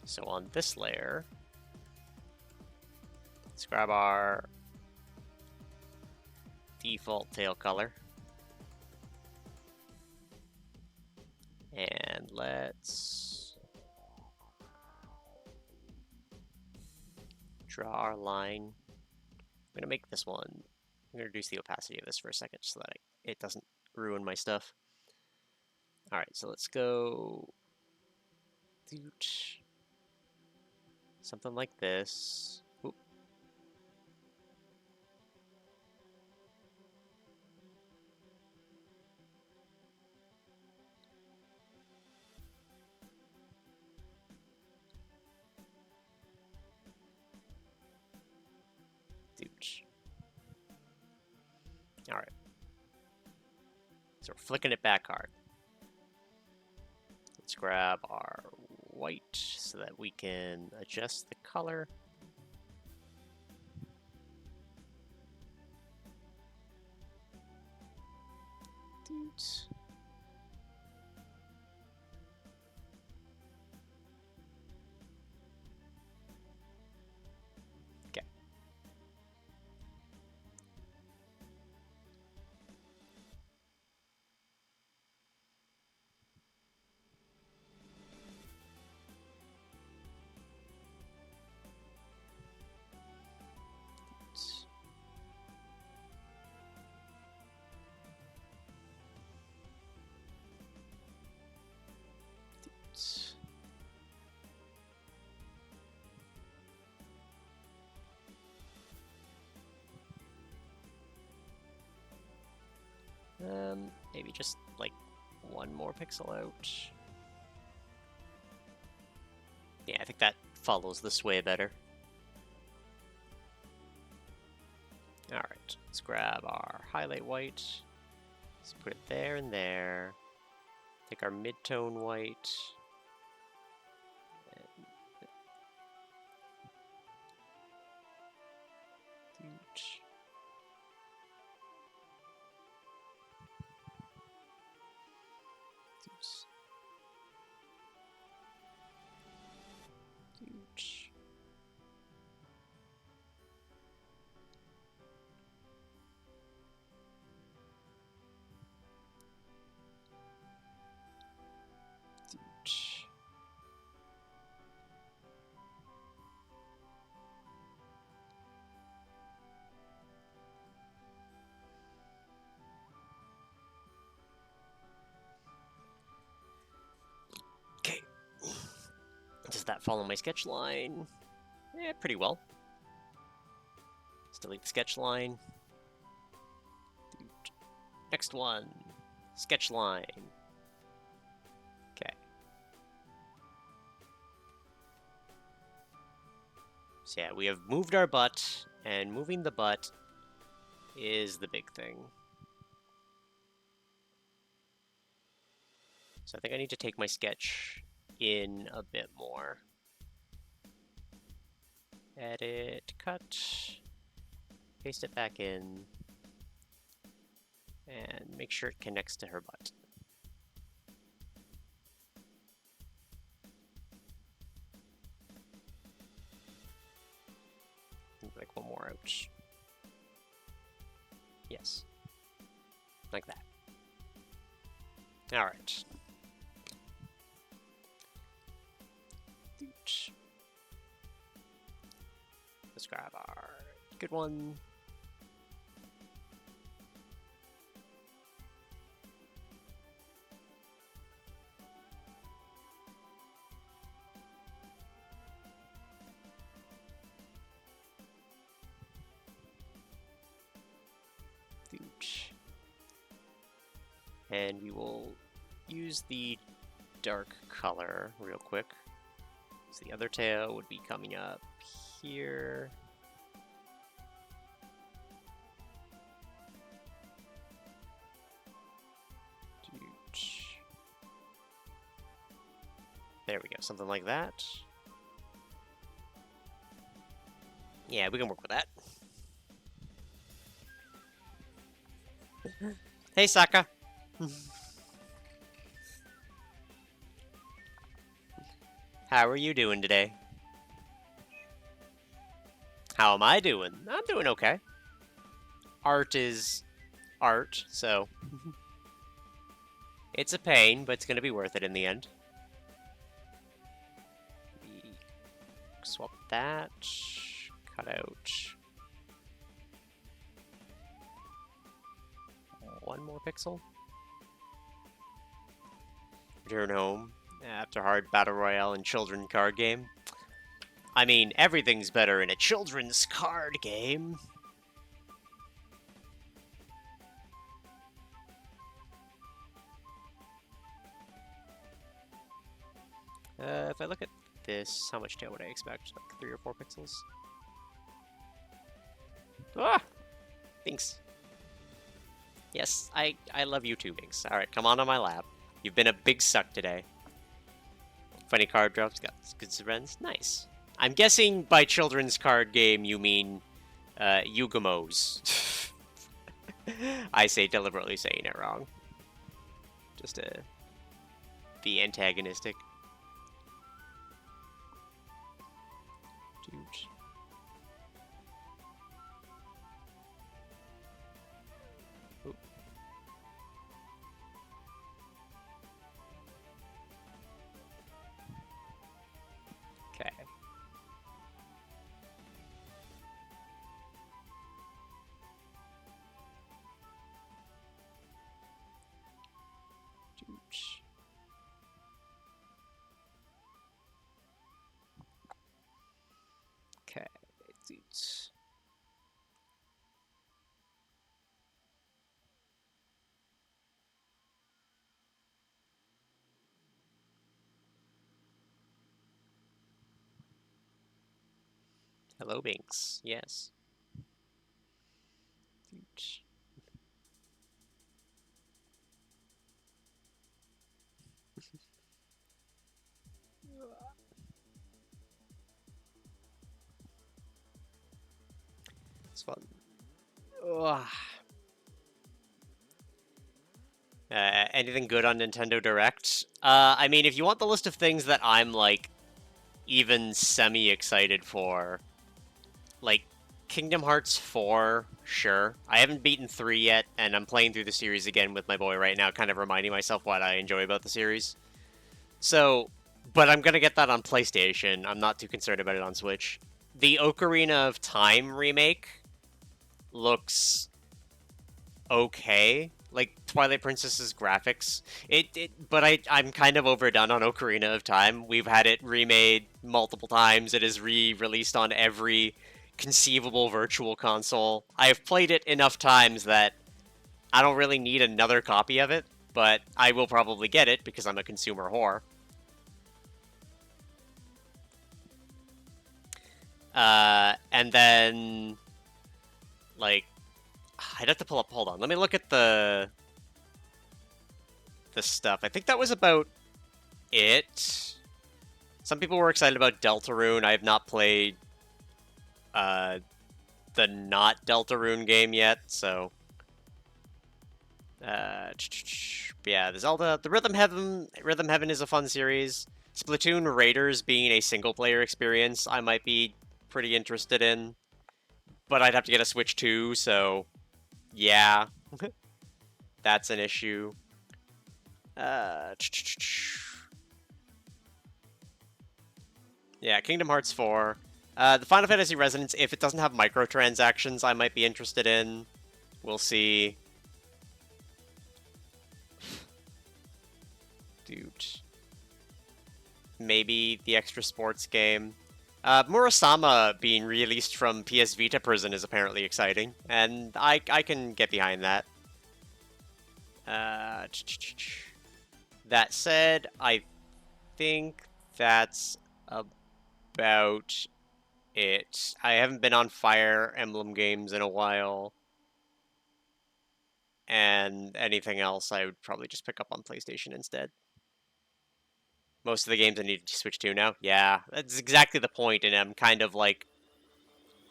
So on this layer, let's grab our default tail color. And let's draw our line. I'm gonna make this one, I'm gonna reduce the opacity of this for a second so that it doesn't ruin my stuff. All right, so let's go something like this. Oop. All right. So we're flicking it back hard. Let's grab our white so that we can adjust the color. Okay. Maybe just like one more pixel out. Yeah, I think that follows this way better. Alright, let's grab our highlight white. Let's put it there and there. Take our mid-tone white. does that follow my sketch line? Yeah, pretty well. Let's delete the sketch line. Next one. Sketch line. Okay. So yeah, we have moved our butt, and moving the butt is the big thing. So I think I need to take my sketch in a bit more. Edit, cut, paste it back in, and make sure it connects to her butt. Like one more out. Yes. Like that. Alright. Let's grab our good one. And we will use the dark color real quick. So the other tail would be coming up here. There we go, something like that. Yeah, we can work with that. Hey, Sokka. How are you doing today? How am I doing? I'm doing okay. Art is art, so it's a pain, but it's gonna be worth it in the end. Swap that. Cut out. One more pixel. Return home after hard battle royale and children card game. I mean, everything's better in a children's card game. If I look at this, how much tail would I expect? Like 3 or 4 pixels? Ah! Thanks. Yes, I love you too, Binks. Alright, come on my lap. You've been a big suck today. Funny card drops, got good friends. Nice. I'm guessing by children's card game you mean Yugamos. I say deliberately saying it wrong. Just to be antagonistic. Dude. Ooh. Okay. Okay, dudes. Hello, Binks. Yes. Dudes. It's fun. Ugh. Anything good on Nintendo Direct? I mean, if you want the list of things that I'm, like, even semi-excited for, like, Kingdom Hearts 4, sure. I haven't beaten 3 yet, and I'm playing through the series again with my boy right now, kind of reminding myself what I enjoy about the series. So, but I'm gonna get that on PlayStation. I'm not too concerned about it on Switch. The Ocarina of Time remake looks okay. Like Twilight Princess's graphics. But I'm kind of overdone on Ocarina of Time. We've had it remade multiple times. It is re-released on every conceivable virtual console. I have played it enough times that I don't really need another copy of it, but I will probably get it because I'm a consumer whore. And then, like, I'd have to pull up. Hold on, let me look at the stuff. I think that was about it. Some people were excited about Deltarune. I have not played the not Deltarune game yet, so yeah, the Zelda, the Rhythm Heaven is a fun series. Splatoon Raiders being a single player experience, I might be pretty interested in, but I'd have to get a Switch too, so yeah, that's an issue. Yeah, Kingdom Hearts 4. The Final Fantasy Resonance, if it doesn't have microtransactions, I might be interested in. We'll see. Dude. Maybe the extra sports game. Murasama being released from PS Vita prison is apparently exciting, and I can get behind that. That said, I think that's about it. I haven't been on Fire Emblem games in a while, and anything else I would probably just pick up on PlayStation instead. Most of the games I need to switch to now. Yeah, that's exactly the point, and I'm kind of like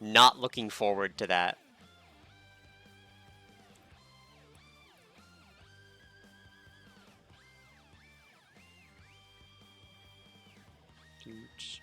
not looking forward to that. Huge.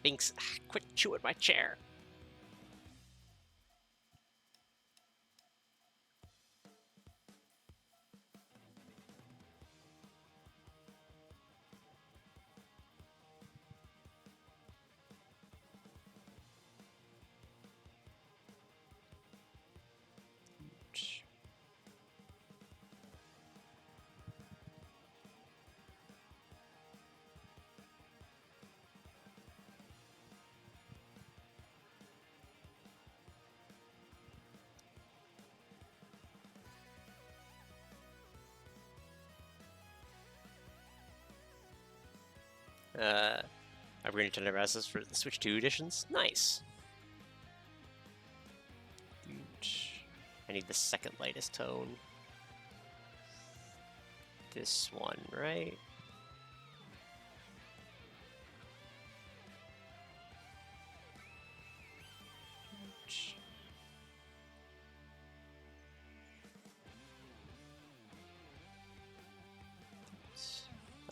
Binks, quit chewing my chair. Upgrading to Nebraska's for the Switch 2 editions. Nice. I need the second lightest tone. This one, right?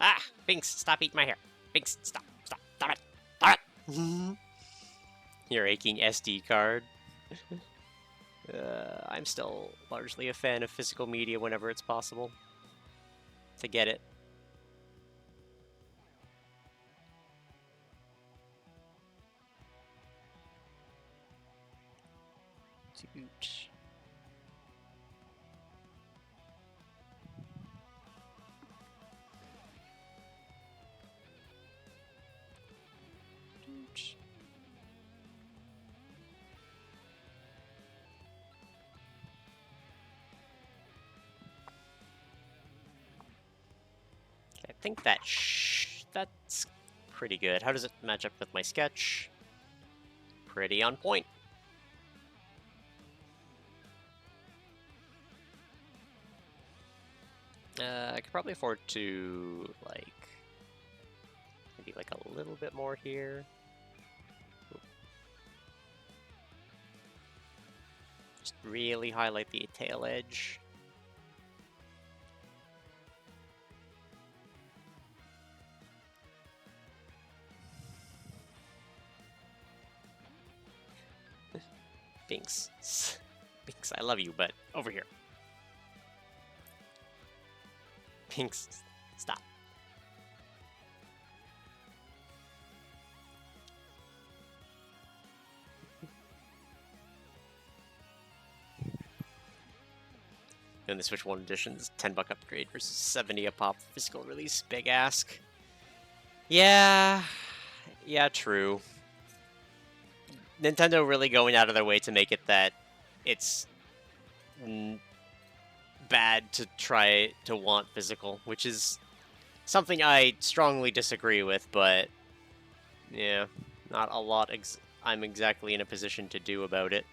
Ah! Binks, stop eating my hair. Binks, stop it. Stop it. Your aching SD card. I'm still largely a fan of physical media whenever it's possible to get it. I think that's pretty good. How does it match up with my sketch? Pretty on point. I could probably afford to, like, maybe like a little bit more here. Just really highlight the tail edge. Binks. Binks, I love you, but over here. Binks, stop. In the Switch 1 edition's $10 upgrade versus 70 a pop physical release. Big ask. Yeah, true. Nintendo really going out of their way to make it that it's bad to try to want physical, which is something I strongly disagree with, but yeah, not a lot I'm exactly in a position to do about it.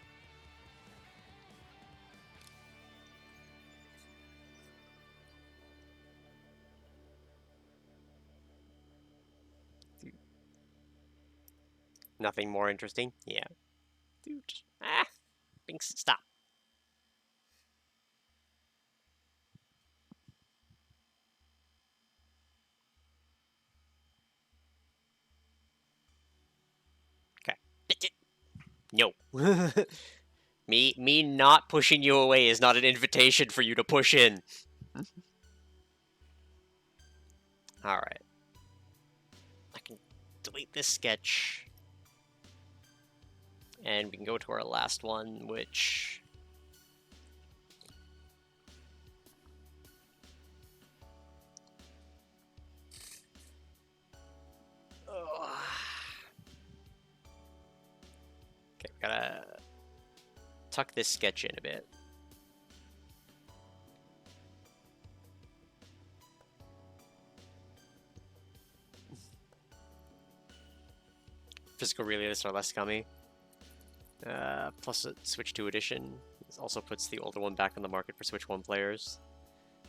Nothing more interesting? Yeah. Dude. Ah! Binks, stop. Okay. No. Me not pushing you away is not an invitation for you to push in. Alright. I can delete this sketch. And we can go to our last one, which... Okay, we gotta tuck this sketch in a bit. Physical realists are less scummy. Plus, Switch 2 edition also puts the older one back on the market for Switch 1 players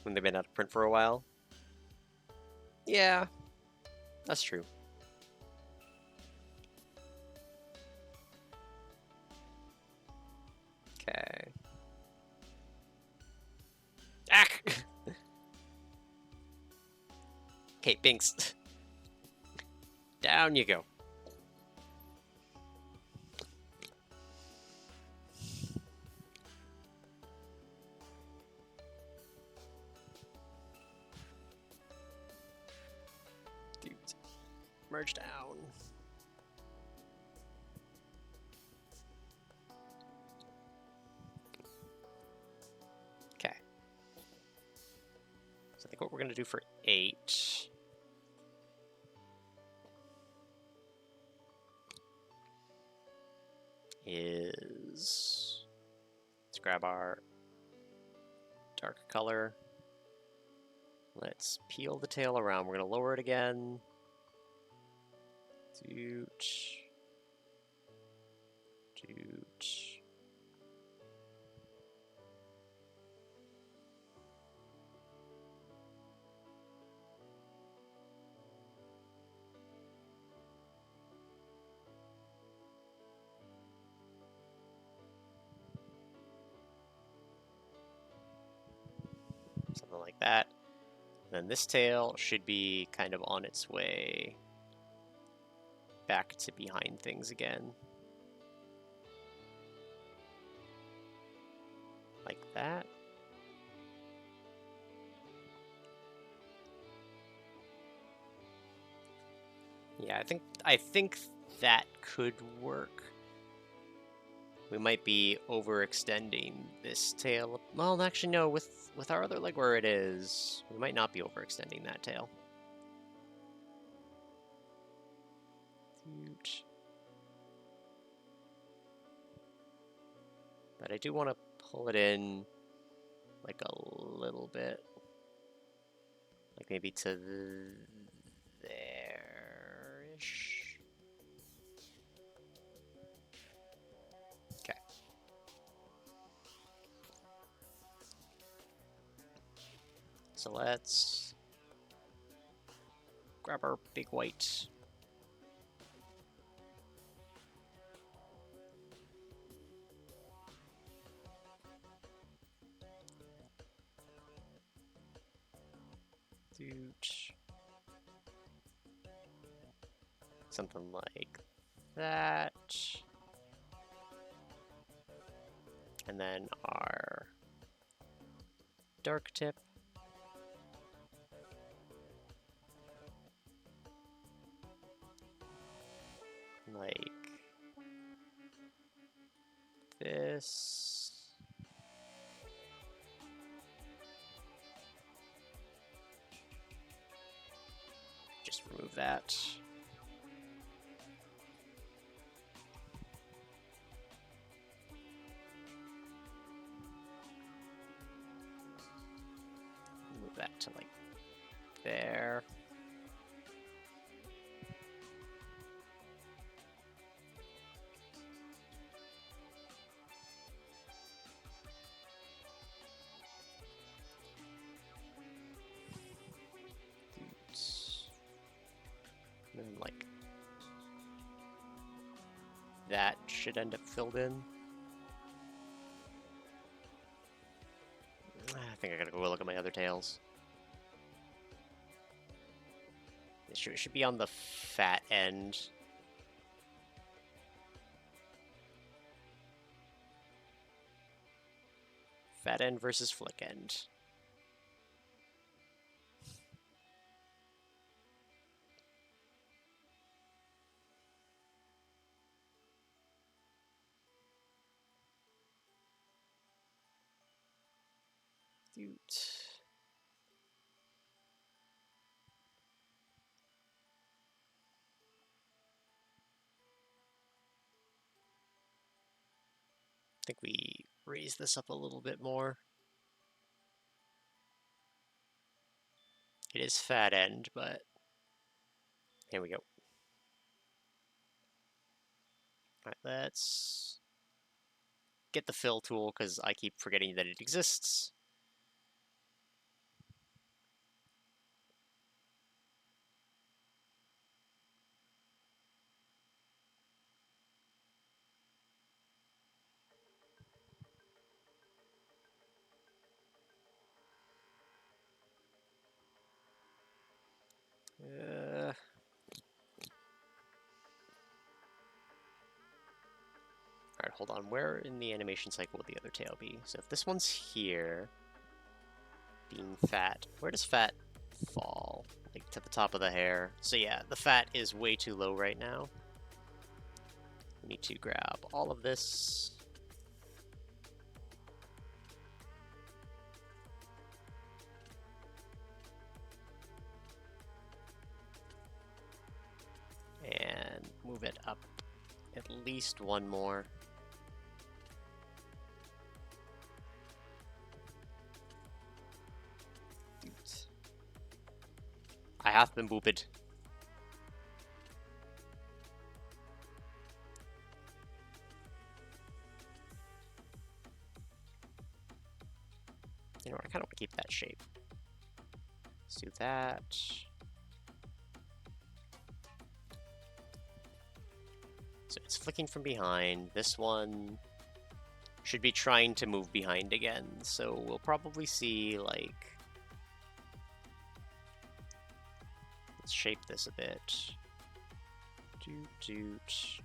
when they've been out of print for a while. Yeah, that's true. Okay. Ack! Okay, Binks. Down you go. Dude. Merge down. Okay. So I think what we're gonna do for 8 is let's grab our dark color. Let's peel the tail around. We're gonna lower it again. Doot. Doot. Something like that. And then this tail should be kind of on its way back to behind things again. Like that. Yeah, I think that could work. We might be overextending this tail. Well, actually, no. With our other leg where it is, we might not be overextending that tail. But I do want to pull it in like a little bit. Like maybe to there-ish. Okay. So let's grab our big white. Doot. Something like that. And then our dark tip. Like this. Just remove that. Move that to like there. And then like that should end up filled in. I think I gotta go look at my other tails. It should be on the fat end. Fat end versus flick end. Doot. I think we raise this up a little bit more. It is fat end, but here we go. Alright, let's get the fill tool because I keep forgetting that it exists. Alright, hold on. Where in the animation cycle would the other tail be? So if this one's here, being fat, where does fat fall? Like to the top of the hair. So yeah, the fat is way too low right now. We need to grab all of this. And move it up at least one more. I have been booped. You know, I kind of want to keep that shape. Let's do that. So it's flicking from behind. This one should be trying to move behind again. So we'll probably see, like... Let's shape this a bit. Doot, doot.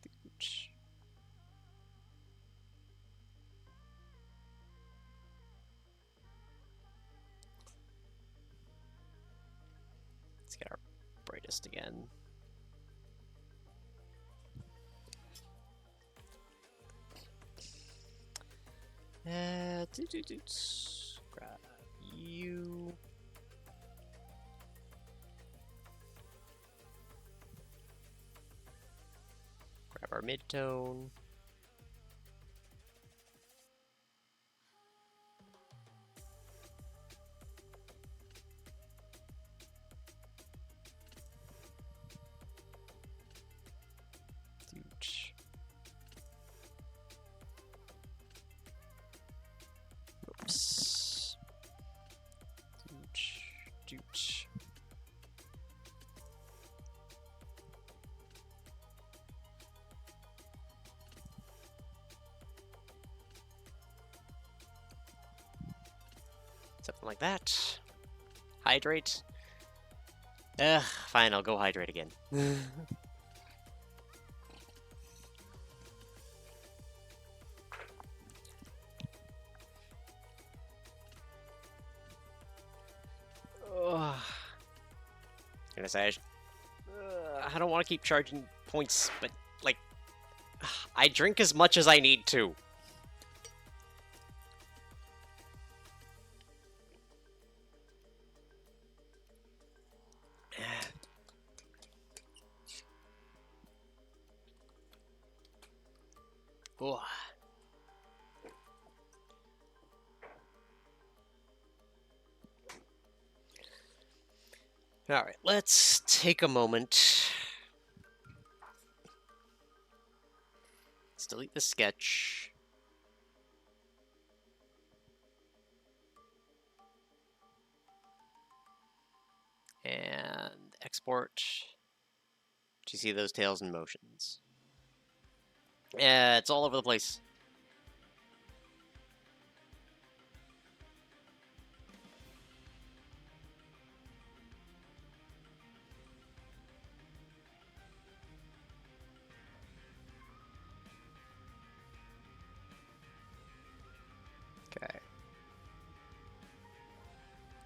Doot. Let's get our brightest again. Grab you. Grab our midtone. Oops. Doot. Something like that. Hydrate. Ugh, fine, I'll go hydrate again. Gonna say I don't want to keep charging points, but like I drink as much as I need to. Ugh. All right, let's take a moment. Let's delete the sketch. And export. Do you see those tails and motions? Yeah, it's all over the place. Okay.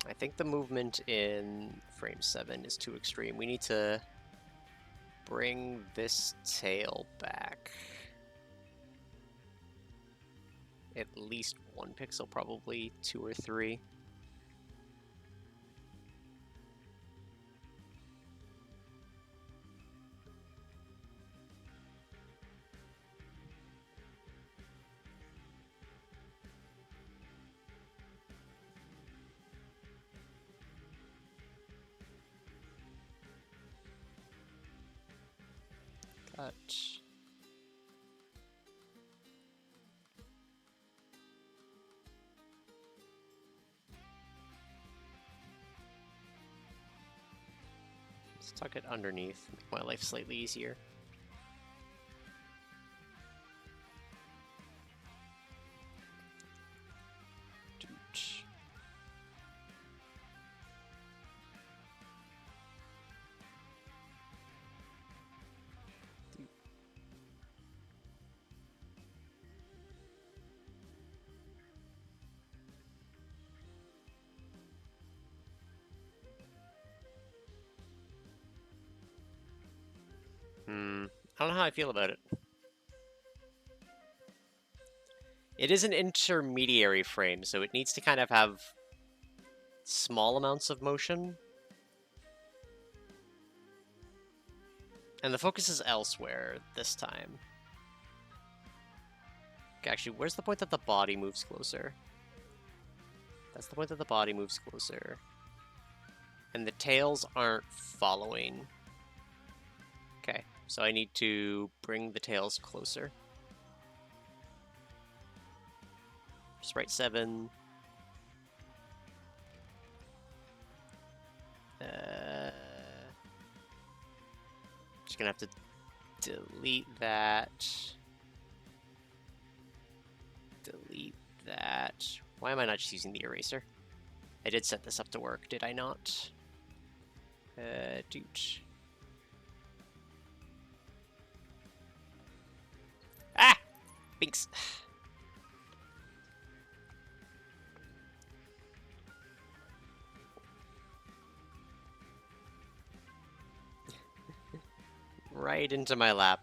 I think the movement in frame 7 is too extreme. We need to bring this tail back. At least 1 pixel, probably 2 or 3. Cut. Let's tuck it underneath, make my life slightly easier. Doot. I don't know how I feel about it. It is an intermediary frame, so it needs to kind of have small amounts of motion. And the focus is elsewhere this time. Okay, actually, where's the point that the body moves closer? That's the point that the body moves closer. And the tails aren't following. Okay, so I need to bring the tails closer. Sprite 7. Just gonna have to delete that. Delete that. Why am I not just using the eraser? I did set this up to work, did I not? Doot. Ah! Binks. Right into my lap.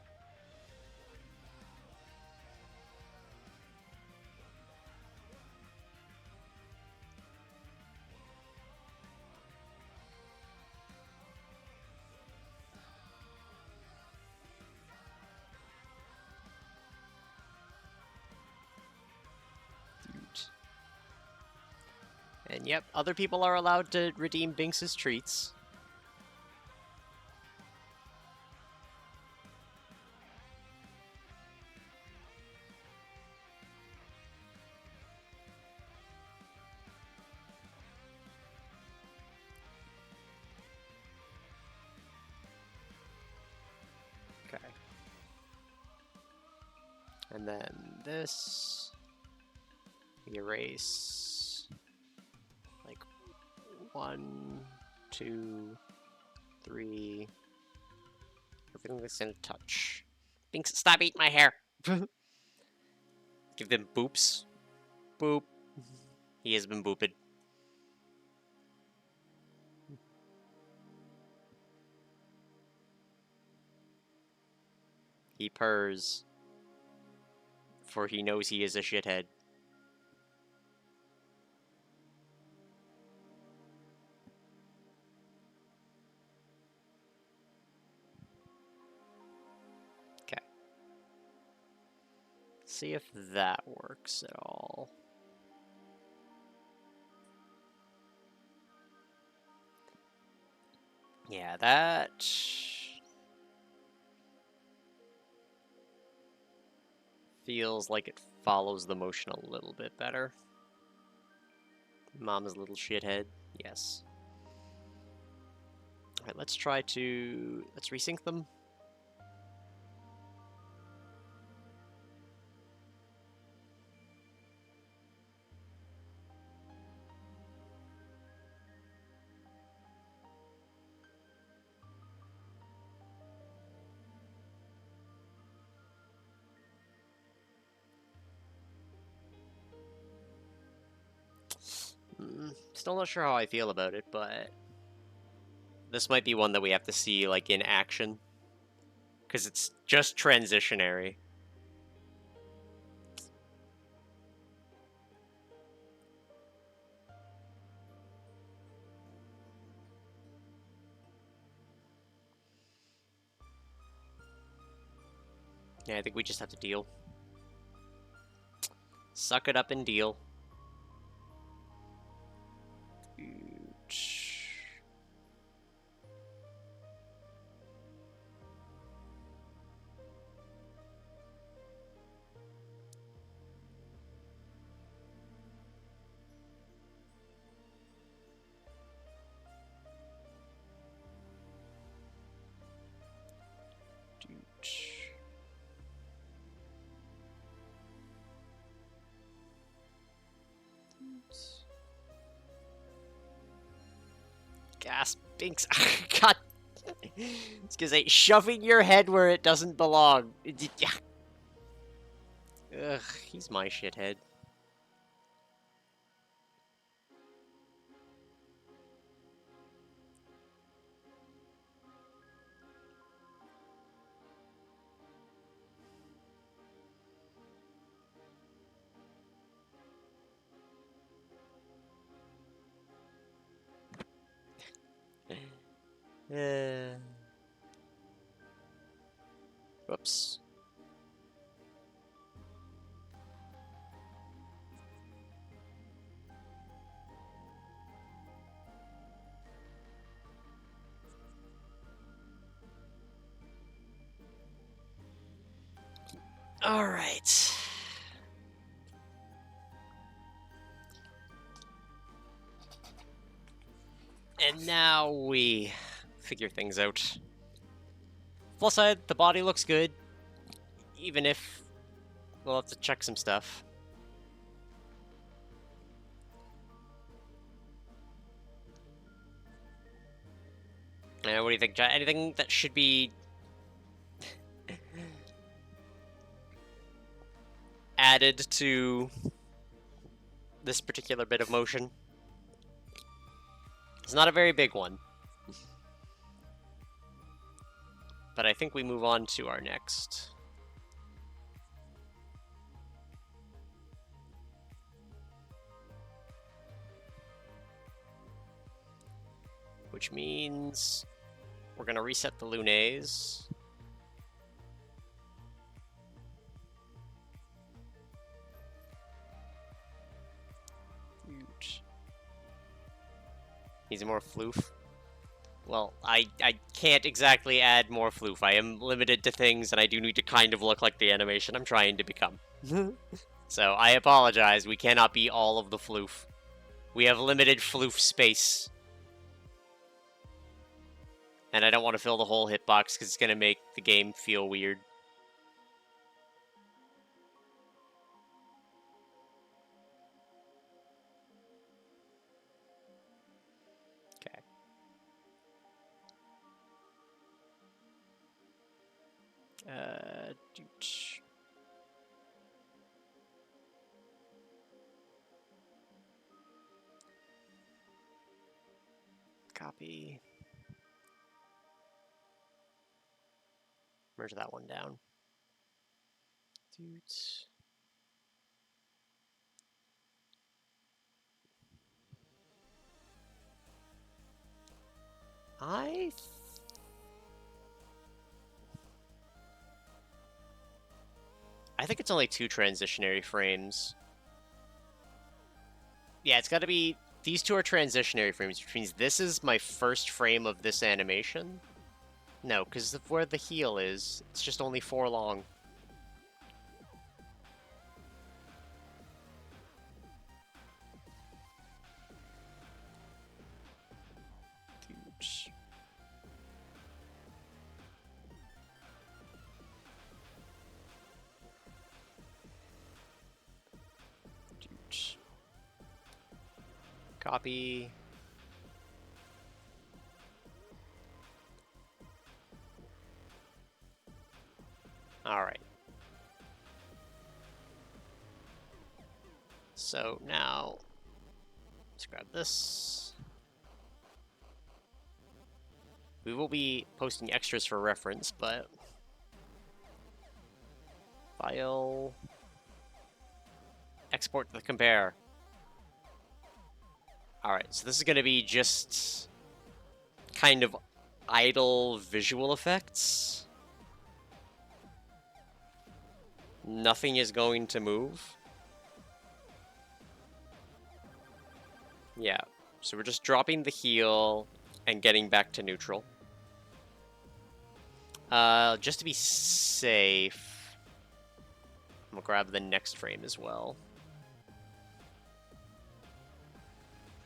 And yep, other people are allowed to redeem Binks' treats. Okay. And then this. Erase. 1, 2, 3. Everything that's in a touch. Binks, stop eating my hair! Give them boops. Boop. He has been booped. He purrs. For he knows he is a shithead. Okay. See if that works at all. Yeah, that... feels like it follows the motion a little bit better. Mama's little shithead. Yes. Alright, let's try to... let's resync them. Still not sure how I feel about it, but this might be one that we have to see, like, in action. Because it's just transitionary. Yeah, I think we just have to deal. Suck it up and deal. Gas Binks. God. It's because I shoving your head where it doesn't belong. Ugh, he's my shithead. Whoops. All right. And now we figure things out. Plus side, the body looks good, even if we'll have to check some stuff. What do you think, Jack? Anything that should be added to this particular bit of motion? It's not a very big one. But I think we move on to our next. Which means we're going to reset the lunes. Needs more floof. Well, I can't exactly add more floof. I am limited to things, and I do need to kind of look like the animation I'm trying to become. So I apologize, we cannot be all of the floof. We have limited floof space. And I don't want to fill the whole hitbox because it's going to make the game feel weird. Doot. Copy. Merge that one down. Doot. I think it's only 2 transitionary frames. Yeah, it's got to be... These 2 are transitionary frames, which means this is my first frame of this animation. No, because of where the heel is, it's just only 4 long. Doot. Doot. Copy. Alright. So now, let's grab this. We will be posting extras for reference, but... File... Export the compare. Alright, so this is going to be just... kind of idle visual effects. Nothing is going to move. Yeah, so we're just dropping the heel and getting back to neutral. Just to be safe, I'm gonna grab the next frame as well.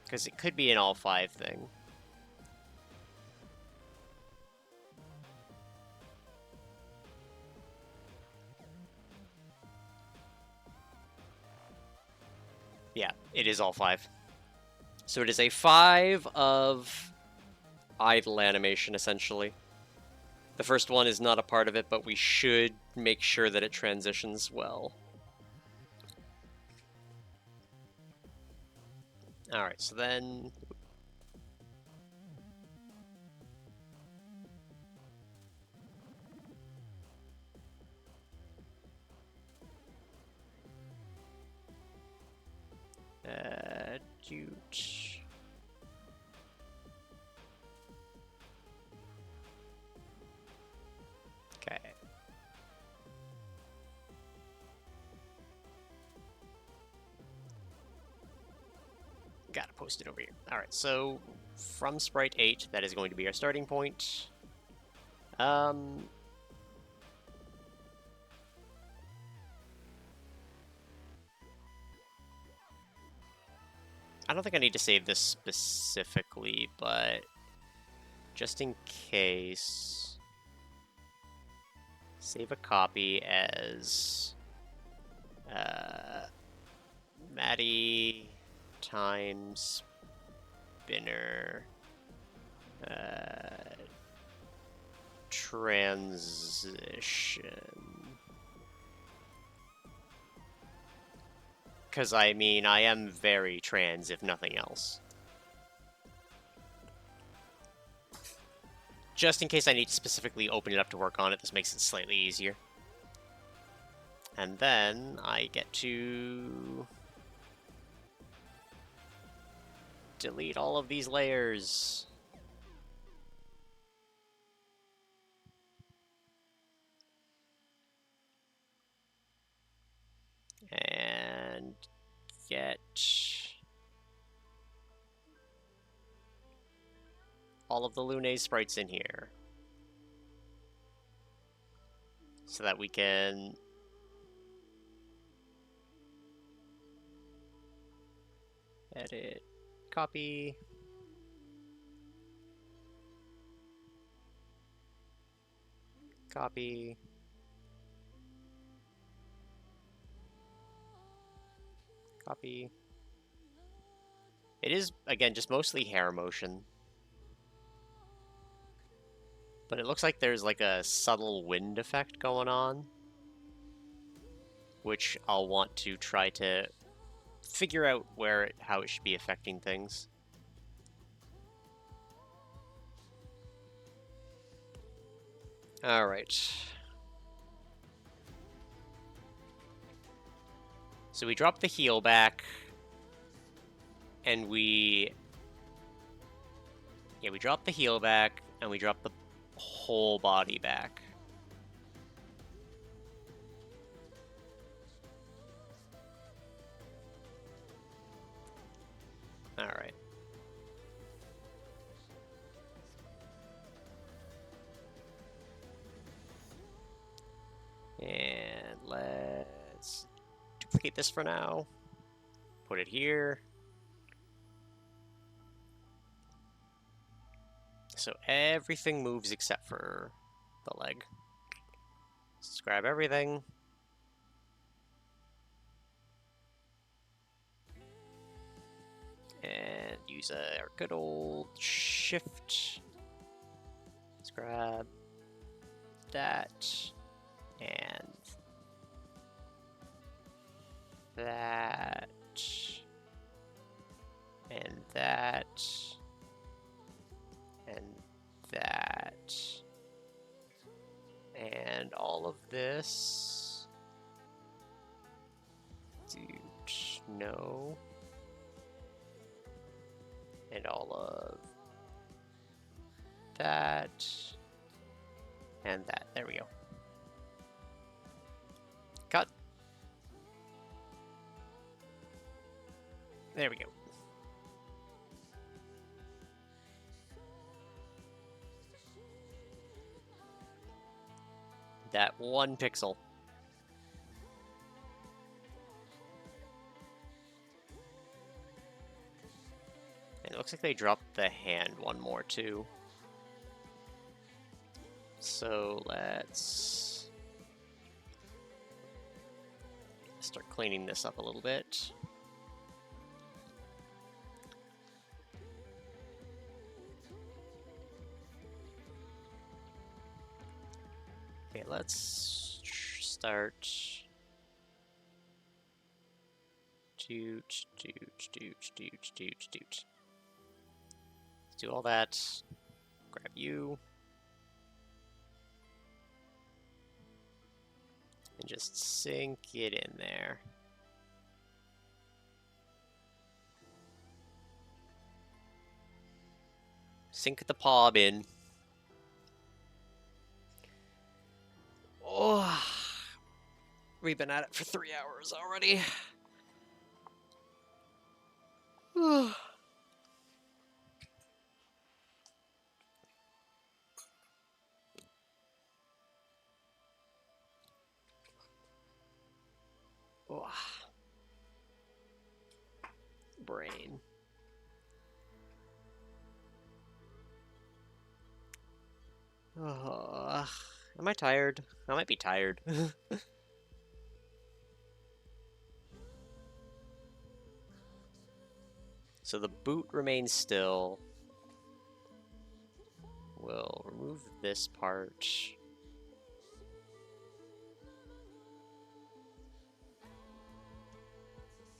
Because it could be an all 5 thing. Yeah, it is all 5. So it is a 5 of idle animation, essentially. The first one is not a part of it, but we should make sure that it transitions well. Alright, so then... Doot. Okay. Gotta post it over here. Alright, so from Sprite 8, that is going to be our starting point. I don't think I need to save this specifically, but just in case, save a copy as Matty Timespinner transition. Because, I mean, I am very trans, if nothing else. Just in case I need to specifically open it up to work on it, this makes it slightly easier. And then I get to delete all of these layers. And get all of the Lune sprites in here. So that we can edit, copy, copy, copy. It is, again, just mostly hair motion. But it looks like there's like a subtle wind effect going on, which I'll want to try to figure out how it should be affecting things. All right. So we drop the heel back, and we drop the heel back, and we drop the whole body back. All right. And let's duplicate this for now. Put it here. So everything moves except for the leg. Let's grab everything. And use our good old shift. Let's grab that. And that. And that. And that. And all of this. Dude, no. And all of that. And that. There we go. Cut. There we go. That 1 pixel. And it looks like they dropped the hand one more too. So let's start cleaning this up a little bit. Okay, let's start. Let's do all that. Grab you. And just sink it in there. Sink the pob in. Oh, we've been at it for 3 hours already. Brain. Am I tired? I might be tired. So the boot remains still. We'll remove this part.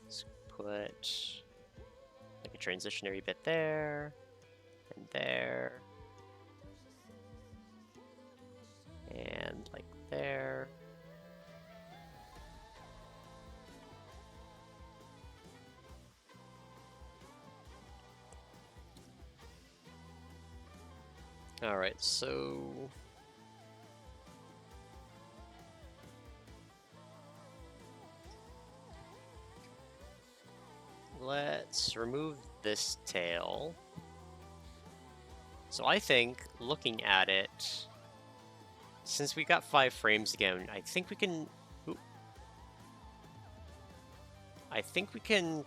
Let's put like a transitionary bit there and there. And like there. All right, so let's remove this tail. So I think, looking at it, since we got 5 frames again, I think we can... Ooh, I think we can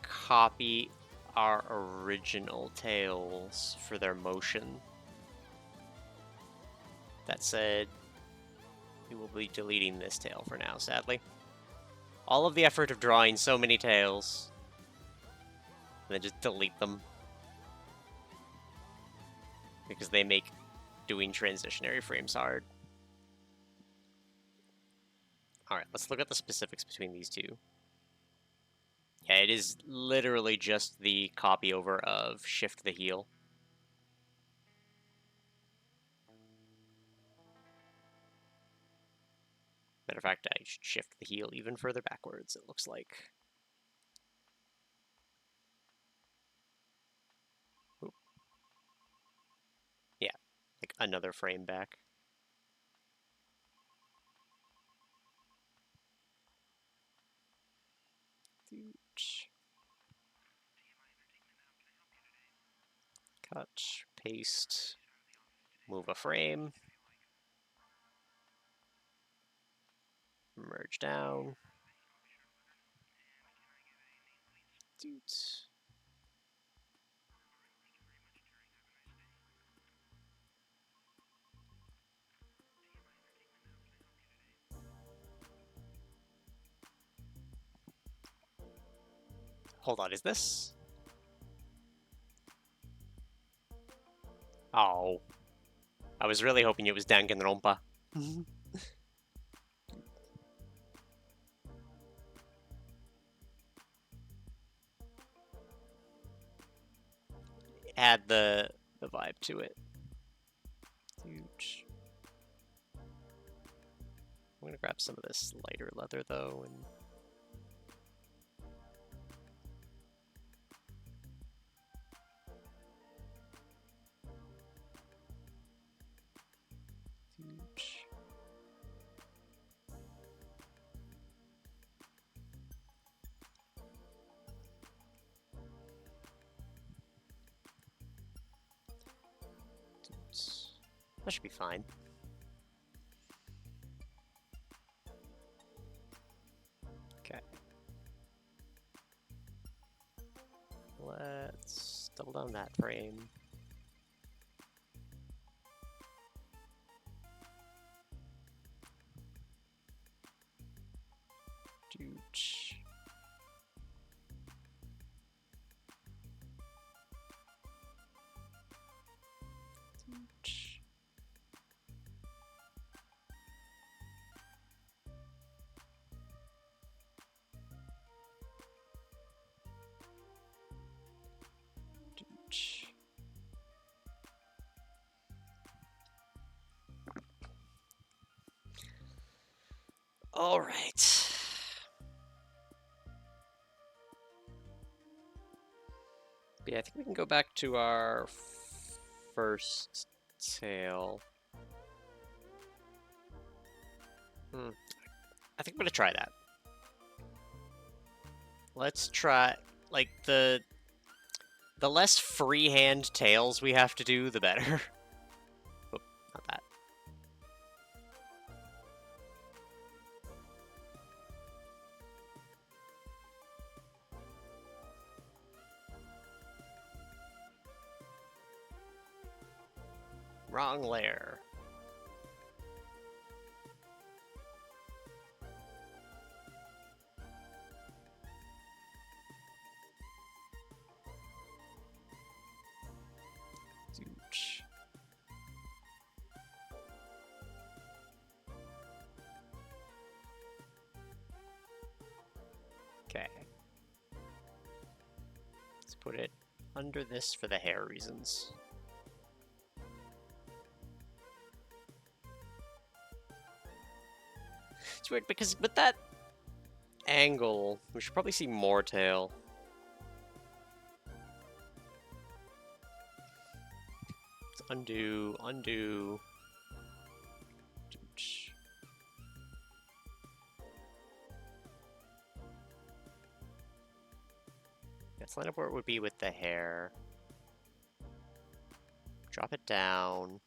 copy our original tails for their motion. That said, we will be deleting this tail for now, sadly. All of the effort of drawing so many tails, and then just delete them. Because they make doing transitionary frames hard. All right, let's look at the specifics between these two. Yeah, it is literally just the copy over of shift the heel. Matter of fact, I should shift the heel even further backwards, it looks like. Oop. Yeah, like another frame back. Cut, paste, move a frame, merge down. Hold on, is this? Oh. I was really hoping it was Danganronpa. Add the vibe to it. Huge. I'm gonna grab some of this lighter leather though, and huge. That should be fine. Okay. Let's double down that frame. Dooch. Dooch. Dooch. All right. But yeah, I think we can go back to our first tail. I think I'm gonna try that. Let's try, like, the less freehand tails we have to do, the better. Oh, not that. Wrong layer. Dooch. Okay. Let's put it under this for the hair reasons. It's weird because with that angle, we should probably see more tail. Let's undo, undo. Dooch. Let's line up where it would be with the hair. Drop it down.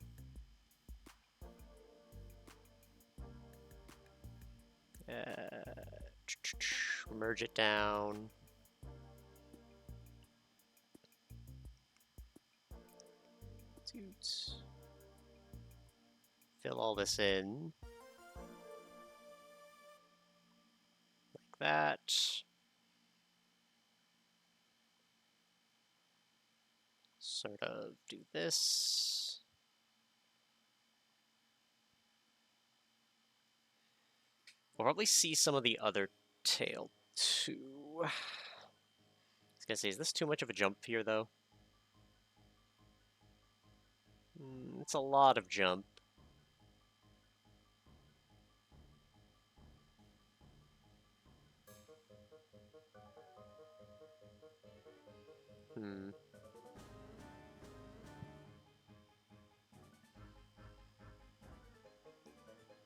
Merge it down. Fill all this in. Like that. Sort of do this. We'll probably see some of the other tail, too. I was gonna say, is this too much of a jump here, though? It's a lot of jump.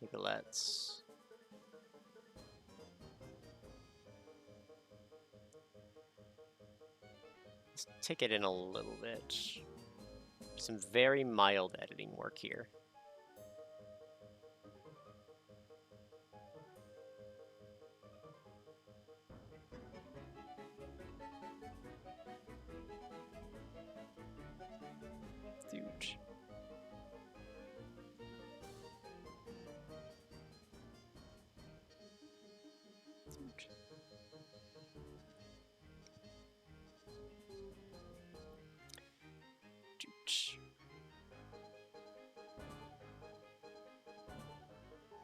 Maybe let's take it in a little bit. Some very mild editing work here. Dude.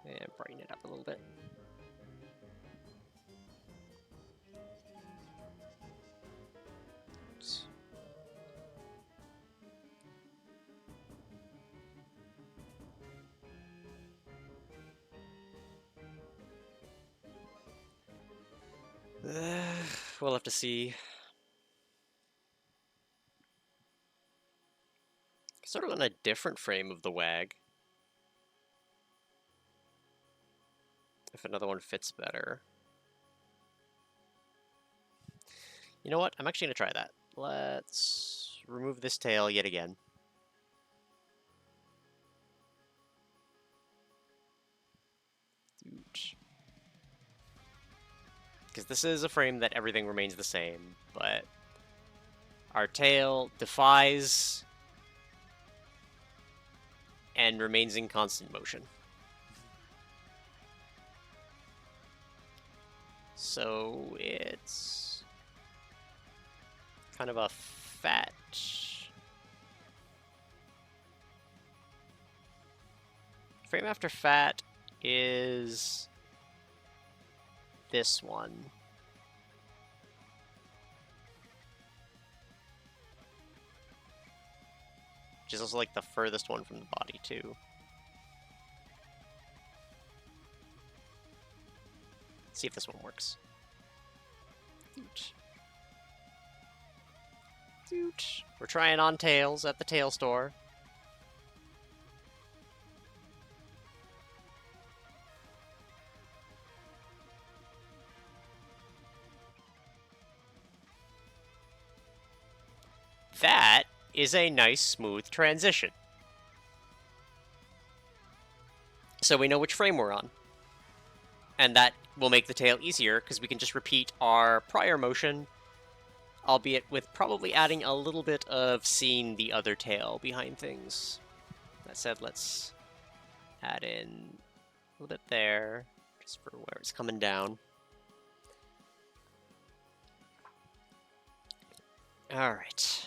And brighten it up a little bit. We'll have to see. Sort of on a different frame of the WAG. If another one fits better. You know what? I'm actually going to try that. Let's remove this tail yet again. Because this is a frame that everything remains the same, but our tail defies and remains in constant motion. So it's kind of a fat... Frame after fat is this one. Which is also like the furthest one from the body too. Let's see if this one works. Doot. Doot. We're trying on tails at the tail store. That is a nice, smooth transition. So we know which frame we're on. And that will make the tail easier, because we can just repeat our prior motion, albeit with probably adding a little bit of seeing the other tail behind things. That said, let's add in a little bit there, just for where it's coming down. Alright.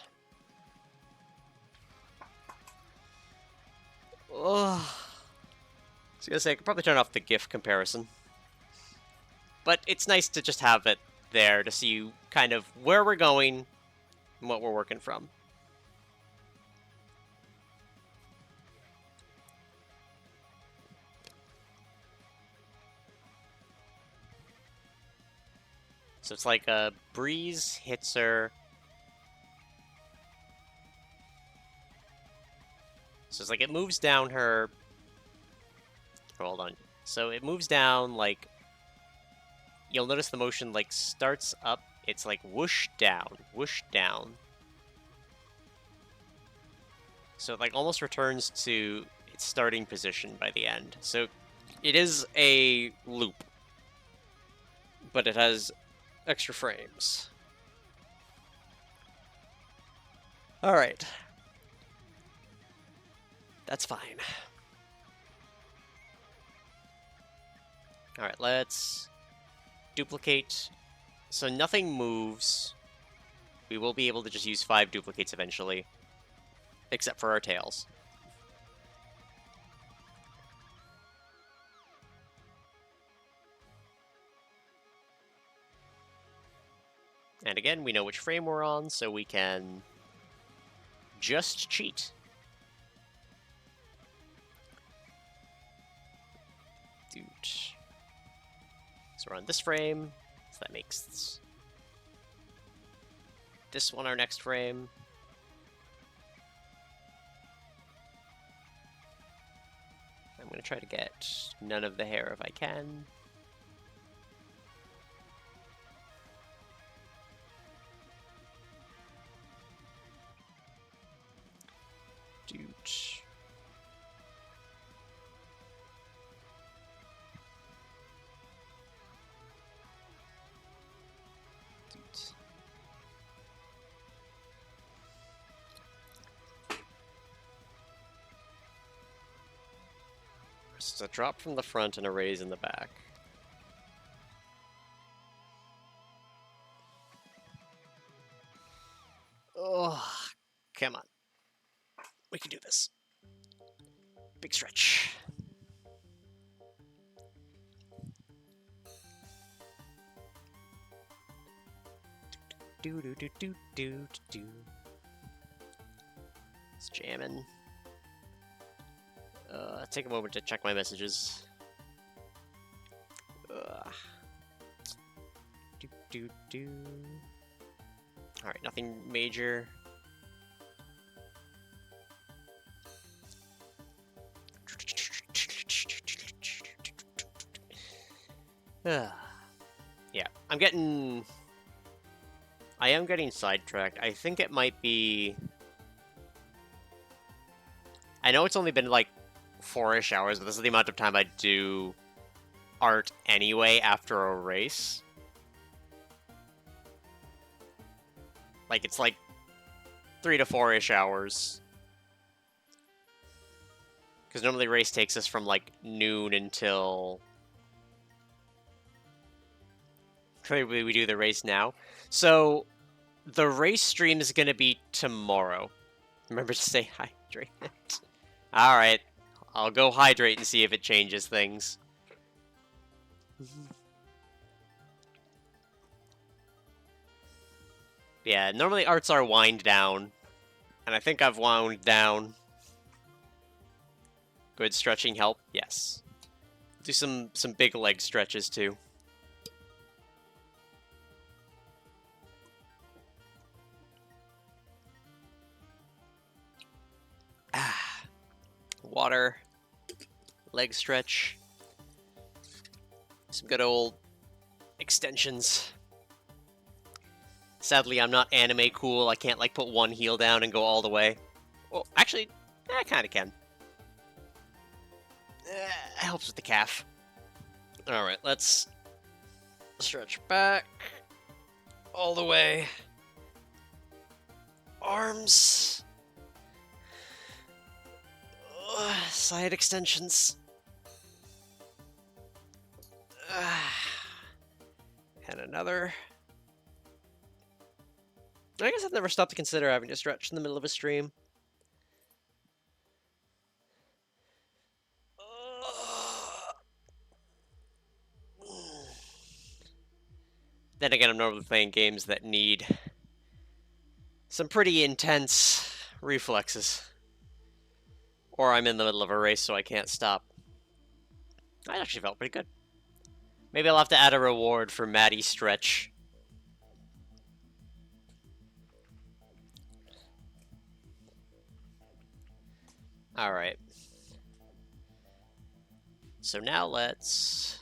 Oh, I was gonna say, I could probably turn off the GIF comparison. But it's nice to just have it there to see kind of where we're going and what we're working from. So it's like a breeze hits her. So it's like it moves down her... Hold on. So it moves down, like... You'll notice the motion, like, starts up. It's like whoosh down, whoosh down. So it, like, almost returns to its starting position by the end. So it is a loop. But it has extra frames. Alright. That's fine. Alright, let's duplicate. So nothing moves. We will be able to just use 5 duplicates eventually. Except for our tails. And again, we know which frame we're on, so we can just cheat. Dude. So we're on this frame, so that makes this one our next frame. I'm going to try to get none of the hair if I can. Dude. So a drop from the front and a raise in the back. Oh, come on. We can do this. Big stretch. Do do do do do do. It's jamming. Take a moment to check my messages. Do do do. All right, nothing major. Yeah, I am getting sidetracked. I think it might be... I know it's only been like 4-ish hours, but this is the amount of time I do art anyway after a race. Like, it's like 3 to 4-ish hours. Because normally the race takes us from like noon until... Clearly we do the race now. So, the race stream is going to be tomorrow. Remember to stay hydrated. Alright, I'll go hydrate and see if it changes things. Yeah, normally arts are wind down. And I think I've wound down. Good stretching help? Yes. Do some big leg stretches too. Water, leg stretch, some good old extensions. Sadly, I'm not anime cool. I can't like put one heel down and go all the way. Well, actually, I kind of can. Helps with the calf. All right, let's stretch back all the way. Arms. Side extensions. And another. I guess I've never stopped to consider having to stretch in the middle of a stream. Then again, I'm normally playing games that need some pretty intense reflexes. Or I'm in the middle of a race, so I can't stop. That actually felt pretty good. Maybe I'll have to add a reward for Matty stretch. Alright. So now let's...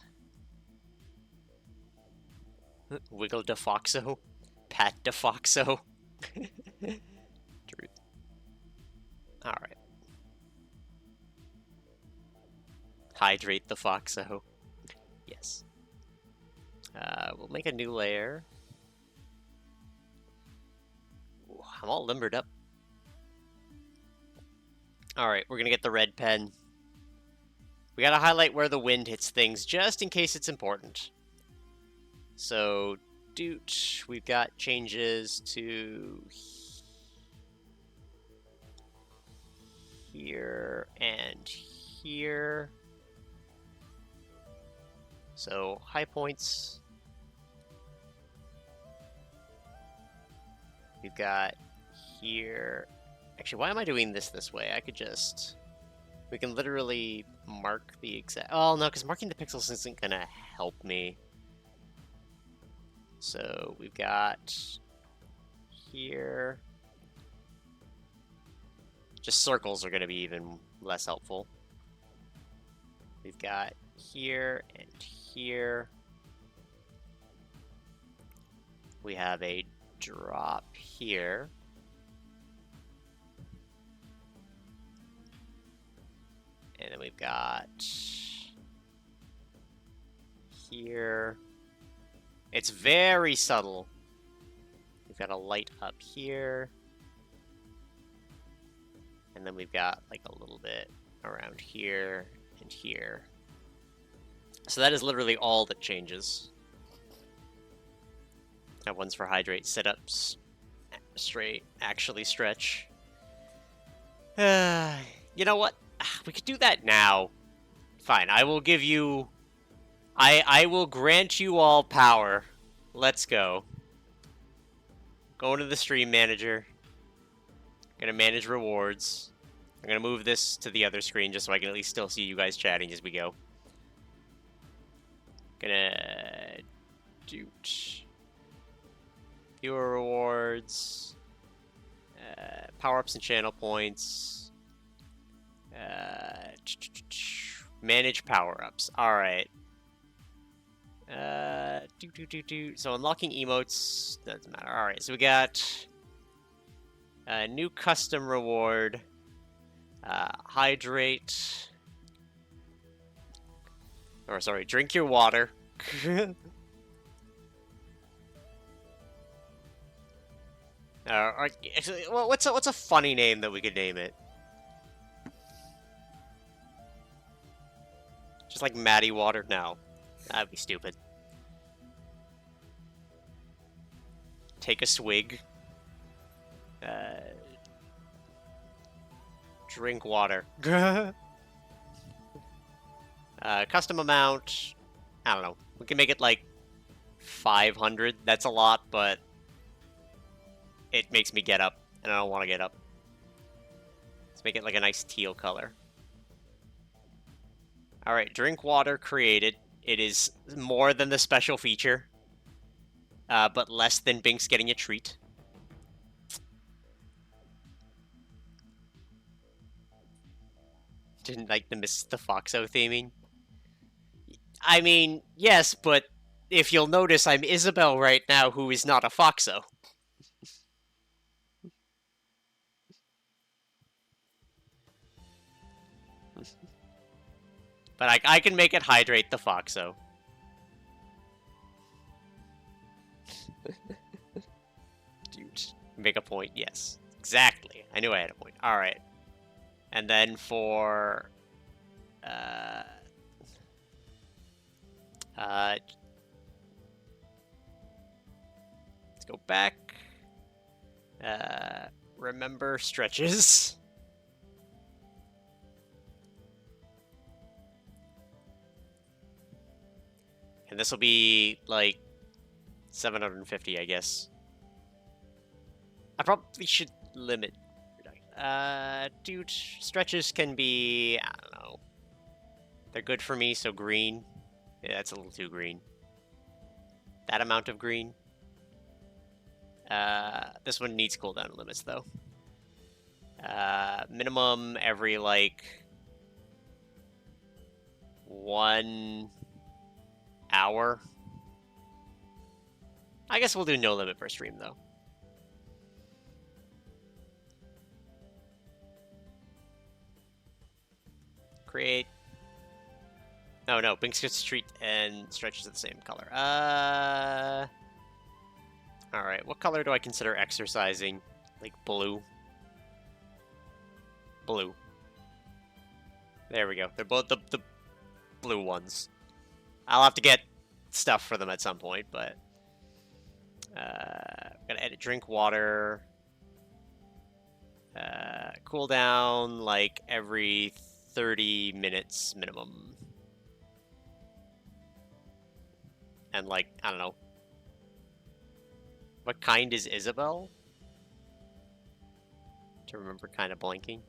Wiggle DeFoxo. Pat DeFoxo. Alright. Hydrate the Foxo. Yes. We'll make a new layer. Ooh, I'm all limbered up. Alright, we're gonna get the red pen. We gotta highlight where the wind hits things, just in case it's important. So, doot, we've got changes to here and here. So, high points. We've got here... Actually, why am I doing this way? I could just... We can literally mark the exact... Oh, no, because marking the pixels isn't going to help me. So we've got here... Just circles are going to be even less helpful. We've got here and here. We have a drop here. And then we've got here. It's very subtle. We've got a light up here. And then we've got like a little bit around here and here. So that is literally all that changes. That one's for hydrate, sit-ups, straight, actually stretch. You know what? We could do that now. Fine, I will give you... I will grant you all power. Let's go. Go into the stream manager. Gonna manage rewards. I'm gonna move this to the other screen just so I can at least still see you guys chatting as we go. Gonna do viewer rewards, power-ups and channel points, manage power-ups. All right. So unlocking emotes doesn't matter. All right. So we got a new custom reward. Hydrate. Or sorry, drink your water. Actually, well, what's a funny name that we could name it? Just like Matty Water? No, that'd be stupid. Take a swig. Drink water. Custom amount. I don't know. We can make it like 500. That's a lot, but it makes me get up, and I don't want to get up. Let's make it like a nice teal color. Alright, drink water created. It is more than the special feature, but less than Binks getting a treat. Didn't like the Miss the Foxo theming. I mean, yes, but if you'll notice, I'm Isabel right now, who is not a Foxo. But I can make it hydrate the Foxo. Dude, make a point, yes. Exactly. I knew I had a point. Alright. And then for... let's go back. Remember stretches. And this will be like 750, I guess. I probably should limit. Dude, stretches can be, I don't know. They're good for me, so green. Yeah, that's a little too green. That amount of green. This one needs cooldown limits, though. Minimum every, like, 1 hour. I guess we'll do no limit per stream, though. Create. Oh, no. Binks gets treat and stretches are the same color. Alright, what color do I consider exercising? Like blue? Blue. There we go. They're both the blue ones. I'll have to get stuff for them at some point, but... gotta edit drink water. Cooldown, like, every 30 minutes minimum. And, like, I don't know. What kind is Isabel? to remember kind of blanking.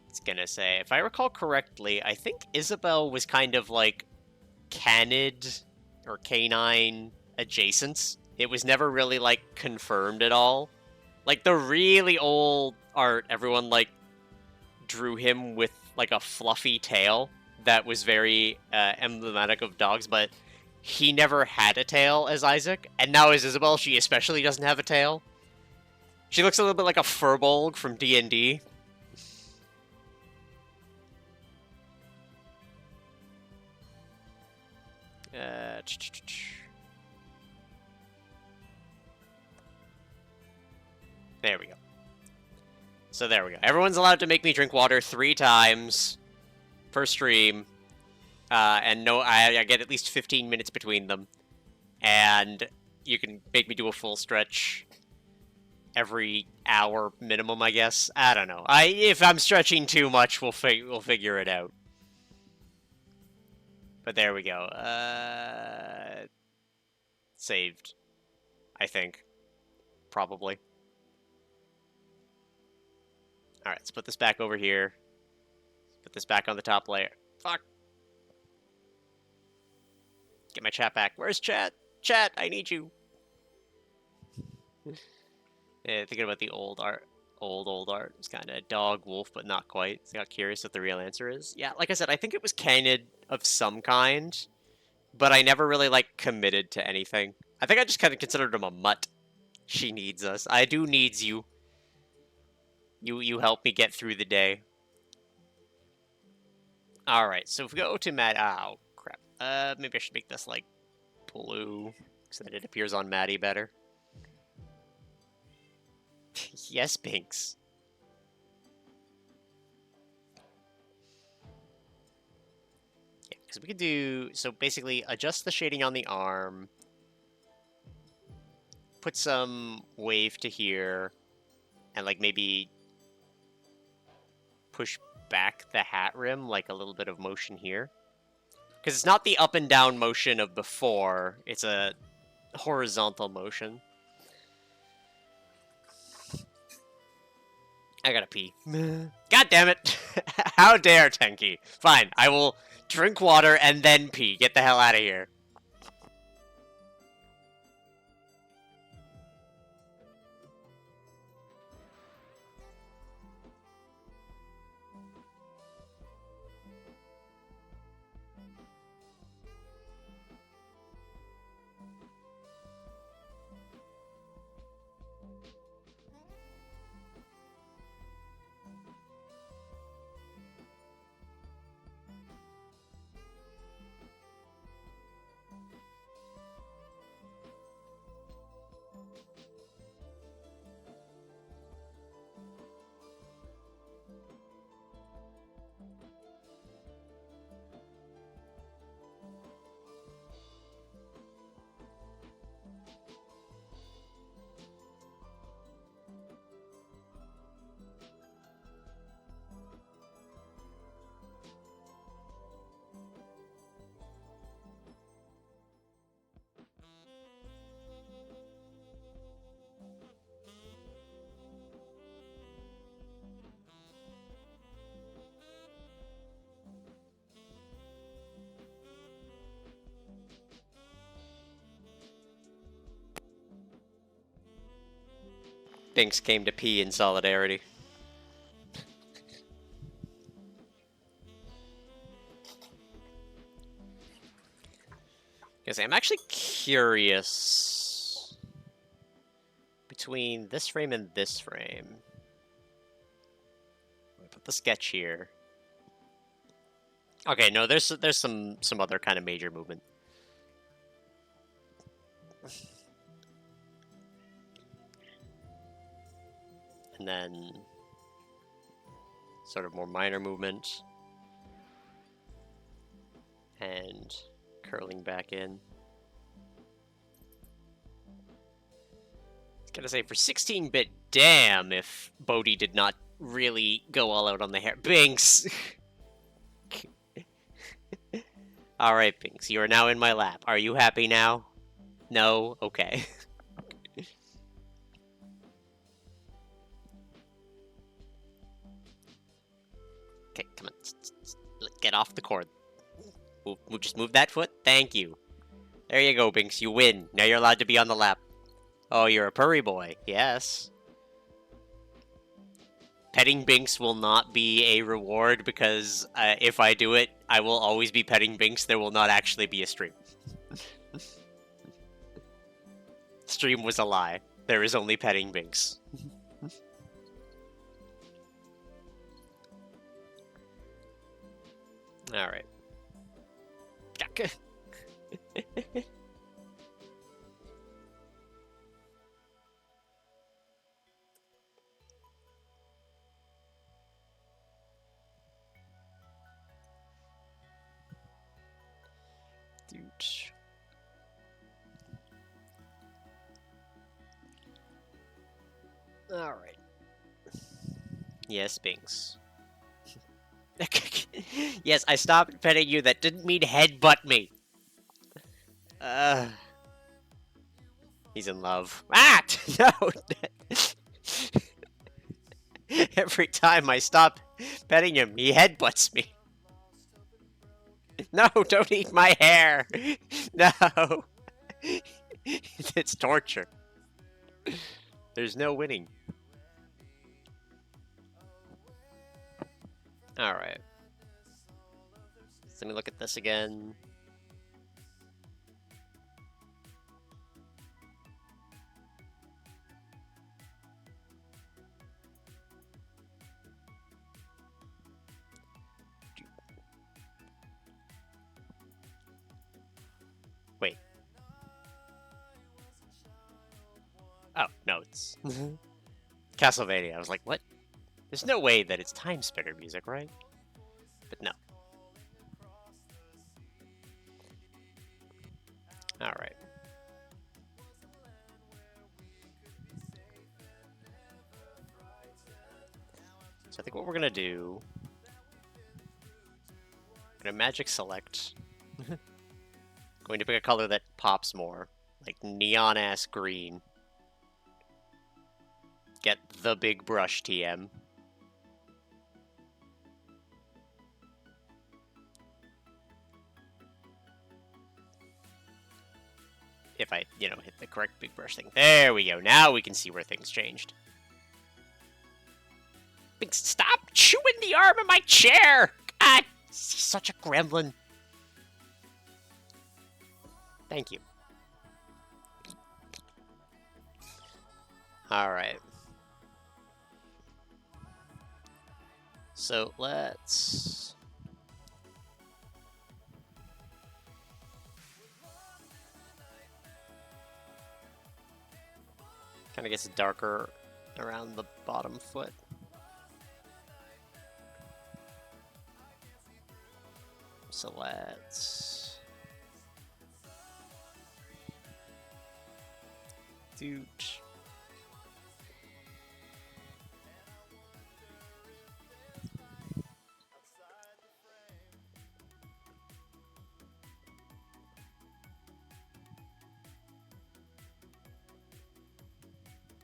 It's gonna say, if I recall correctly, I think Isabel was kind of like canid or canine adjacent. It was never really like confirmed at all. Like the really old art, everyone like drew him with like a fluffy tail that was very emblematic of dogs, but he never had a tail as Isaac. And now as Isabel, she especially doesn't have a tail. She looks a little bit like a Furbolg from D&D. There we go. So there we go. Everyone's allowed to make me drink water 3 times per stream. And no, I get at least 15 minutes between them. And you can make me do a full stretch every hour minimum, I guess. I don't know. If I'm stretching too much, we'll figure it out. But there we go. Saved, I think. Probably. Alright, let's put this back over here. Put this back on the top layer. Fuck. Get my chat back. Where's chat? Chat, I need you. Yeah, thinking about the old art. Old art. It's kind of dog, wolf, but not quite. So I got curious what the real answer is. Yeah, like I said, I think it was canid of some kind, but I never really, like, committed to anything. I think I just kind of considered him a mutt. She needs us. I do needs you. You help me get through the day. Alright, so if we go to Matty... Oh, crap. Maybe I should make this, like, blue, so that it appears on Matty better. Yes, Binks. Yeah, because we could do... So basically, adjust the shading on the arm. Put some wave to here. And, like, maybe... push back the hat rim, like a little bit of motion here. Because it's not the up and down motion of before. It's a horizontal motion. I gotta pee. God damn it! How dare, Tenki? Fine, I will drink water and then pee. Get the hell out of here. Binks came to pee in solidarity. Because I'm actually curious between this frame and this frame. Put the sketch here. Okay, no, there's some other kind of major movement. And then sort of more minor movement. And curling back in. I was gonna say, for 16-bit, damn if Bodhi did not really go all out on the hair. Binks! Alright, Binks, you are now in my lap. Are you happy now? No? Okay. Okay, come on. Get off the cord. Just move that foot. Thank you. There you go, Binks. You win. Now you're allowed to be on the lap. Oh, you're a purry boy. Yes. Petting Binks will not be a reward because if I do it, I will always be petting Binks. There will not actually be a stream. Stream was a lie. There is only petting Binks. Alright. Dude. Alright. Yes, Binks. Yes, I stopped petting you. That didn't mean headbutt me. He's in love. Ah! No! Every time I stop petting him, he headbutts me. No, don't eat my hair! No! It's torture. There's no winning. Alright. Let me look at this again. Wait. Oh, no, it's Castlevania. I was like, what? There's no way that it's Timespinner music, right? But no. Alright. So I think what we're gonna do... I'm gonna magic select. Going to pick a color that pops more. Like neon-ass green. Get the big brush, TM. If I, hit the correct big brush thing. There we go. Now we can see where things changed. Stop chewing the arm of my chair! God, he's such a gremlin. Thank you. Alright. So let's... kind of gets darker around the bottom foot. So let's... Dude.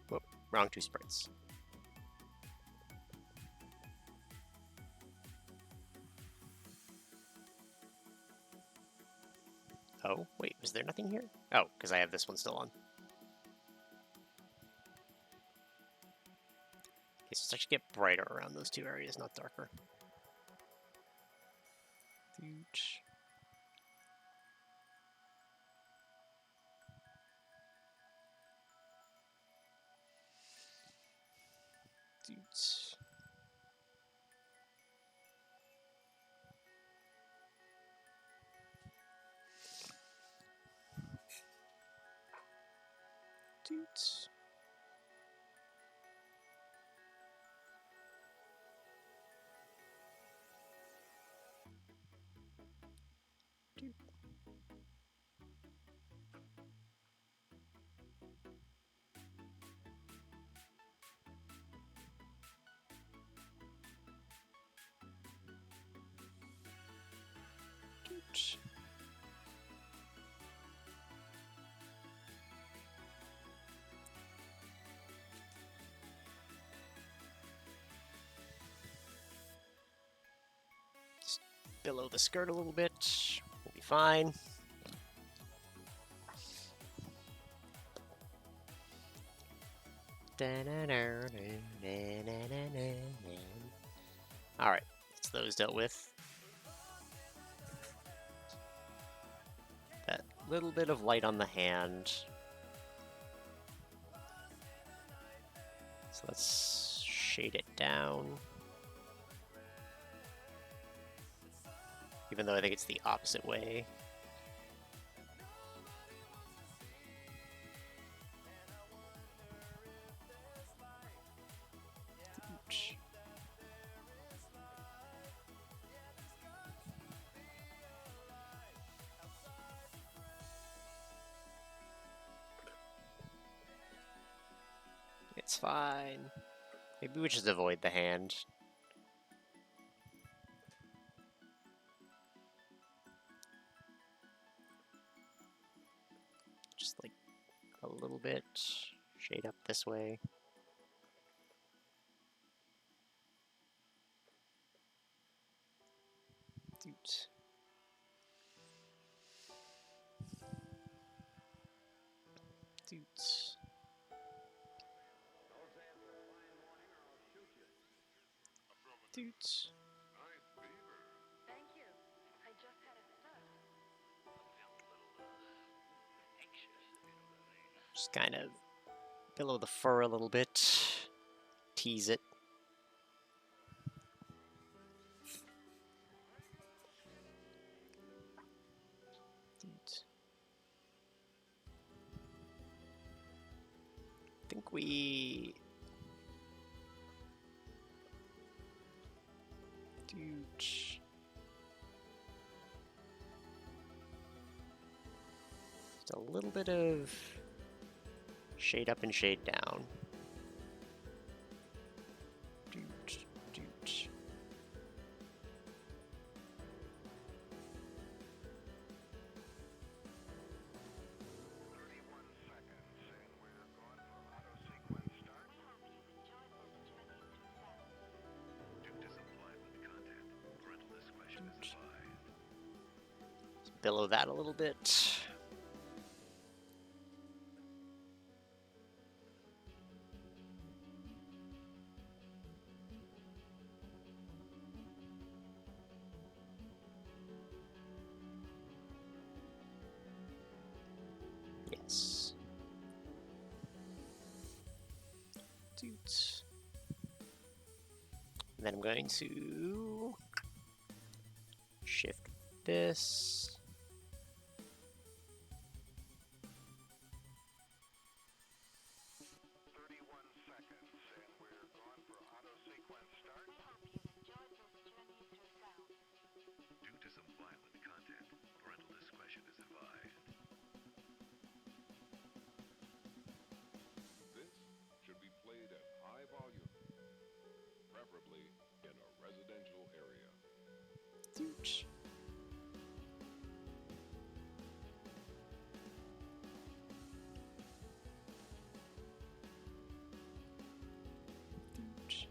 Whoop, wrong two sprites. Oh, wait, was there nothing here? Oh, because I have this one still on. Okay, so let's actually get brighter around those two areas, not darker. Dude. Dudes. Dudes. Dude. Dude. Billow the skirt a little bit. We'll be fine. Alright, that's those dealt with. That little bit of light on the hand. So let's shade it down. Even though I think it's the opposite way. It's fine. Maybe we just avoid the hand. Just like a little bit. Shade up this way. Doot. Doot. Doot. Thank you. I just had it stuffed. Just kind of billow the fur a little bit. Tease it. Doot. I think we... Doot. Just a little bit of shade up and shade down. Doot, doot. Just billow that a little bit. Yes. Doot. And then I'm going to shift this. Due to some violent content, parental discretion is advised. This should be played at high volume, preferably in a residential area. Doot. Doot.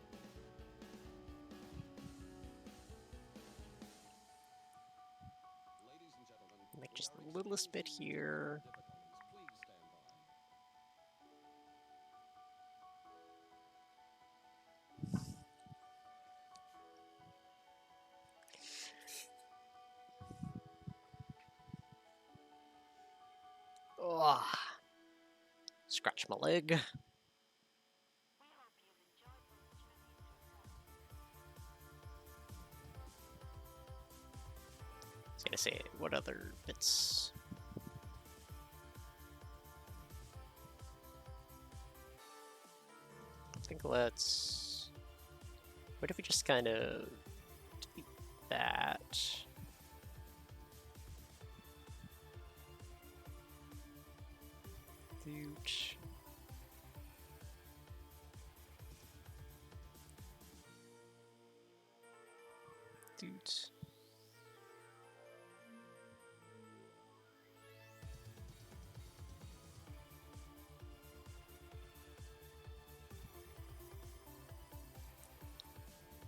Ladies and gentlemen, Like we just are the littlest bit experiencing here. difficulties. Please stand by. Ugh. Scratch my leg. I was gonna say, what other bits? I think let's... What if we just kind of delete that? Doot. Doot.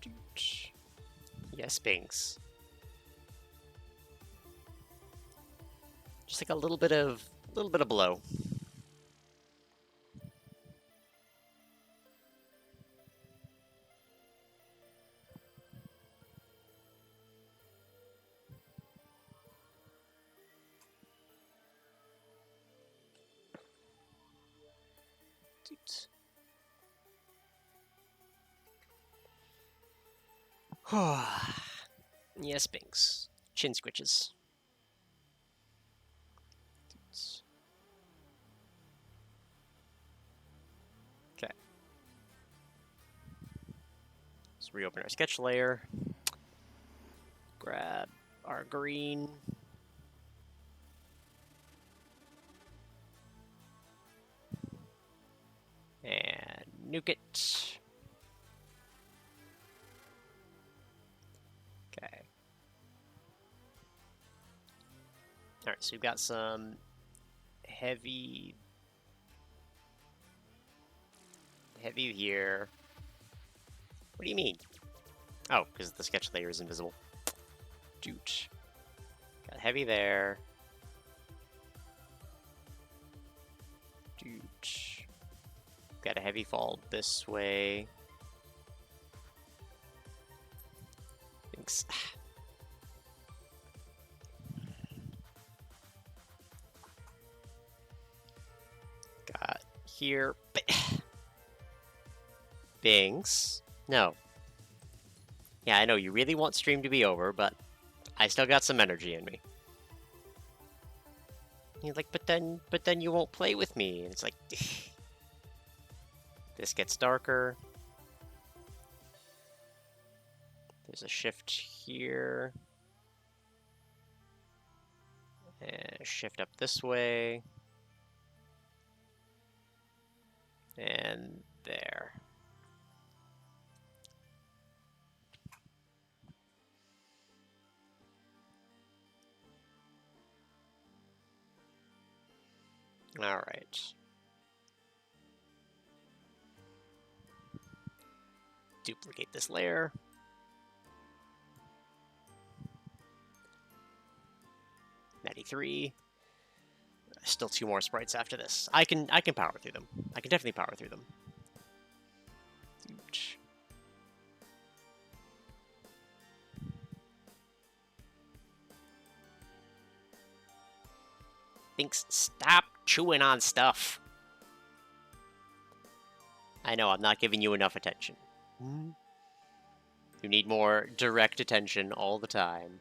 Doot. Yes, Binks. Just like a little bit of blow. Oops. Yes, Binks. Chin squitches. Okay. Let's reopen our sketch layer. Grab our green. And nuke it. Okay. Alright, so we've got some heavy here. What do you mean? Oh, because the sketch layer is invisible. Dude. Got heavy there. Dude. Got a heavy fall this way. Thanks. Got here. Bings. No. Yeah, I know you really want stream to be over, but I still got some energy in me. You're like, but then you won't play with me. And it's like, this gets darker. There's a shift here. And a shift up this way. And there. All right. Duplicate this layer. Matty 3. Still 2 more sprites after this. I can power through them. I can definitely power through them. Ouch. Thinks, stop chewing on stuff. I know, I'm not giving you enough attention. You need more direct attention all the time.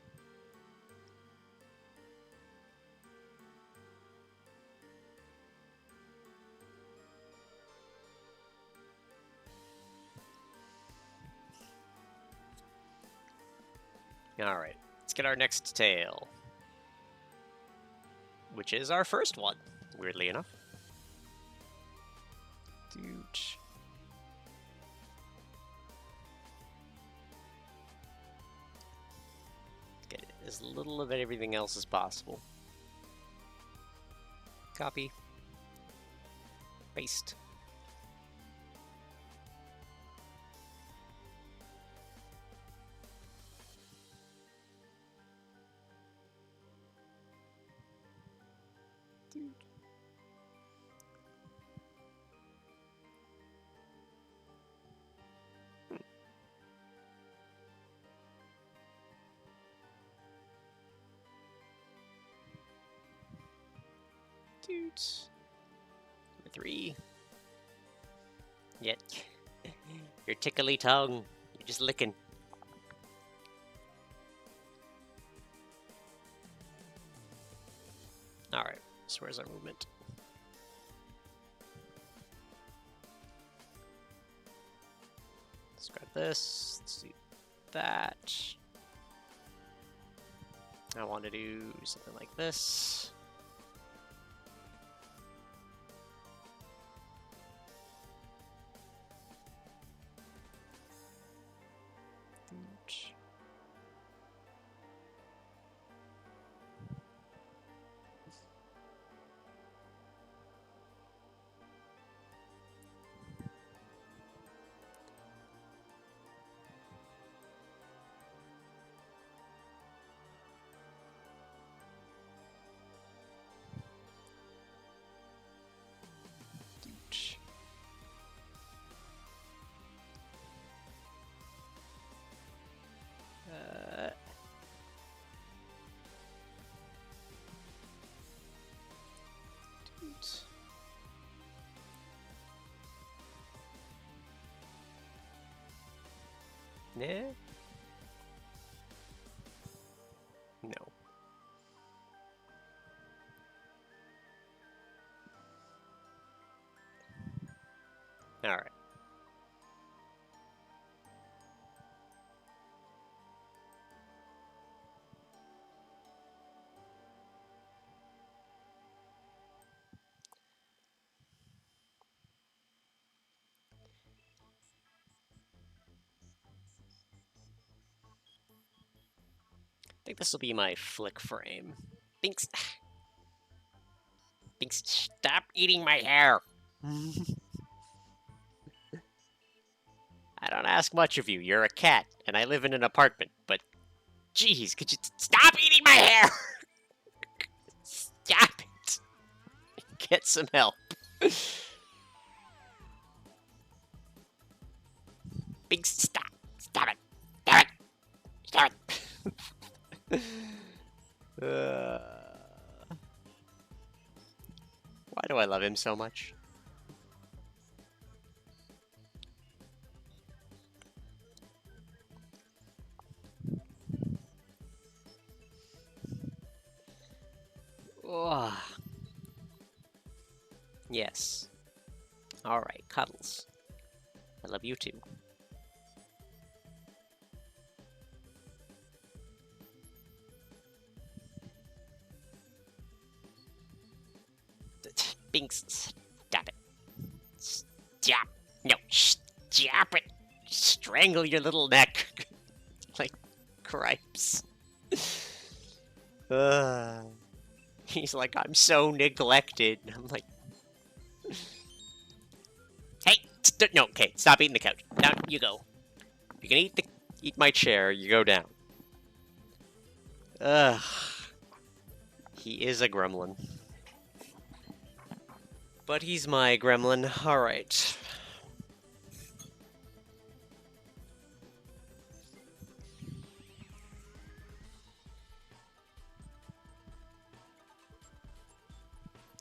Alright, let's get our next tail. Which is our first one, weirdly enough. Dude. Get as little of everything else as possible. Copy. Paste. Dude. Dudes. Number 3. Yet. Your tickly tongue. You're just licking. Alright, so where's our movement? Let's grab this. Let's do that. I want to do something like this. Nah. No. Alright. I think this will be my flick frame. Binks. Binks, stop eating my hair! I don't ask much of you. You're a cat, and I live in an apartment, but jeez, could you stop eating my hair? Stop it! Get some help. Binks, stop. Stop it. Stop it. Stop it. Why do I love him so much? Ugh. Yes. Alright, Cuddles. I love you too. Binks, stop it. Stop. No, stop it. Strangle your little neck. Like cripes. He's like, I'm so neglected. I'm like, hey, no, okay, stop eating the couch. Down you go. You can eat my chair. You go down. Ugh. He is a gremlin. But he's my gremlin. All right.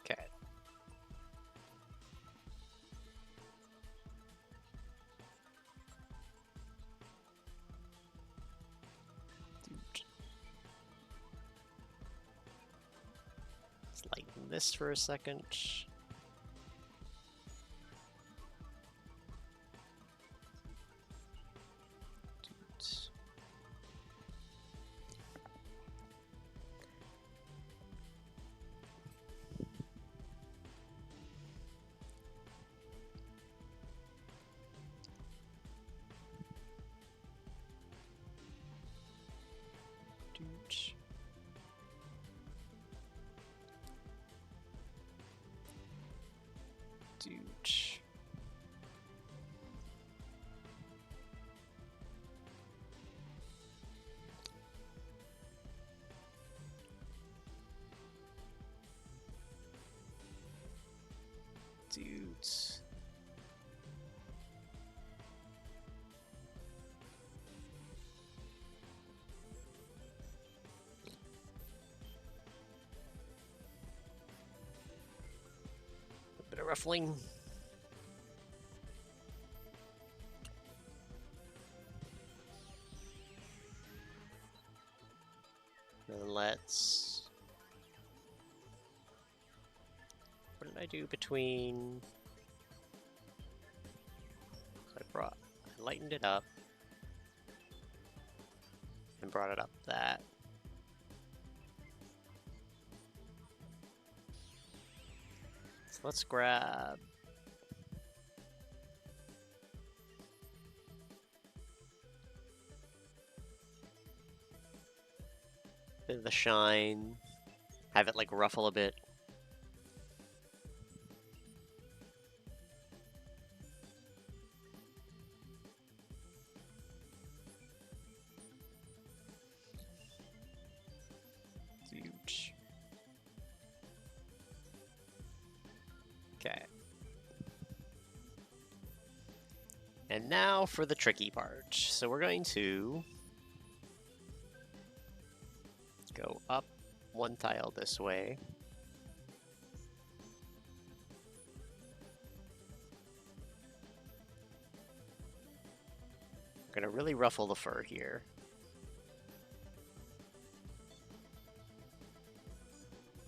Okay. Let's lighten this for a second. Dudes. A bit of ruffling. And let's... What did I do between... I lightened it up. And brought it up that. So let's grab... bit of the shine. Have it like ruffle a bit. Huge. Okay. And now for the tricky part. So we're going to go up one tile this way. Gonna really ruffle the fur here.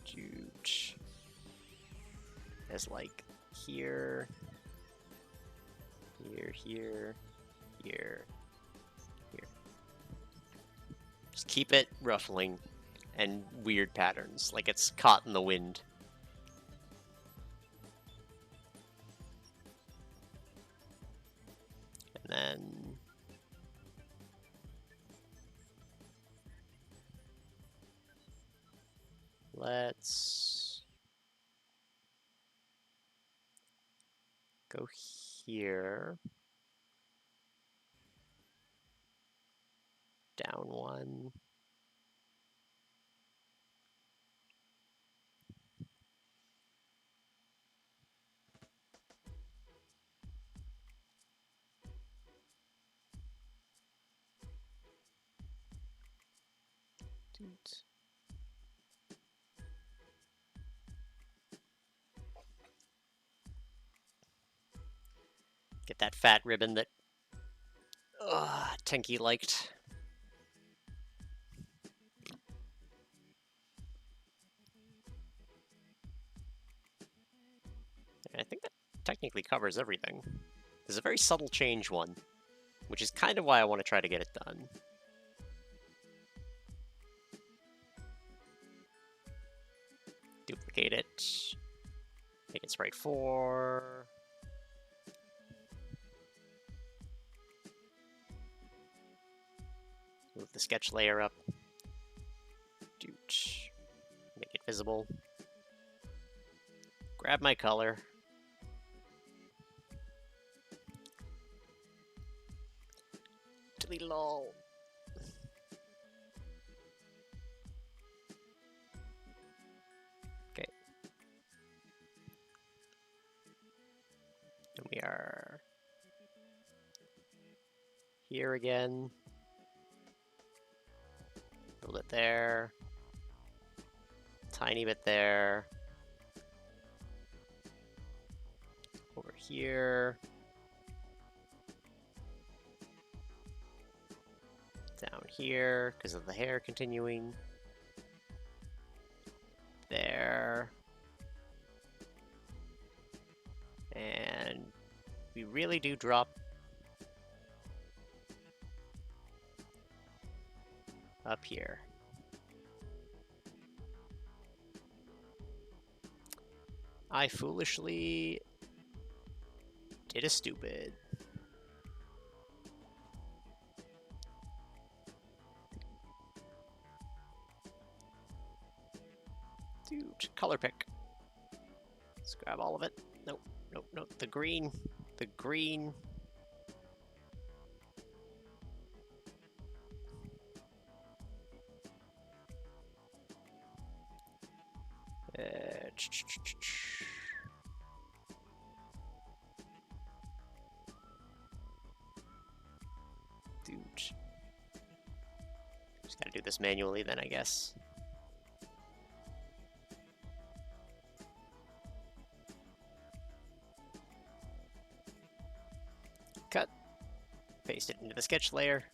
Huge. As like here, here, here, here, here. Just keep it ruffling and weird patterns, like it's caught in the wind. And then let's go here. Down one. Toot. Get that fat ribbon that Tenki liked. And I think that technically covers everything. There's a very subtle change one, which is kind of why I want to try to get it done. Duplicate it. Make it sprite 4. Move the sketch layer up. Doot. Make it visible. Grab my color. Delete it all. Okay. And we are here again. Build it there. Tiny bit there. Over here. Down here, because of the hair continuing. There. And we really do drop up here. I foolishly did a stupid. Dude, color pick. Let's grab all of it. Nope, nope, nope. The green. The green. Dude. Just gotta do this manually then, I guess. Cut. Paste it into the sketch layer.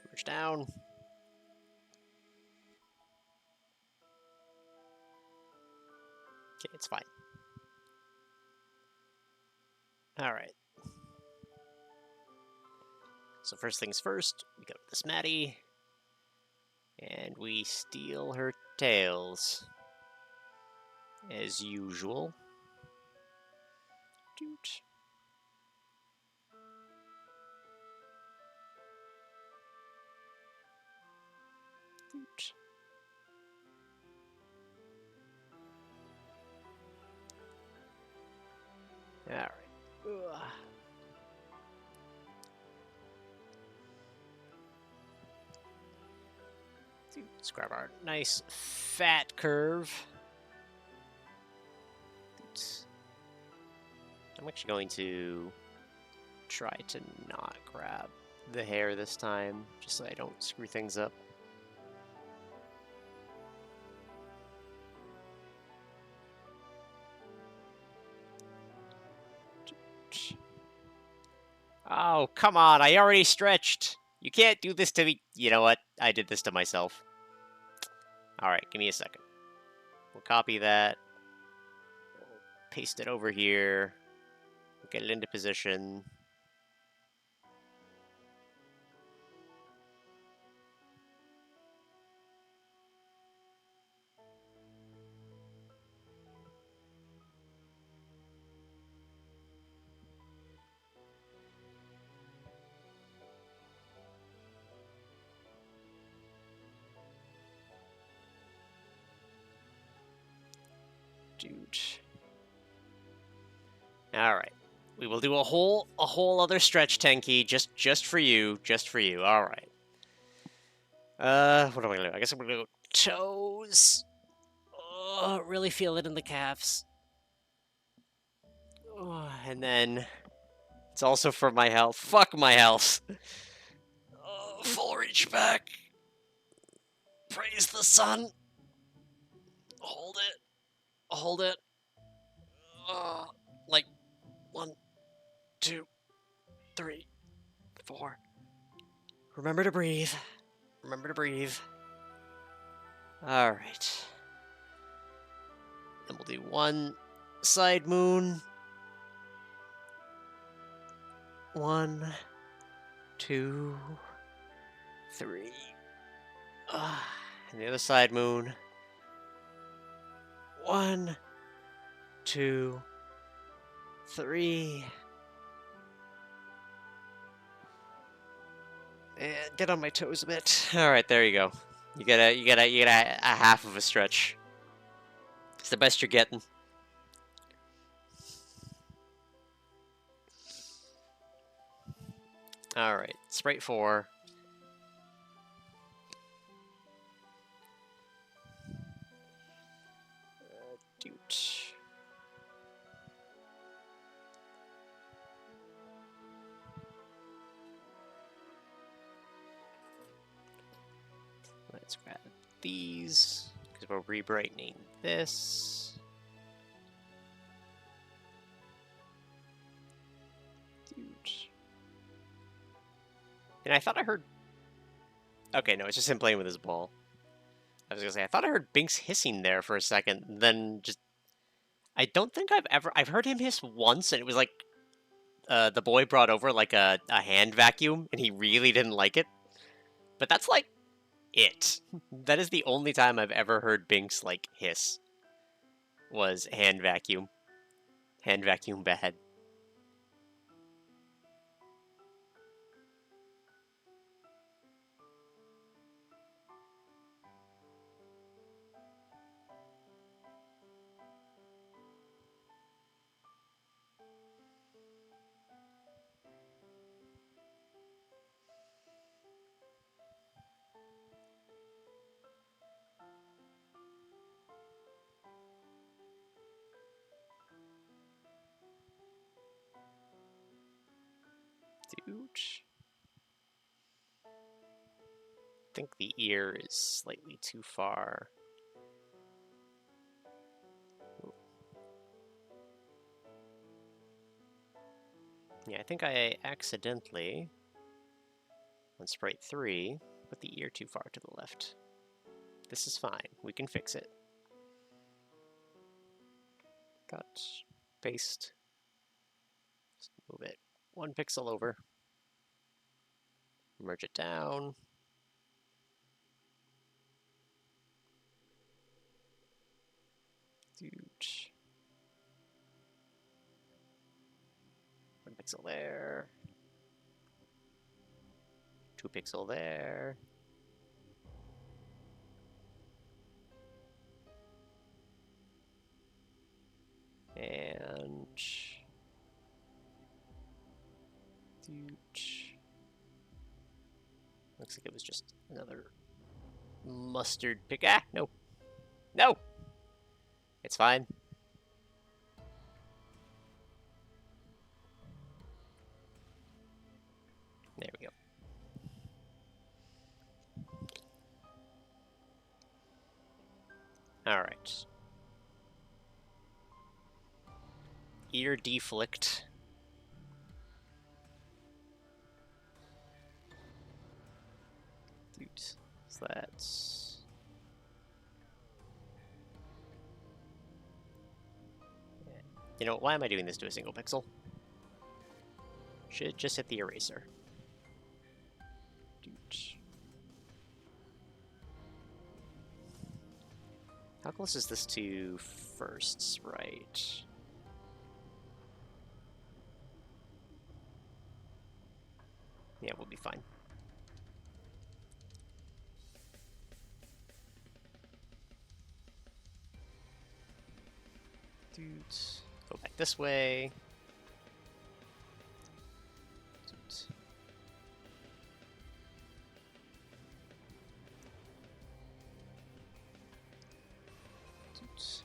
Merge down. Okay, it's fine. Alright. So first things first, we go to this Matty. And we steal her tails. As usual. Doot. Doot. Alright. Let's grab our nice fat curve. Oops. I'm actually going to try to not grab the hair this time, just so I don't screw things up. Oh, come on, I already stretched. You can't do this to me. You know what? I did this to myself. Alright, give me a second. We'll copy that. Paste it over here. Get it into position. Dude. Alright. We will do a whole other stretch, Tenki, just for you. Just for you. Alright. What am I gonna do? I guess I'm gonna go toes. Oh, really feel it in the calves. Oh, and then it's also for my health. Fuck my health. Oh, full reach back. Praise the sun. Hold it. Hold it. Like 1, 2, 3, 4. Remember to breathe. Remember to breathe. Alright. Then we'll do 1 side moon. 1, 2, 3. And the other side moon. 1, 2, 3. And get on my toes a bit. Alright, there you go. You get a half of a stretch. It's the best you're getting. Alright, Sprite 4. Dude. Let's grab these, because we're rebrightening this. Dude. And I thought I heard... Okay, no, it's just him playing with his ball. I was gonna say, I thought I heard Binks hissing there for a second, and then just... I don't think I've heard him hiss once, and it was like... the boy brought over, like, a hand vacuum, and he really didn't like it. But that's, like, it. That is the only time I've ever heard Binks, like, hiss. Was hand vacuum. Hand vacuum bad. Dude. I think the ear is slightly too far. Yeah, I think I accidentally, on Sprite 3, put the ear too far to the left. This is fine. We can fix it. Cut. Paste. Just move it 1 pixel over. Merge it down. Dude. 1 pixel there. 2 pixel there. And... Dude. Looks like it was just another mustard pick. Ah, no. No! It's fine. There we go. Alright. Ear deflict. So that's... You know, why am I doing this to a single pixel? Should just hit the eraser. Doot. How close is this to first sprite? Yeah, we'll be fine. Doot. Go back this way. Doot. Doot.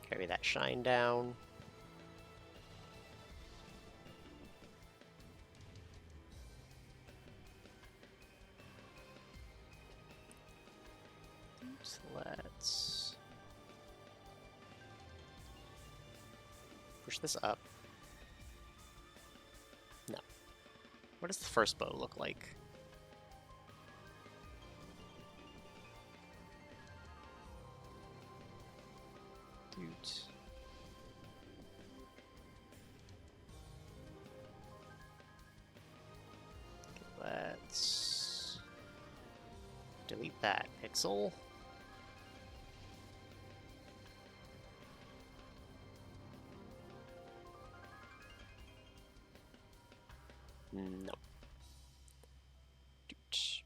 Carry that shine down. Doot. Let's push this up. No. What does the first bow look like? Doot. Let's delete that pixel. No. Doot.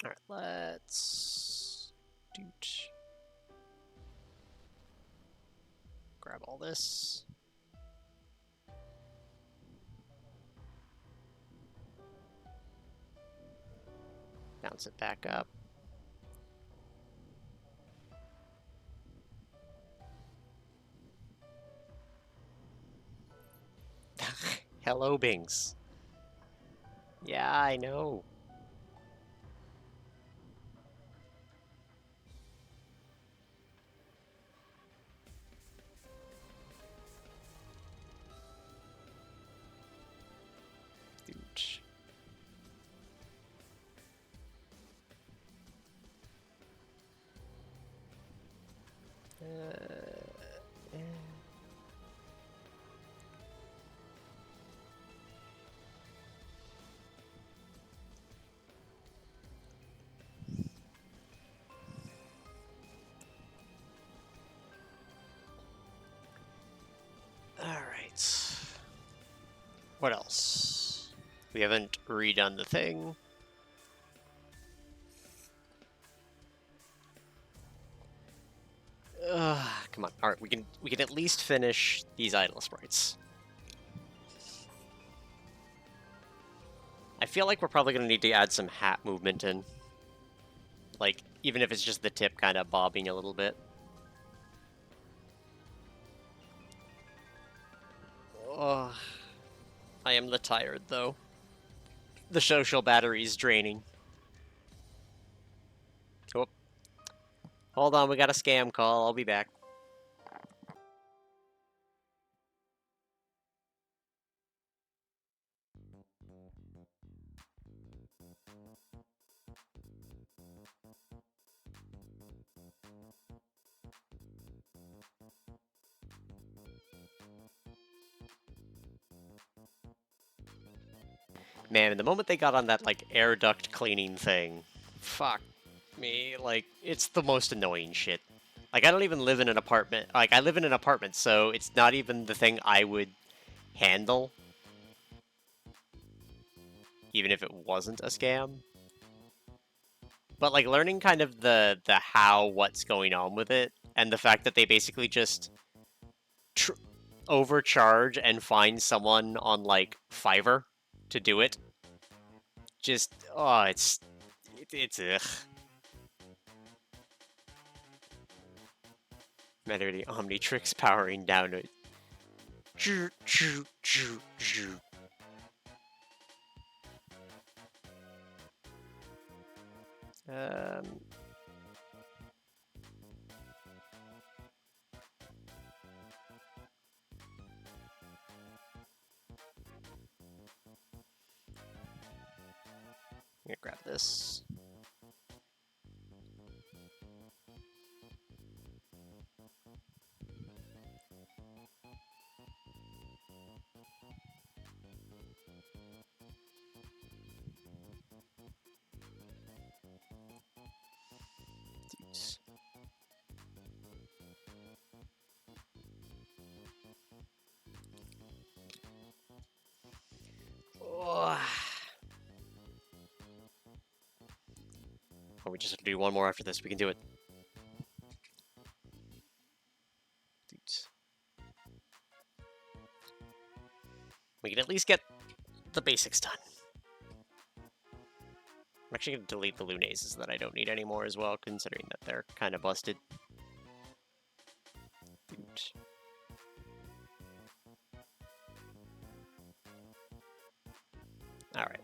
Alright, let's doot. Grab all this. Bounce it back up. Hello, Bings. Yeah, I know. Doot. Eh. Alright. What else? We haven't redone the thing. Come on. Alright, we can at least finish these idle sprites. I feel like we're probably gonna need to add some hat movement in. Like, even if it's just the tip kind of bobbing a little bit. Oh, I am the tired, though. The social battery's draining. Oh. Hold on, we got a scam call. I'll be back. Man, the moment they got on that, like, air duct cleaning thing, fuck me, like, it's the most annoying shit. Like, I don't even live in an apartment. Like, I live in an apartment, so it's not even the thing I would handle. Even if it wasn't a scam. But, like, learning kind of the how, what's going on with it, and the fact that they basically just overcharge and find someone on, like, Fiverr to do it. Just, oh, it's ugh. Matter the Omnitrix powering down it. gonna grab this. These. Oh. Or we just have to do one more after this. We can do it. Dudes. We can at least get the basics done. I'm actually going to delete the lunases that I don't need anymore as well, considering that they're kind of busted. Dude. Alright.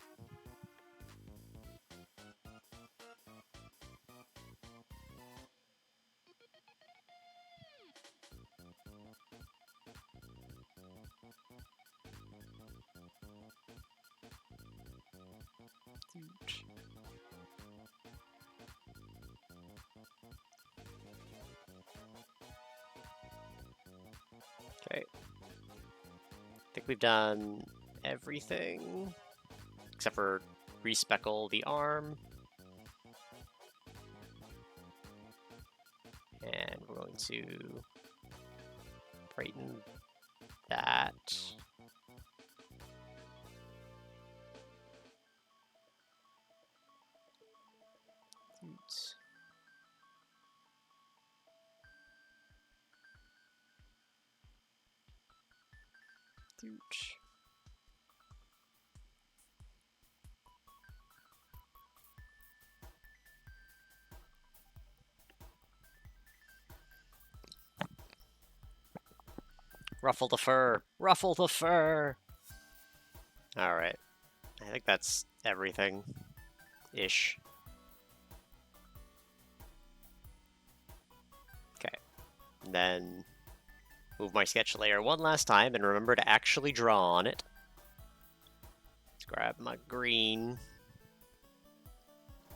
Okay. I think we've done everything except for respeckle the arm. And we're going to brighten that. Oops. Dooch. Ruffle the fur! Ruffle the fur! Alright. I think that's everything. Ish. Okay. And then move my sketch layer one last time and remember to actually draw on it. Let's grab my green.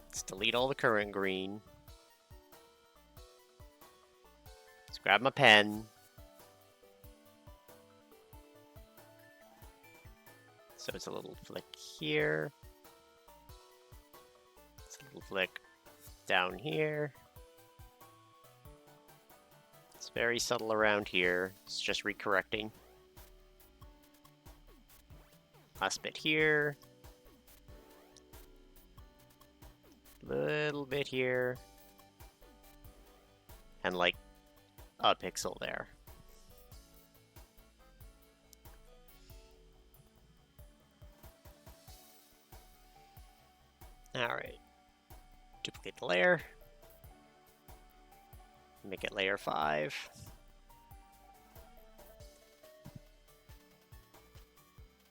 Let's delete all the current green. Let's grab my pen. So it's a little flick here. It's a little flick down here. It's very subtle around here. It's just recorrecting. Last bit here. Little bit here. And like a pixel there. Alright. Duplicate the layer. Make it layer 5.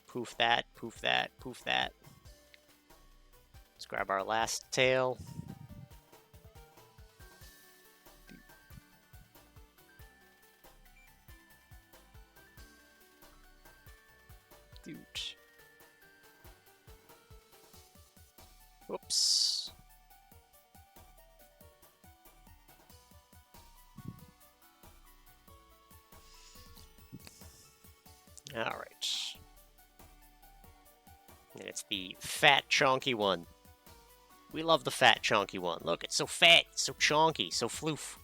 Poof that, poof that, poof that. Let's grab our last tail. Dude. Whoops. All right. And it's the fat, chonky one. We love the fat, chonky one. Look, it's so fat, so chonky, so floof.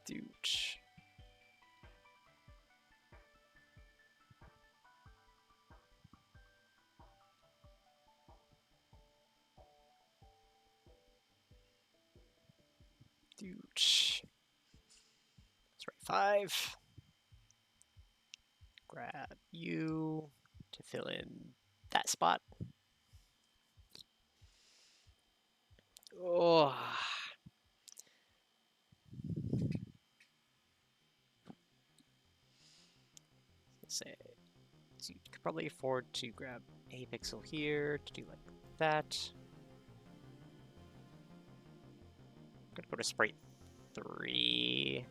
Dude. Dude. Let's write 5. Grab you to fill in that spot. Oh. Let's say So you could probably afford to grab a pixel here to do like that. I'm gonna go to Sprite 3.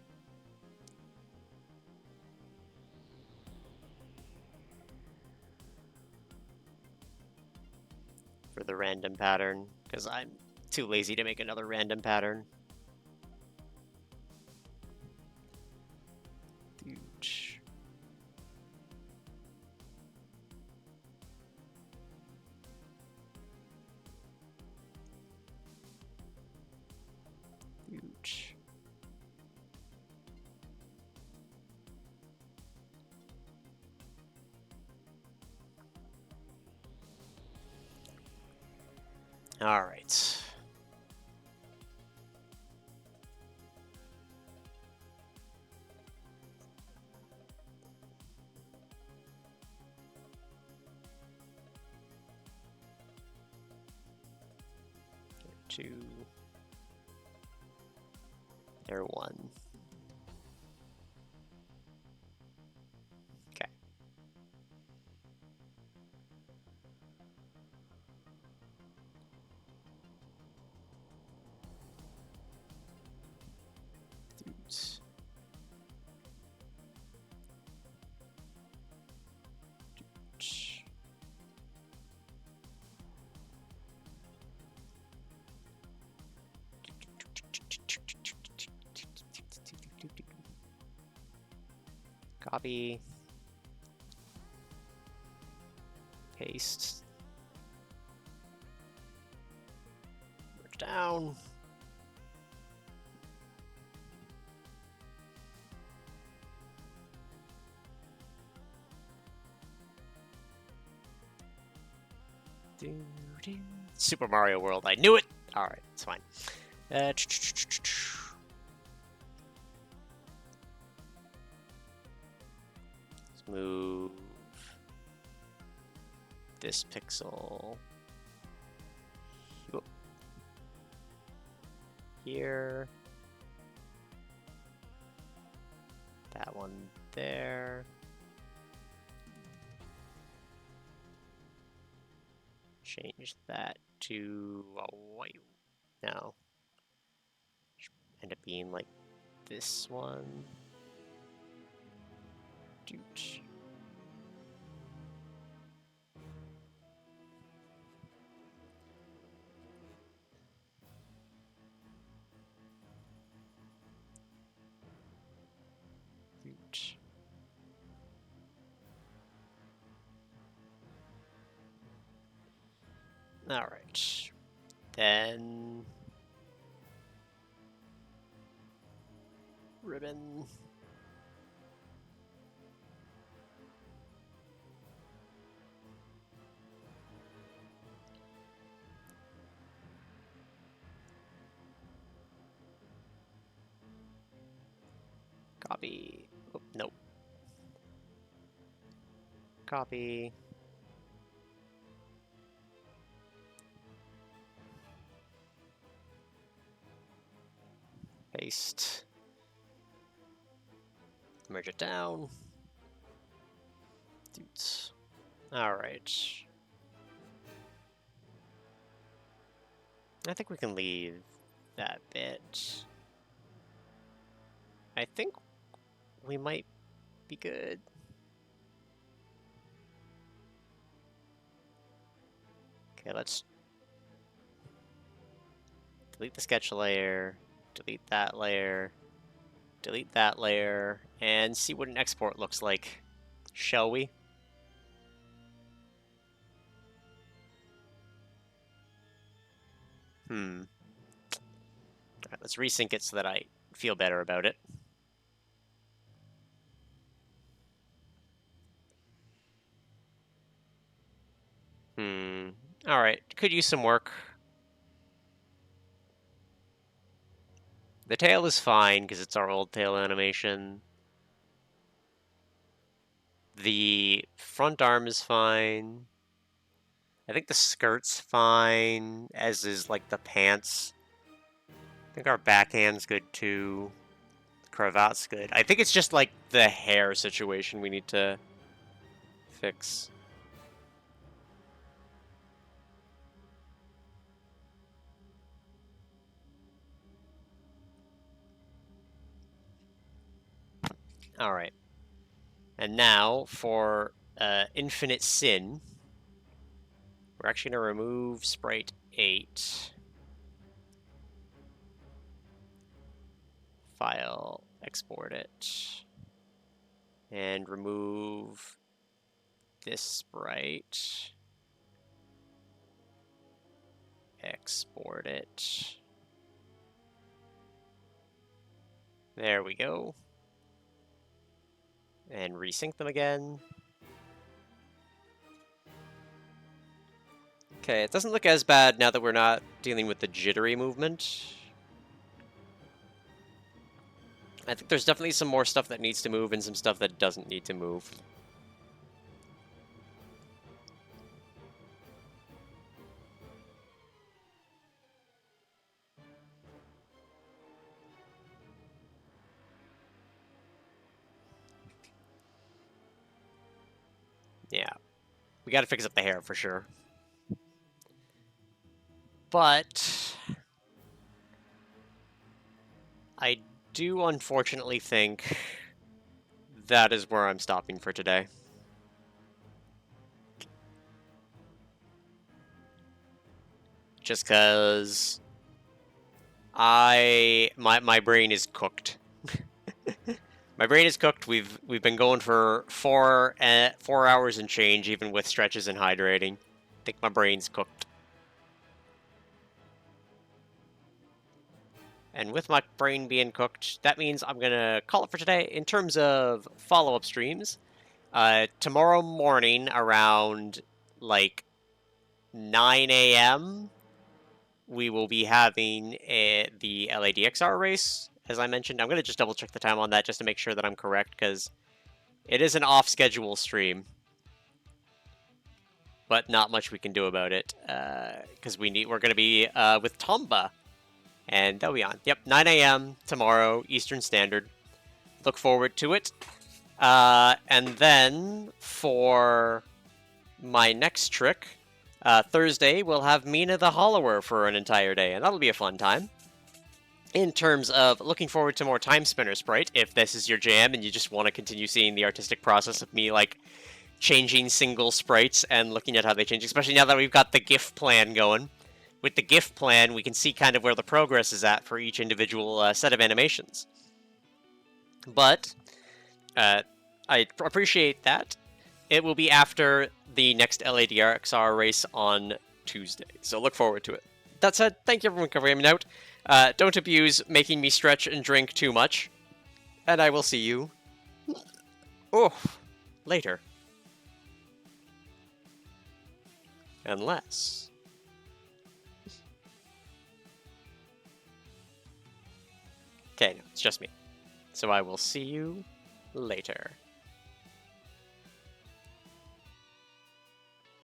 For the random pattern, because I'm too lazy to make another random pattern. Huge. Huge. All right. Two. There, one. Okay. Dudes. Dudes. Copy. Paste. Merge down. Super Mario World. I knew it. All right, it's fine. Let's move this pixel here. That one there. Change that to a white. No. Should end up being like this one. Dooch. Dooch. All right. Then ribbon. Copy. Oh, nope. Copy. Paste. Merge it down. Dudes. All right. I think we can leave that bit. I think we might be good. Okay, let's delete the sketch layer, delete that layer, delete that layer, and see what an export looks like. Shall we? Alright, let's resync it so that I feel better about it. Alright, could use some work. The tail is fine because it's our old tail animation. The front arm is fine. I think the skirt's fine, as is like the pants. I think our backhand's good too. The cravat's good. I think it's just like the hair situation we need to fix. Alright. And now, for Infinite Sin, we're actually going to remove Sprite 8. File, export it. And remove this sprite. Export it. There we go. And resync them again. Okay, it doesn't look as bad now that we're not dealing with the jittery movement. I think there's definitely some more stuff that needs to move and some stuff that doesn't need to move. Yeah. We gotta fix up the hair for sure. But I do unfortunately think that is where I'm stopping for today. Just because my brain is cooked. My brain is cooked. We've been going for 4 hours and change, even with stretches and hydrating. I think my brain's cooked. And with my brain being cooked, that means I'm gonna call it for today. In terms of follow-up streams, tomorrow morning around like 9 a.m. we will be having the LADXR race. As I mentioned, I'm going to just double check the time on that just to make sure that I'm correct, because it is an off-schedule stream. But not much we can do about it, because we're going to be with Tomba. And that'll be on. Yep, 9 a.m. tomorrow, Eastern Standard. Look forward to it. And then, for my next trick, Thursday, we'll have Mina the Hollower for an entire day, and that'll be a fun time. In terms of looking forward to more Timespinner Sprite, if this is your jam and you just want to continue seeing the artistic process of me, like, changing single sprites and looking at how they change, especially now that we've got the GIF plan going. With the GIF plan, we can see kind of where the progress is at for each individual set of animations. But, I appreciate that. It will be after the next LADRXR race on Tuesday, so look forward to it. That said, thank you everyone for coming out. Don't abuse making me stretch and drink too much. And I will see you... later. Unless... Okay, no, it's just me. So I will see you later.